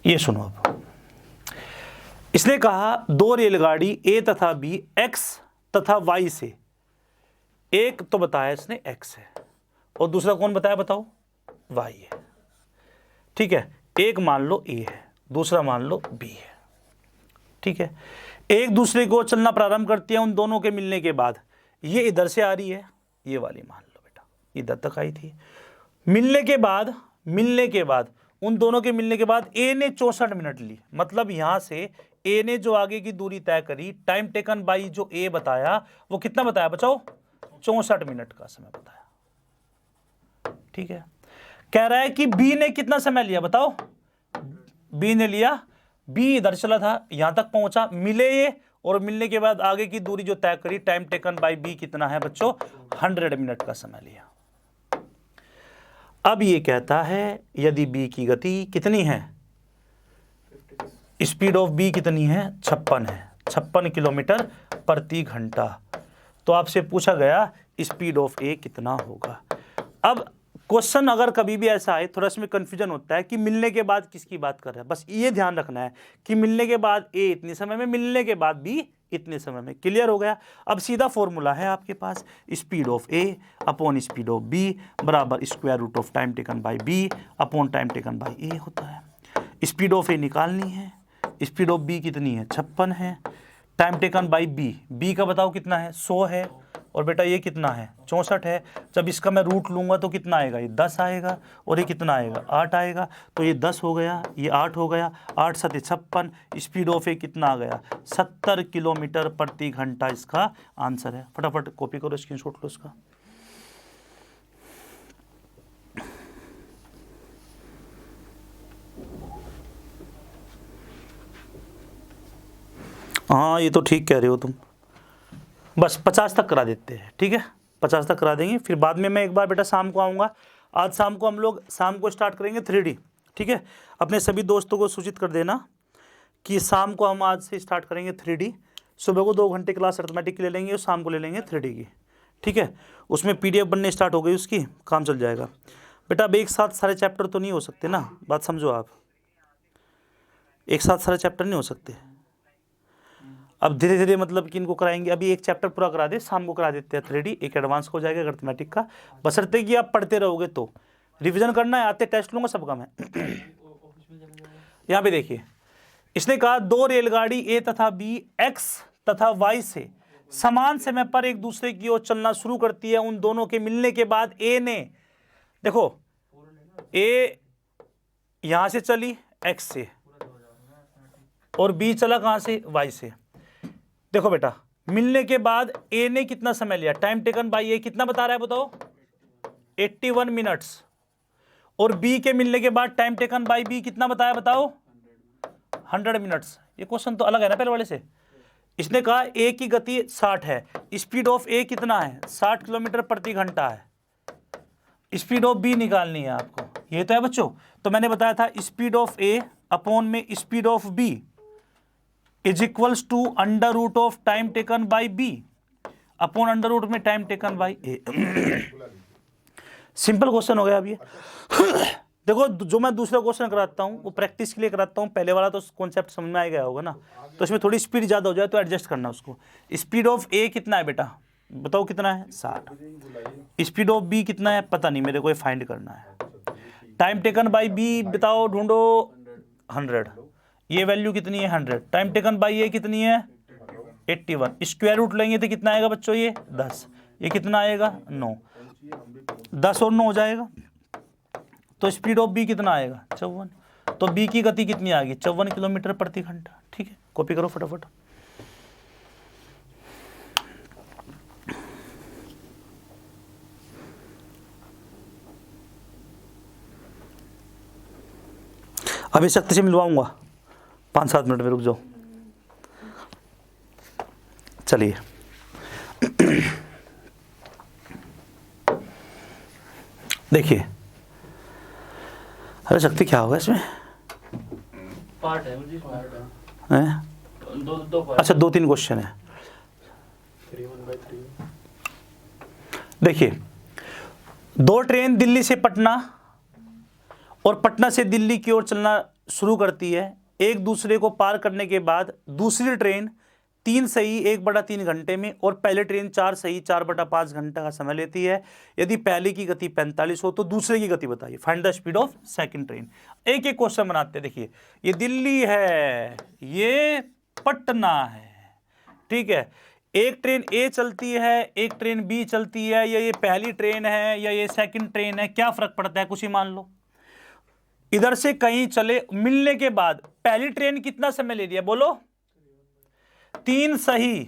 ये सुनो। अब इसने कहा दो रेलगाड़ी ए तथा बी एक्स तथा वाई से, एक तो बताया इसने एक्स है और दूसरा कौन बताया बताओ, वाई है। ठीक है, एक मान लो ए है, दूसरा मान लो बी है। ठीक है, एक दूसरे को चलना प्रारंभ करती है उन दोनों के मिलने के बाद। ये इधर से आ रही है, ये वाली मान लो बेटा इधर तक आई थी। मिलने के बाद उन दोनों के मिलने के बाद ए ने 64 मिनट ली। मतलब यहां से ए ने जो आगे की दूरी तय करी, टाइम टेकन बाई जो ए बताया वो कितना बताया बचाओ, 64 मिनट का समय बताया। ठीक है, कह रहा है कि बी ने कितना समय लिया बताओ, बी ने लिया, बी इधर चला था, यहां तक पहुंचा, मिले ये, और मिलने के बाद आगे की दूरी जो तय करी, टाइम टेकन बाय बी कितना है बच्चों, 100 मिनट का समय लिया। अब ये कहता है यदि बी की गति कितनी है, स्पीड ऑफ बी कितनी है, 56 है, 56 किलोमीटर प्रति घंटा। तो आपसे पूछा गया स्पीड ऑफ ए कितना होगा। अब क्वेश्चन अगर कभी भी ऐसा आए, थोड़ा इसमें कंफ्यूजन होता है कि मिलने के बाद किसकी बात कर रहा है। बस ये ध्यान रखना है कि मिलने के बाद ए इतने समय में, मिलने के बाद बी इतने समय में। क्लियर हो गया। अब सीधा फॉर्मूला है आपके पास, speed of A upon speed of B बराबर square root of time taken by B upon time taken by A होता है। स्पीड ऑफ ए निकालनी है, स्पीड ऑफ बी कितनी है, 56 है, टाइम टेकन बाई बी का बताओ कितना है, 100 है, और बेटा ये कितना है, 64 है। जब इसका मैं रूट लूंगा तो कितना आएगा, ये 10 आएगा, और ये कितना आएगा, 8 आएगा। तो ये 10 हो गया, ये 8 हो गया, 8 7 56। स्पीड ऑफ ए कितना आ गया, 70 किलोमीटर प्रति घंटा इसका आंसर है। फटाफट कॉपी करो, स्क्रीनशॉट लो इसका। हाँ ये तो ठीक कह रहे हो तुम। बस 50 तक करा देते हैं, ठीक है, 50 तक करा देंगे। फिर बाद में मैं एक बार बेटा शाम को आऊँगा। आज शाम को हम लोग शाम को स्टार्ट करेंगे 3D। ठीक है, अपने सभी दोस्तों को सूचित कर देना कि शाम को हम आज से स्टार्ट करेंगे 3D। सुबह को 2 घंटे क्लास अर्थमेटिक की ले लेंगे और शाम को ले लेंगे 3D की। ठीक है, उसमें PDF बनने स्टार्ट हो गई, उसकी काम चल जाएगा। बेटा अब एक साथ सारे चैप्टर तो नहीं हो सकते ना, बात समझो आप, एक साथ सारे चैप्टर नहीं हो सकते। अब धीरे धीरे मतलब कि इनको कराएंगे। अभी एक चैप्टर पूरा करा दे, शाम को करा देते हैं 3D, एक एडवांस हो जाएगा अर्थमेटिक का। बशर्ते कि आप पढ़ते रहोगे तो रिवीजन करना है, आते टेस्ट लूंगा सबका मैं। यहाँ पे देखिए, इसने कहा दो रेलगाड़ी ए तथा बी एक्स तथा वाई से समान समय पर एक दूसरे की ओर चलना शुरू करती है। उन दोनों के मिलने के बाद ए ने, देखो ए यहां से चली एक्स से और बी चला कहां से, वाई से। देखो बेटा मिलने के बाद ए ने कितना समय लिया, टाइम टेकन बाय ए कितना बता रहा है बताओ, 81 मिनट्स। और बी के मिलने के बाद टाइम टेकन बाय बी कितना बताया बताओ, 100 मिनट्स। ये क्वेश्चन तो अलग है ना पहले वाले से। इसने कहा ए की गति 60 है, स्पीड ऑफ ए कितना है, 60 किलोमीटर प्रति घंटा है। स्पीड ऑफ बी निकालनी है आपको, ये तो है बच्चों। तो मैंने बताया था स्पीड ऑफ ए अपॉन में speed of B is equals to under root of time taken by B upon under root में time taken by A. Simple question हो गया अब ये। देखो जो मैं दूसरा क्वेश्चन कराता हूँ वो प्रैक्टिस के लिए कराता हूँ, पहले वाला तो कॉन्सेप्ट समझ में आ गया होगा ना। तो इसमें थोड़ी स्पीड ज़्यादा हो जाए तो एडजस्ट करना उसको। स्पीड ऑफ ए कितना है बेटा बताओ, कितना है 60। स्पीड ऑफ बी कितना है पता नहीं मेरे को, ये फाइंड करना है। टाइम टेकन बाय बी बताओ ढूंढो 100, ये वैल्यू कितनी है 100। टाइम टेकन बाय ए कितनी है 81। स्क्वायर रूट लेंगे तो कितना आएगा बच्चों, ये 10। ये कितना आएगा 9, 10 और 9 हो जाएगा। तो स्पीड ऑफ बी कितना आएगा 54। तो बी की गति कितनी आ गई 54 किलोमीटर प्रति घंटा। ठीक है, कॉपी करो फटाफट। अभी शक्ति से मिलवाऊंगा, 5-7 मिनट में रुक जाओ। चलिए देखिए, अरे शक्ति क्या होगा इसमें? पार्ट है मुझे, पार्ट हैं? दो पार्ट। अच्छा 2-3 क्वेश्चन है। 3/3 देखिए, 2 ट्रेन दिल्ली से पटना और पटना से दिल्ली की ओर चलना शुरू करती है। एक दूसरे को पार करने के बाद दूसरी ट्रेन 3 सही 1/3 घंटे में और पहले ट्रेन 4 सही 4/5 घंटे का समय लेती है। यदि पहले की गति 45 हो तो दूसरे की गति बताइए। Find the speed of second train. एक एक क्वेश्चन बनाते हैं। देखिए, ये दिल्ली है, ये पटना है, ठीक है। एक ट्रेन ए चलती है, एक ट्रेन बी चलती है, या ये पहली ट्रेन है या ये सेकंड ट्रेन है, क्या फर्क पड़ता है? कुछ ही मान लो। इधर से कहीं चले, मिलने के बाद पहली ट्रेन कितना समय ले लिया बोलो? 3 सही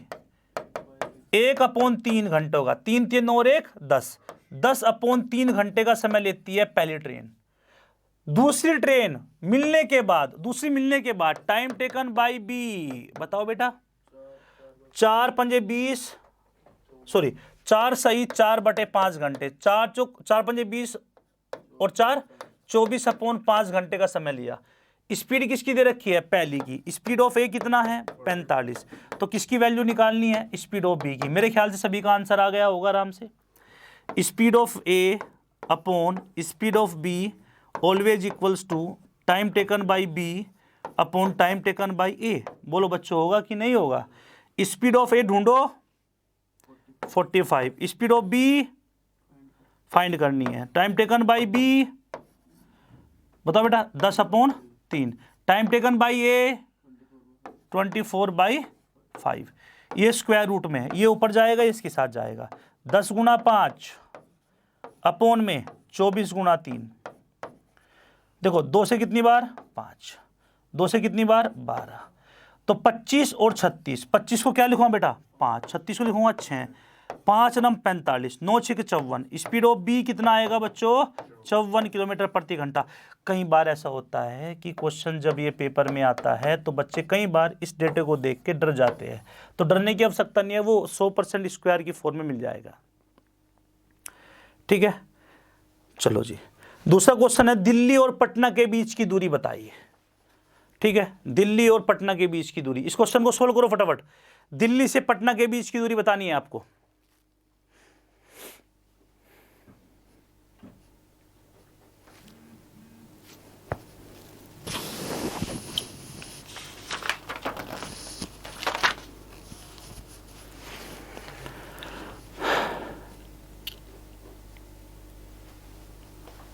1/3 घंटों का, 3 3 और 1 10, 10/3 घंटे का समय लेती है पहली ट्रेन। दूसरी ट्रेन मिलने के बाद, दूसरी मिलने के बाद टाइम टेकन बाय बी, बताओ बेटा। 4 पंजे 20, सॉरी 4 सही 4/5 घंटे, 4 पंजे 20 और 4 24/5 घंटे का समय लिया। स्पीड किसकी दे रखी है? पहली की। स्पीड ऑफ ए कितना है? 45। तो किसकी वैल्यू निकालनी है? स्पीड ऑफ बी की। मेरे ख्याल से सभी का आंसर आ गया होगा आराम से। Speed of A upon speed of B always equals to time taken by B upon time taken by A. बोलो बच्चों, होगा कि नहीं होगा? स्पीड ऑफ ए ढूंढो 45, स्पीड ऑफ बी फाइंड करनी है। टाइम टेकन बाई बी बताओ बेटा 10/3, टाइम टेकन बाई ए 24/5। ये स्क्वायर रूट में है, ये ऊपर जाएगा इसके साथ जाएगा। 10 × 5 अपॉन में 24 × 3। देखो 2 से कितनी बार? 5, 2 से कितनी बार? 12। तो 25 और 36, 25 को क्या लिखूंगा बेटा? 5, 36 को लिखूंगा 6, 5 9 45, 9 6 54। स्पीड ऑफ बी कितना आएगा बच्चों? 54 किलोमीटर प्रति घंटा। कई बार ऐसा होता है कि क्वेश्चन जब ये पेपर में आता है तो बच्चे कई बार इस डेटे को देख के डर जाते हैं। तो डरने की आवश्यकता नहीं है, वो 100% स्क्वायर की फॉर्म में मिल जाएगा। ठीक है, चलो जी। दूसरा क्वेश्चन है, दिल्ली और पटना के बीच की दूरी बताइए। ठीक है, दिल्ली और पटना के बीच की दूरी। इस क्वेश्चन को सोल्व करो फटाफट। दिल्ली से पटना के बीच की दूरी बतानी है आपको।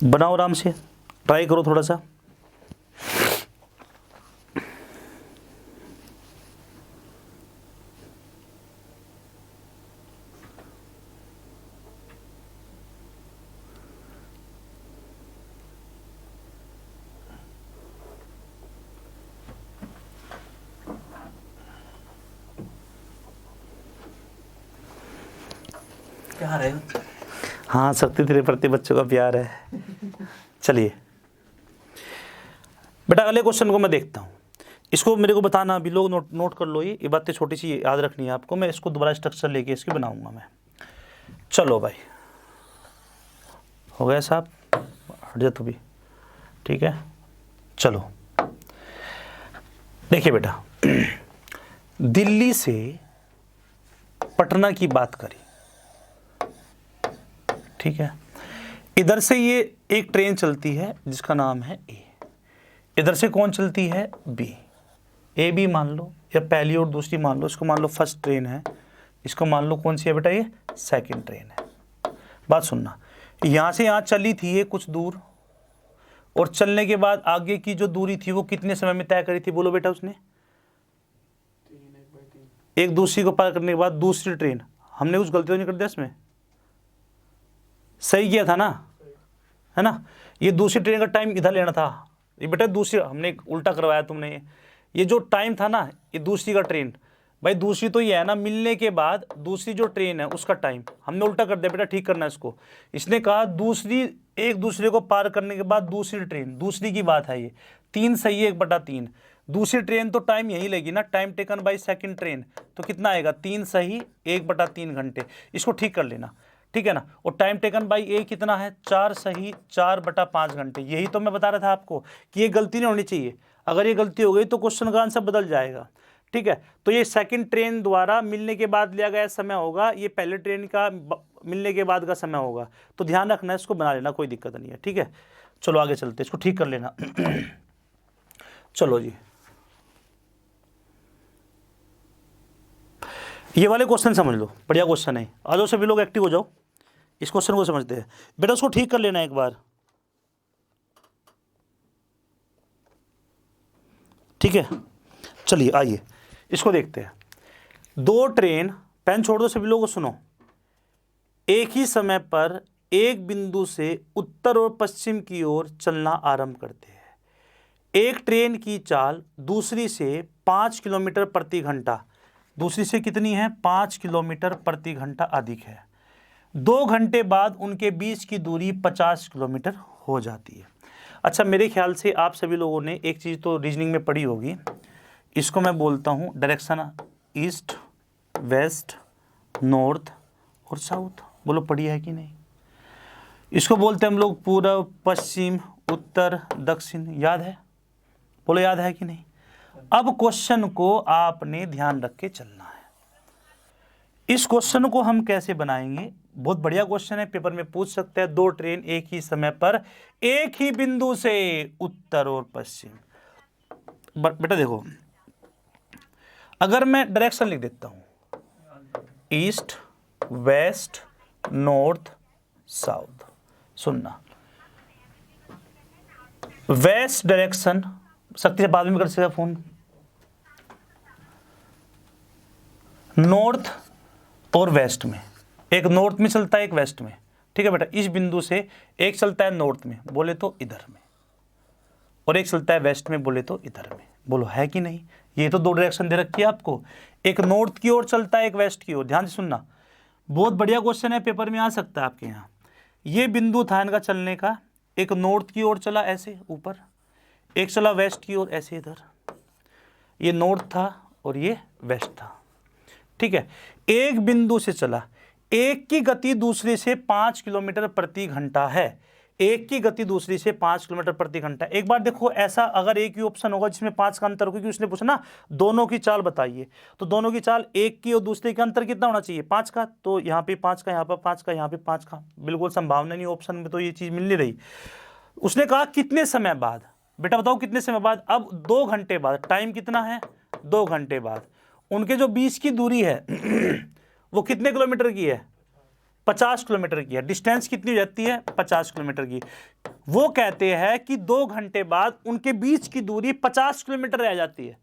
बनाओ आराम से, ट्राई करो थोड़ा सा। प्यार है। हाँ, शक्ति तेरे प्रति बच्चों का प्यार है। चलिए बेटा, अगले क्वेश्चन को मैं देखता हूँ। इसको मेरे को बताना, अभी लोग नोट कर लो। ये बातें छोटी सी याद रखनी है आपको। मैं इसको दोबारा स्ट्रक्चर लेके इसकी बनाऊंगा मैं। चलो भाई, हो गया साहब, हट जा तू भी। ठीक है, चलो देखिए बेटा, दिल्ली से पटना की बात करी। ठीक है, इधर से ये एक ट्रेन चलती है जिसका नाम है ए। इधर से कौन चलती है? बी। ए बी मान लो, या पहली और दूसरी मान लो। इसको मान लो फर्स्ट ट्रेन है, इसको मान लो कौन सी है बेटा? ये सेकंड ट्रेन है। बात सुनना, यहाँ से यहाँ चली थी ये कुछ दूर, और चलने के बाद आगे की जो दूरी थी वो कितने समय में तय करी थी? बोलो बेटा उसने। 1 दूसरी को पार करने के बाद दूसरी ट्रेन, हमने कुछ गलती तो नहीं कर दिया इसमें? सही किया था ना, है ना? ये दूसरी ट्रेन का टाइम इधर लेना था। ये बेटा दूसरी, हमने उल्टा करवाया तुमने। ये जो टाइम था ना, ये दूसरी का ट्रेन, भाई दूसरी तो ये है ना, मिलने के बाद दूसरी जो ट्रेन है उसका टाइम हमने उल्टा कर दिया बेटा। ठीक करना है इसको। इसने कहा दूसरी, एक दूसरे को पार करने के बाद दूसरी ट्रेन, दूसरी की बात है ये। 3 सही है 1/3। दूसरी ट्रेन तो टाइम यही लेगी ना, time taken by second train, तो कितना आएगा 3 सही 1/3 घंटे। इसको ठीक कर लेना, ठीक है ना। और टाइम टेकन बाई ए कितना है 4 सही 4/5 घंटे। यही तो मैं बता रहा था आपको कि ये गलती नहीं होनी चाहिए। अगर ये गलती हो गई तो क्वेश्चन का आंसर बदल जाएगा, ठीक है। तो ये सेकंड ट्रेन द्वारा मिलने के बाद लिया गया समय होगा, ये पहले ट्रेन का मिलने के बाद का समय होगा। तो ध्यान रखना, इसको बना लेना, कोई दिक्कत नहीं है, ठीक है। चलो आगे चलते, इसको ठीक कर लेना। चलो जी, ये वाले क्वेश्चन समझ लो, बढ़िया क्वेश्चन है। आ जाओ सभी लोग, एक्टिव हो जाओ, इस क्वेश्चन को समझते हैं। बेटा उसको ठीक कर लेना एक बार, ठीक है। चलिए आइए इसको देखते हैं। 2 ट्रेन, पेन छोड़ दो सभी लोगों को, सुनो। एक ही समय पर एक बिंदु से उत्तर और पश्चिम की ओर चलना आरंभ करते हैं। एक ट्रेन की चाल दूसरी से 5 किलोमीटर प्रति घंटा, दूसरी से कितनी है 5 किलोमीटर प्रति घंटा अधिक है। 2 घंटे बाद उनके बीच की दूरी 50 किलोमीटर हो जाती है। अच्छा, मेरे ख्याल से आप सभी लोगों ने एक चीज़ तो रीजनिंग में पढ़ी होगी, इसको मैं बोलता हूँ डायरेक्शन ईस्ट, वेस्ट, नॉर्थ और साउथ। बोलो पढ़ी है कि नहीं? इसको बोलते हैं हम लोग पूर्व, पश्चिम, उत्तर, दक्षिण। याद है? बोलो याद है कि नहीं? अब क्वेश्चन को आपने ध्यान रख के चलना है। इस क्वेश्चन को हम कैसे बनाएंगे? बहुत बढ़िया क्वेश्चन है, पेपर में पूछ सकते हैं। 2 ट्रेन एक ही समय पर एक ही बिंदु से उत्तर और पश्चिम। बेटा देखो, अगर मैं डायरेक्शन लिख देता हूं ईस्ट, वेस्ट, नॉर्थ, साउथ, सुनना। वेस्ट डायरेक्शन, शक्ति से बाद में कर सकेगा फोन। नॉर्थ और वेस्ट में, एक नॉर्थ में चलता है एक वेस्ट में, ठीक है बेटा। इस बिंदु से एक चलता है नॉर्थ में, बोले तो इधर में, और एक चलता है वेस्ट में, बोले तो इधर में। बोलो है कि नहीं? ये तो 2 डायरेक्शन दे रखी है आपको, एक नॉर्थ की ओर चलता है एक वेस्ट की ओर। ध्यान से सुनना, बहुत बढ़िया क्वेश्चन है, पेपर में आ सकता है आपके यहाँ। ये बिंदु था इनका चलने का, एक नॉर्थ की ओर चला ऐसे ऊपर, एक चला वेस्ट की ओर ऐसे इधर। ये नॉर्थ था और ये वेस्ट था, ठीक है। एक बिंदु से चला, एक की गति दूसरे से 5 किलोमीटर प्रति घंटा है। एक की गति दूसरी से 5 किलोमीटर प्रति घंटा। एक बार देखो, ऐसा अगर एक ही ऑप्शन होगा जिसमें 5 का अंतर होगा, क्योंकि उसने पूछा ना दोनों की चाल बताइए, तो दोनों की चाल एक की और दूसरे का अंतर कितना होना चाहिए 5 का। तो यहाँ पे 5 का, यहाँ पर 5 का, यहाँ पे 5 का, बिल्कुल संभावना नहीं ऑप्शन में तो ये चीज मिल नहीं रही। उसने कहा कितने समय बाद, बेटा बताओ कितने समय बाद। अब 2 घंटे बाद, टाइम कितना है 2 घंटे बाद, उनके जो बीच की दूरी है वो कितने किलोमीटर की है 50 किलोमीटर की है। डिस्टेंस कितनी हो जाती है 50 किलोमीटर की। वो कहते हैं कि 2 घंटे बाद उनके बीच की दूरी 50 किलोमीटर रह जाती है।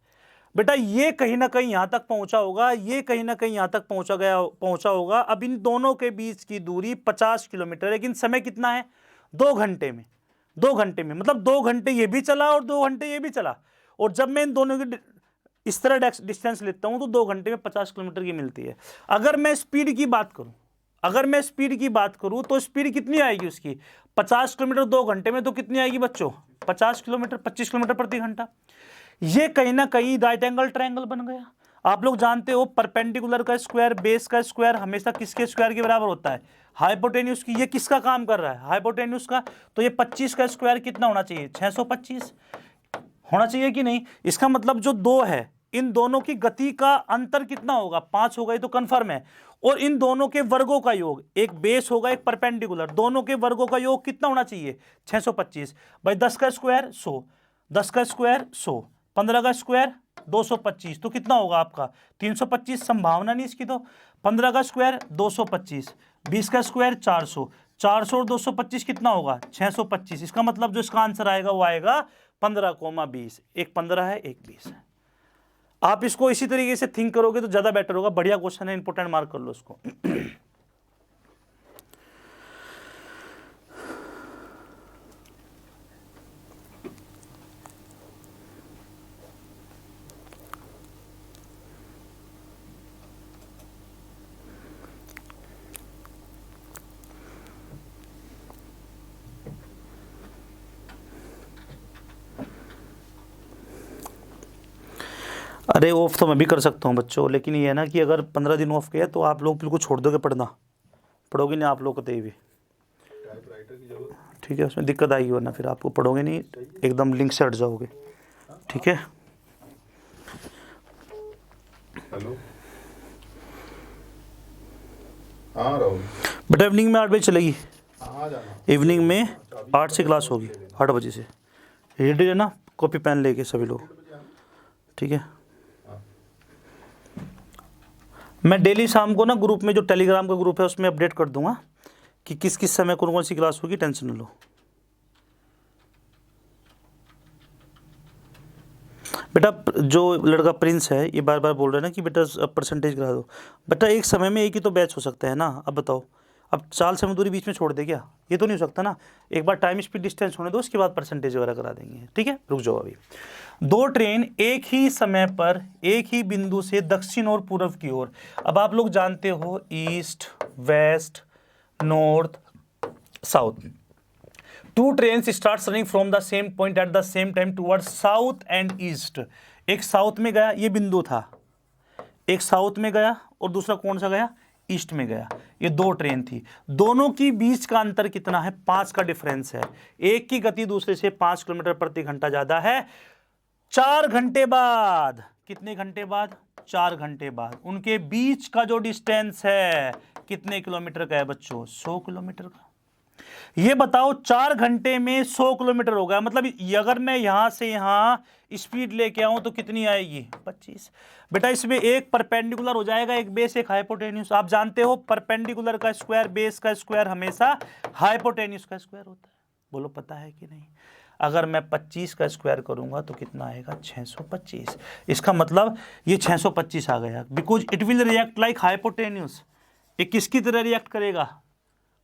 बेटा ये कहीं ना कहीं यहां तक पहुंचा होगा, ये कहीं ना कहीं यहां तक पहुंचा होगा। अब इन दोनों के बीच की दूरी 50 किलोमीटर, लेकिन समय कितना है 2 घंटे में। 2 घंटे में मतलब 2 घंटे ये भी चला और 2 घंटे ये भी चला। और जब मैं इन दोनों की इस तरह डिस्टेंस लेता हूं तो 2 घंटे में 50 किलोमीटर की मिलती है। अगर मैं स्पीड की बात करूं, तो स्पीड कितनी आएगी उसकी 50 किलोमीटर 2 घंटे में, तो कितनी आएगी बच्चों 50 किलोमीटर 25 किलोमीटर प्रति घंटा। ये कहीं ना कहीं राइट एंगल ट्रायंगल बन गया। आप लोग जानते हो परपेंडिकुलर का स्क्वायर बेस का स्क्वायर हमेशा किसके स्क्वायर के बराबर होता है हाइपोटेन्यूज की। ये किसका काम कर रहा है हाइपोटेन्यूज का। तो ये 25 का स्क्वायर कितना होना चाहिए 625 होना चाहिए कि नहीं। इसका मतलब जो 2 है इन दोनों की गति का अंतर कितना होगा 5 होगा, ये तो कंफर्म है। और इन दोनों के वर्गों का योग, एक बेस होगा एक परपेंडिकुलर, दोनों के वर्गों का योग कितना होना चाहिए 625। भाई 10 का स्क्वायर 100, 10 का स्क्वायर 100, 15 का स्क्वायर 225, तो कितना होगा आपका 325। संभावना नहीं इसकी तो 15 का स्क्वायर 225, 20 का स्क्वायर 400, 400 और 225 कितना होगा 625। इसका मतलब जो इसका आंसर आएगा वो आएगा 15,20। एक 15 है एक 20 है। आप इसको इसी तरीके से थिंक करोगे तो ज्यादा बेटर होगा। बढ़िया क्वेश्चन है, इंपोर्टेंट मार्क कर लो इसको। अरे ऑफ तो मैं भी कर सकता हूँ बच्चों, लेकिन ये है ना कि अगर 15 दिन ऑफ किया तो आप लोग बिल्कुल छोड़ दोगे पढ़ना, पढ़ोगे नहीं आप लोग कतई भी, ठीक है, उसमें दिक्कत आएगी, वरना फिर आपको पढ़ोगे नहीं, एकदम लिंक से हट जाओगे, ठीक है। हेलो, हाँ राहुल, बेटा इवनिंग में 8 बजे चलेगी, हाँ जाना, इवनिंग में 8 से क्लास होगी, 8 बजे से, रेडी रहना, कॉपी पेन लेके सभी लोग, ठीक है। मैं डेली शाम को ना ग्रुप में, जो टेलीग्राम का ग्रुप है उसमें अपडेट कर दूंगा कि किस किस समय कौन कौन सी क्लास होगी, टेंशन न लो। बेटा जो लड़का प्रिंस है ये बार बार बोल रहा है ना कि बेटा परसेंटेज करा दो, बेटा एक समय में एक ही तो बैच हो सकता है ना, अब बताओ, अब 4 समय दूरी बीच में छोड़ दे क्या, ये तो नहीं हो सकता ना, एक बार टाइम स्पीड डिस्टेंस होने दो, उसके बाद परसेंटेज वगैरह करा देंगे, ठीक है। रुक जाओ अभी, 2 ट्रेन एक ही समय पर एक ही बिंदु से दक्षिण और पूर्व की ओर, अब आप लोग जानते हो east west north south, 2 trains starts running from the same point at the same time towards south and east। एक साउथ में गया, ये बिंदु था, एक साउथ में गया और दूसरा कौन सा गया, ईस्ट में गया, ये 2 ट्रेन थी, दोनों की बीच का अंतर कितना है, 5 का डिफरेंस है, एक की गति दूसरे से 5 किलोमीटर प्रति घंटा ज्यादा है। 4 घंटे बाद, कितने घंटे बाद, 4 घंटे बाद उनके बीच का जो डिस्टेंस है कितने किलोमीटर का है बच्चों, 100 किलोमीटर का। ये बताओ 4 घंटे में 100 किलोमीटर हो गया, मतलब अगर मैं यहां से यहां स्पीड लेके आऊं तो कितनी आएगी, 25। बेटा इसमें एक परपेंडिकुलर हो जाएगा, एक बेस एक हाइपोटेन्यूस, आप जानते हो परपेंडिकुलर का स्क्वायर बेस का स्क्वायर हमेशा हाइपोटेन्यूस का स्क्वायर होता है, बोलो पता है कि नहीं। अगर मैं 25 का स्क्वायर करूंगा तो कितना आएगा, 625। इसका मतलब ये 625 आ गया, because it will react like hypotenuse. ये किसकी तरह रिएक्ट करेगा,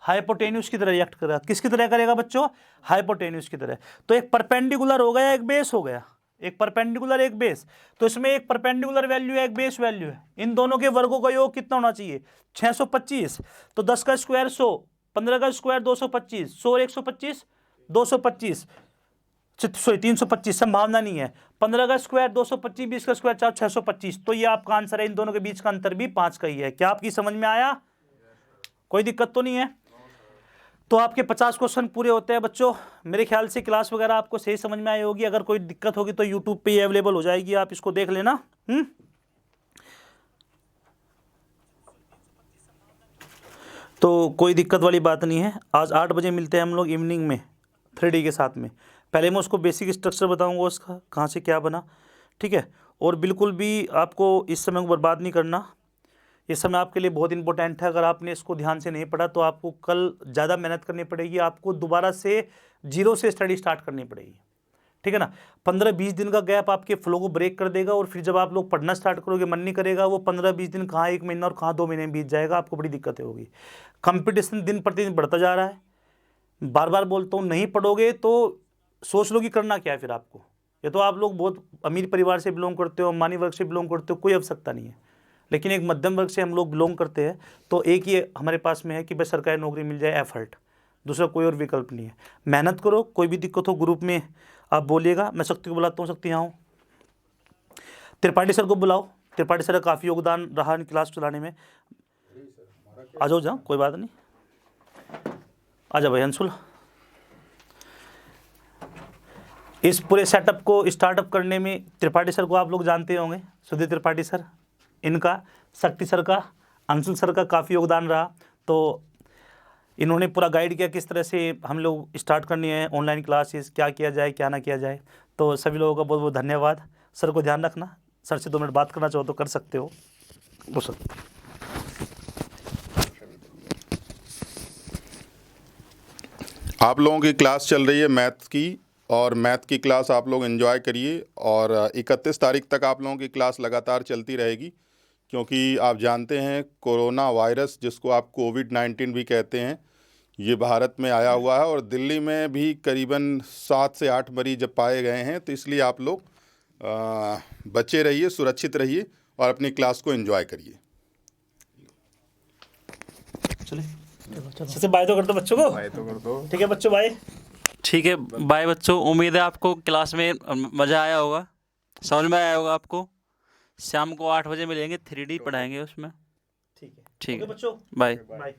हाइपोटेन्यूस की तरह रिएक्ट करेगा। किसकी तरह करेगा बच्चों, हाइपोटेन्यूस की तरह। तो एक परपेंडिकुलर हो गया, एक बेस हो गया, एक परपेंडिकुलर एक बेस, तो इसमें एक परपेंडिकुलर वैल्यू है, एक बेस वैल्यू है, इन दोनों के वर्गों का योग कितना होना चाहिए, 625। तो 10 का स्क्वायर 100, 15 का स्क्वायर 225, 100 और 125 225, सॉरी 325, संभावना नहीं है। 15 का स्क्वायर 225, 20 का स्क्वायर 625, तो ये आपका आंसर है। इन दोनों के बीच का अंतर भी 5 का ही है। क्या आपकी समझ में आया, कोई दिक्कत तो नहीं है। तो आपके 50 क्वेश्चन पूरे होते हैं बच्चों। मेरे ख्याल से क्लास वगैरह आपको सही समझ में आई होगी। अगर कोई दिक्कत होगी तो यूट्यूब पे अवेलेबल हो जाएगी, आप इसको देख लेना। तो कोई दिक्कत वाली बात नहीं है। आज 8 बजे मिलते हैं हम लोग इवनिंग में 3D के साथ में। पहले मैं उसको बेसिक स्ट्रक्चर बताऊंगा उसका, कहाँ से क्या बना, ठीक है। और बिल्कुल भी आपको इस समय को बर्बाद नहीं करना, ये समय आपके लिए बहुत इंपॉर्टेंट है। अगर आपने इसको ध्यान से नहीं पढ़ा तो आपको कल ज़्यादा मेहनत करनी पड़ेगी, आपको दोबारा से 0 से स्टडी स्टार्ट करनी पड़ेगी, ठीक है ना। 15-20 दिन का गैप आपके फ्लो को ब्रेक कर देगा, और फिर जब आप लोग पढ़ना स्टार्ट करोगे मन नहीं करेगा। वो 15-20 दिन कहाँ 1 महीना और कहाँ 2 महीने में बीत जाएगा, आपको बड़ी दिक्कतें होगी। कंपटीशन दिन प्रतिदिन बढ़ता जा रहा है। बार बार बोलता हूँ, नहीं पढ़ोगे तो सोच लो कि करना क्या है फिर आपको। ये तो आप लोग बहुत अमीर परिवार से बिलोंग करते हो, अंबानी वर्ग से बिलोंग करते हो, कोई आवश्यकता नहीं है। लेकिन एक मध्यम वर्ग से हम लोग बिलोंग करते हैं, तो एक ही हमारे पास में है कि भाई सरकारी नौकरी मिल जाए, एफर्ट, दूसरा कोई और विकल्प नहीं है। मेहनत करो, कोई भी दिक्कत हो ग्रुप में आप बोलिएगा। मैं शक्ति को बुलाता हूँ, शक्ति यहाँ हूँ। त्रिपाठी सर को बुलाओ, त्रिपाठी सर का काफ़ी योगदान रहा इन क्लास चलाने में। आ जाओ, जाओ, कोई बात नहीं, आ जाओ भाई अंशुल। इस पूरे सेटअप को स्टार्टअप करने में त्रिपाठी सर को आप लोग जानते होंगे, सुधीर त्रिपाठी सर, इनका, शक्ति सर का, अंशुल सर का काफ़ी योगदान रहा। तो इन्होंने पूरा गाइड किया किस तरह से हम लोग स्टार्ट करनी है ऑनलाइन क्लासेस, क्या किया जाए क्या ना किया जाए। तो सभी लोगों का बहुत बहुत धन्यवाद। सर को ध्यान रखना, सर से 2 मिनट बात करना चाहो तो कर सकते हो, वो सर। आप लोगों की क्लास चल रही है मैथ की, और मैथ की क्लास आप लोग एंजॉय करिए। और 31 तारीख तक आप लोगों की क्लास लगातार चलती रहेगी, क्योंकि आप जानते हैं कोरोना वायरस, जिसको आप कोविड-19 भी कहते हैं, ये भारत में आया हुआ है। और दिल्ली में भी करीबन 7 से 8 मरीज पाए गए हैं। तो इसलिए आप लोग बचे रहिए, सुरक्षित रहिए और अपनी क्लास को एंजॉय करिए। चलिए सबसे बाय तो कर दो बच्चों को, बाय तो कर दो। ठीक है बच्चों, बाय। ठीक है, बाय बच्चों। उम्मीद है आपको क्लास में मज़ा आया होगा, समझ में आया होगा आपको। शाम को 8 बजे मिलेंगे, 3D पढ़ाएंगे उसमें। ठीक है। ठीक ओके है, बच्चों, बाय। बाय।